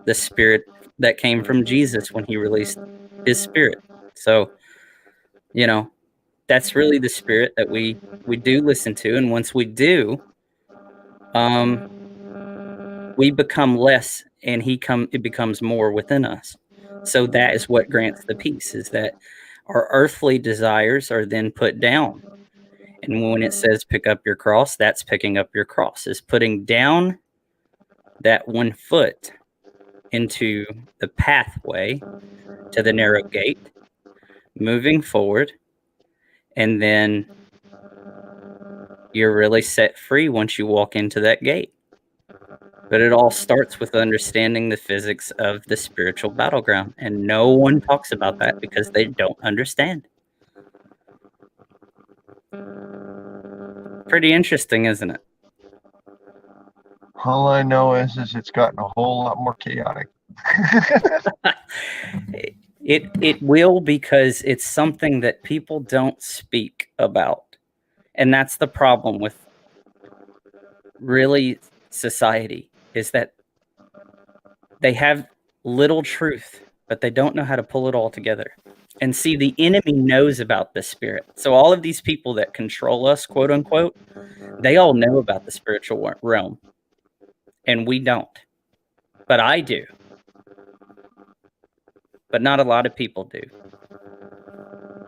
The Spirit that came from Jesus when he released his Spirit. So, that's really the Spirit that we do listen to. And once we do, we become less and it becomes more within us. So that is what grants the peace, is that our earthly desires are then put down. And when it says pick up your cross, that's picking up your cross, is putting down that one foot into the pathway to the narrow gate, moving forward, and then you're really set free once you walk into that gate. But it all starts with understanding the physics of the spiritual battleground, and no one talks about that because they don't understand. Pretty interesting, isn't it? All I know is it's gotten a whole lot more chaotic. It will, because it's something that people don't speak about. And that's the problem with really society, is that they have little truth, but they don't know how to pull it all together. And see, the enemy knows about the spirit. So all of these people that control us, quote unquote, they all know about the spiritual realm. And we don't. But I do. But not a lot of people do.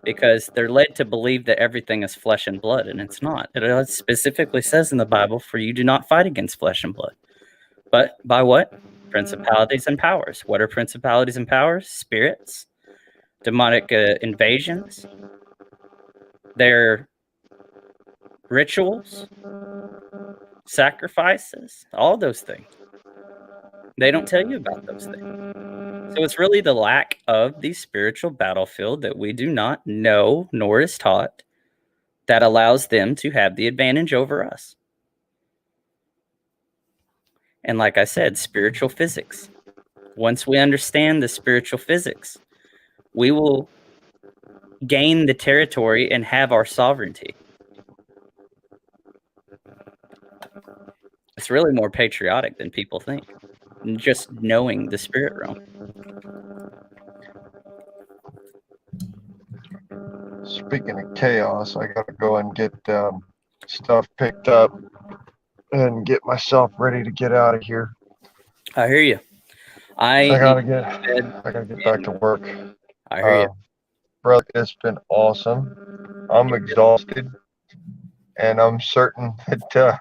Because they're led to believe that everything is flesh and blood, and it's not. It specifically says in the Bible, for you do not fight against flesh and blood. But by what? Principalities and powers. What are principalities and powers? Spirits. Demonic invasions. They're rituals. Sacrifices. All those things. They don't tell you about those things. So it's really the lack of the spiritual battlefield that we do not know nor is taught that allows them to have the advantage over us. And like I said, spiritual physics. Once we understand the spiritual physics, we will gain the territory and have our sovereignty. It's really more patriotic than people think. Just knowing the spirit realm. Speaking of chaos, I gotta go and get stuff picked up and get myself ready to get out of here. I hear you. I gotta get back to work. I hear you. Brother, it's been awesome. I'm exhausted, and I'm certain that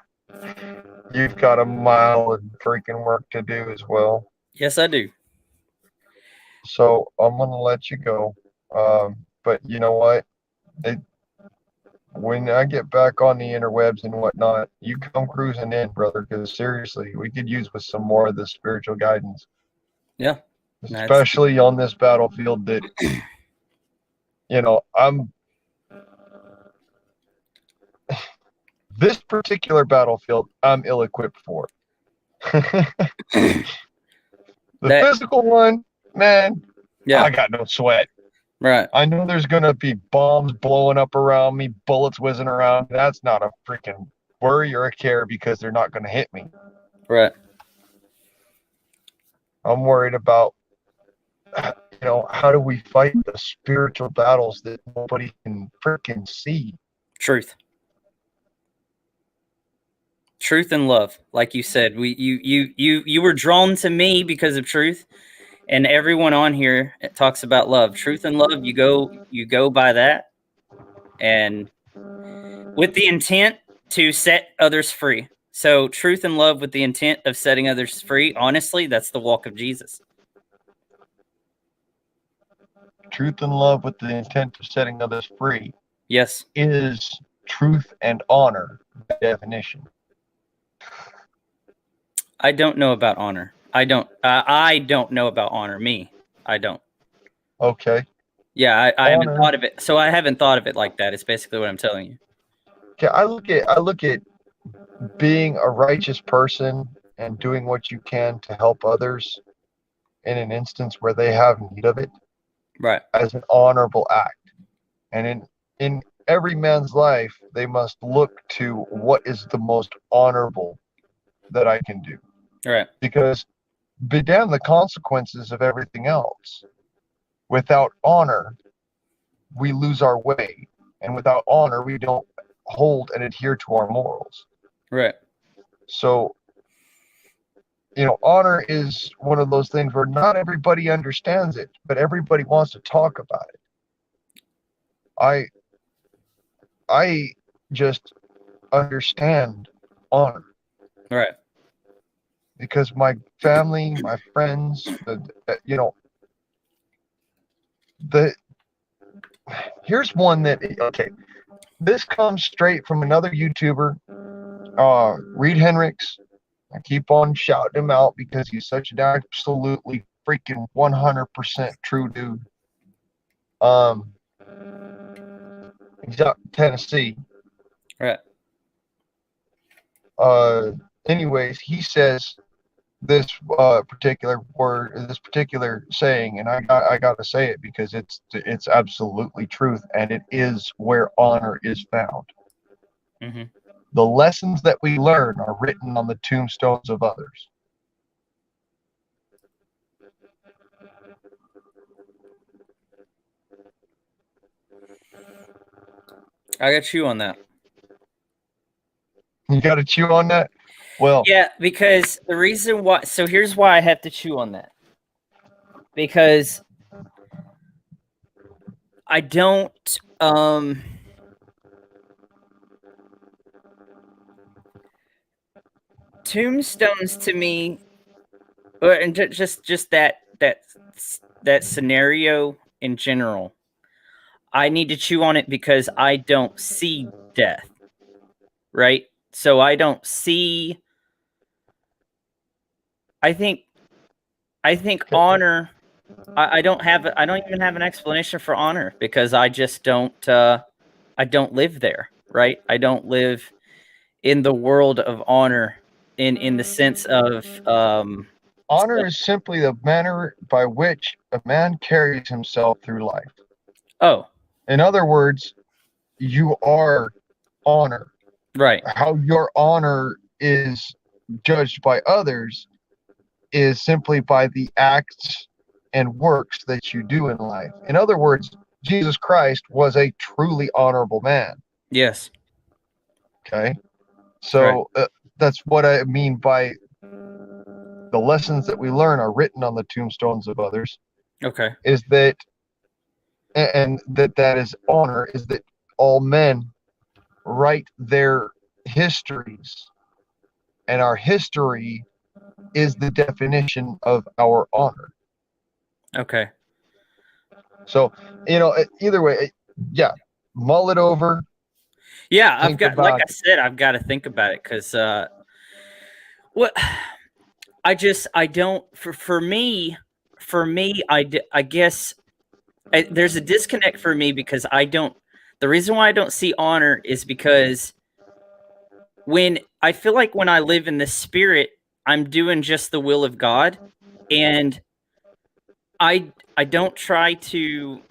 you've got a mile of freaking work to do as well. Yes, I do. So I'm gonna let you go. But you know what? When I get back on the interwebs and whatnot, you come cruising in, brother, because seriously, we could use with some more of the spiritual guidance. Yeah. Especially on this battlefield that, this particular battlefield, I'm ill-equipped for. The physical one, man, yeah, I got no sweat. Right. I know there's going to be bombs blowing up around me, bullets whizzing around. That's not a freaking worry or a care because they're not going to hit me. Right. I'm worried about, how do we fight the spiritual battles that nobody can freaking see? Truth and love. Like you said, you were drawn to me because of truth. And everyone on here talks about love, truth and love. You go by that, and with the intent to set others free. So truth and love with the intent of setting others free. Honestly, that's the walk of Jesus. Truth and love with the intent of setting others free. Yes. Is truth and honor by definition. I don't know about honor. I don't know about honor. Me, I don't. Okay. Yeah, I haven't thought of it. So I haven't thought of it like that. It's basically what I'm telling you. Okay, I look at being a righteous person and doing what you can to help others in an instance where they have need of it, right, as an honorable act. And in every man's life, they must look to what is the most honorable that I can do. Right. Because be damn the consequences of everything else. Without honor, we lose our way. And without honor, we don't hold and adhere to our morals. Right. So honor is one of those things where not everybody understands it, but everybody wants to talk about it. I just understand honor. Right. Because my family, my friends, here's one that, okay, this comes straight from another YouTuber, Reed Henricks. I keep on shouting him out because he's such an absolutely freaking 100% true dude. He's out in Tennessee. Right. Anyways, he says this particular word, this particular saying, and I got to say it because it's absolutely truth, and it is where honor is found. Mm-hmm. The lessons that we learn are written on the tombstones of others. I got you on that. You got to chew on that? Well, yeah, because the reason why, so here's why I have to chew on that. Because I don't, tombstones to me, and just that scenario in general, I need to chew on it because I don't see death, right? So I don't see. I think honor. I don't even have an explanation for honor because I just don't. I don't live there, right? I don't live in the world of honor in the sense of honor is simply the manner by which a man carries himself through life. Oh, in other words, you are honor. Right. How your honor is judged by others is simply by the acts and works that you do in life. In other words, Jesus Christ was a truly honorable man. Yes. Okay. So that's what I mean by the lessons that we learn are written on the tombstones of others. Okay. Is that, and that is honor, is that all men write their histories, and our history is the definition of our honor. Okay. So, either way, yeah, mull it over. Yeah, I've got to think about it because what I don't for me I guess there's a disconnect for me because the reason why I don't see honor is because when I feel like when I live in the spirit, I'm doing just the will of God, and I don't try to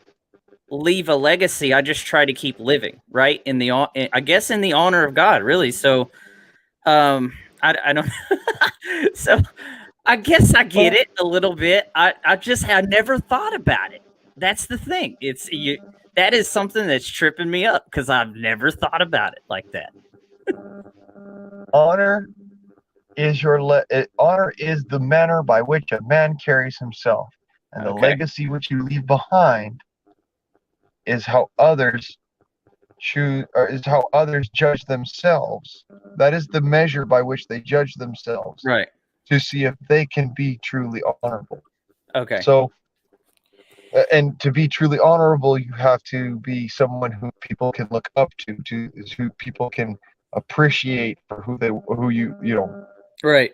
leave a legacy. I just try to keep living, right? I guess in the honor of God, really. So, I don't. So, I guess I get it a little bit. I never thought about it. That's the thing. That is something that's tripping me up because I've never thought about it like that. Honor is honor is the manner by which a man carries himself, and the legacy which you leave behind is how others judge themselves. That is the measure by which they judge themselves, right? To see if they can be truly honorable. Okay. So, and to be truly honorable, you have to be someone who people can look up to who people can appreciate for who you right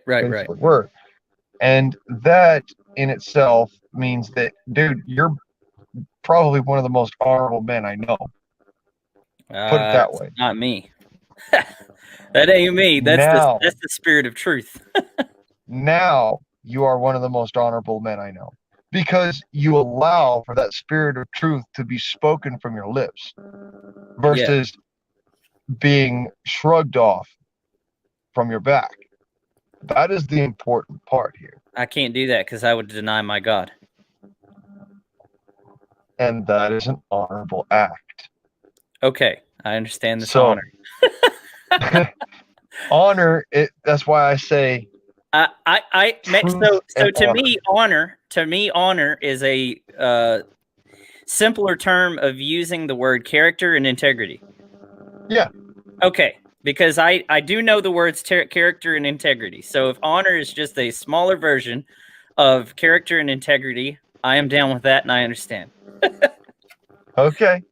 were. And that in itself means that, dude, you're probably one of the most honorable men I know. Put it that way. Not me. That ain't me. That's the spirit of truth. Now you are one of the most honorable men I know, because you allow for that spirit of truth to be spoken from your lips versus being shrugged off from your back. That is the important part here. I can't do that because I would deny my God. And that is an honorable act. Okay, I understand this honor. Honor, that's why I say So to me, honor is a simpler term of using the word character and integrity. Yeah. Okay, because I do know the words character and integrity. So if honor is just a smaller version of character and integrity, I am down with that, and I understand. Okay.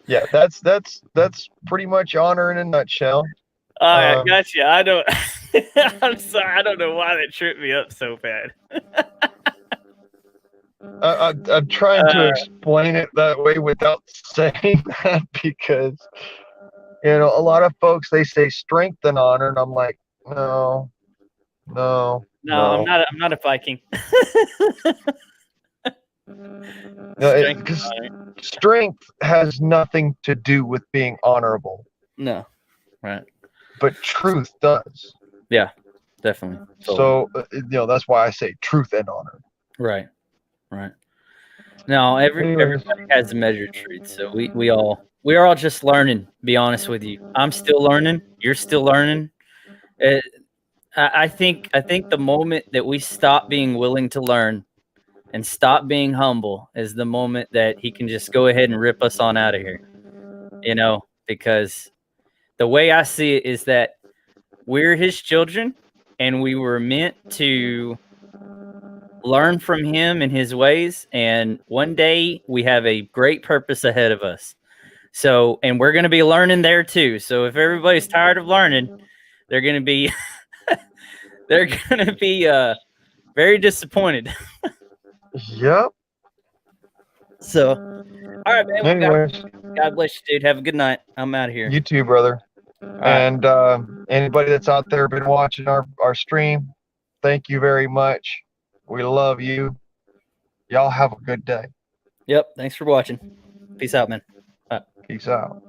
Yeah, that's pretty much honor in a nutshell. I got you. I don't. I'm sorry. I don't know why that tripped me up so bad. I'm trying to explain it that way without saying that, because a lot of folks, they say strength and honor, and I'm like, no. No, I'm not a Viking. Because strength has nothing to do with being honorable. No, right. But truth does. Yeah, definitely. So that's why I say truth and honor. Right. No, everybody has a measure of truth. So we are all just learning. To be honest with you, I'm still learning. You're still learning. I think the moment that we stop being willing to learn and stop being humble is the moment that he can just go ahead and rip us on out of here. Because the way I see it is that we're his children, and we were meant to learn from him and his ways. And one day we have a great purpose ahead of us. So, and we're going to be learning there too. So if everybody's tired of learning, they're going to be, very disappointed. Yep. So, all right, man. Anyways, God bless you, dude. Have a good night. I'm out of here. You too, brother. Right. And anybody that's out there been watching our stream, thank you very much. We love you. Y'all have a good day. Yep. Thanks for watching. Peace out, man. Peace out.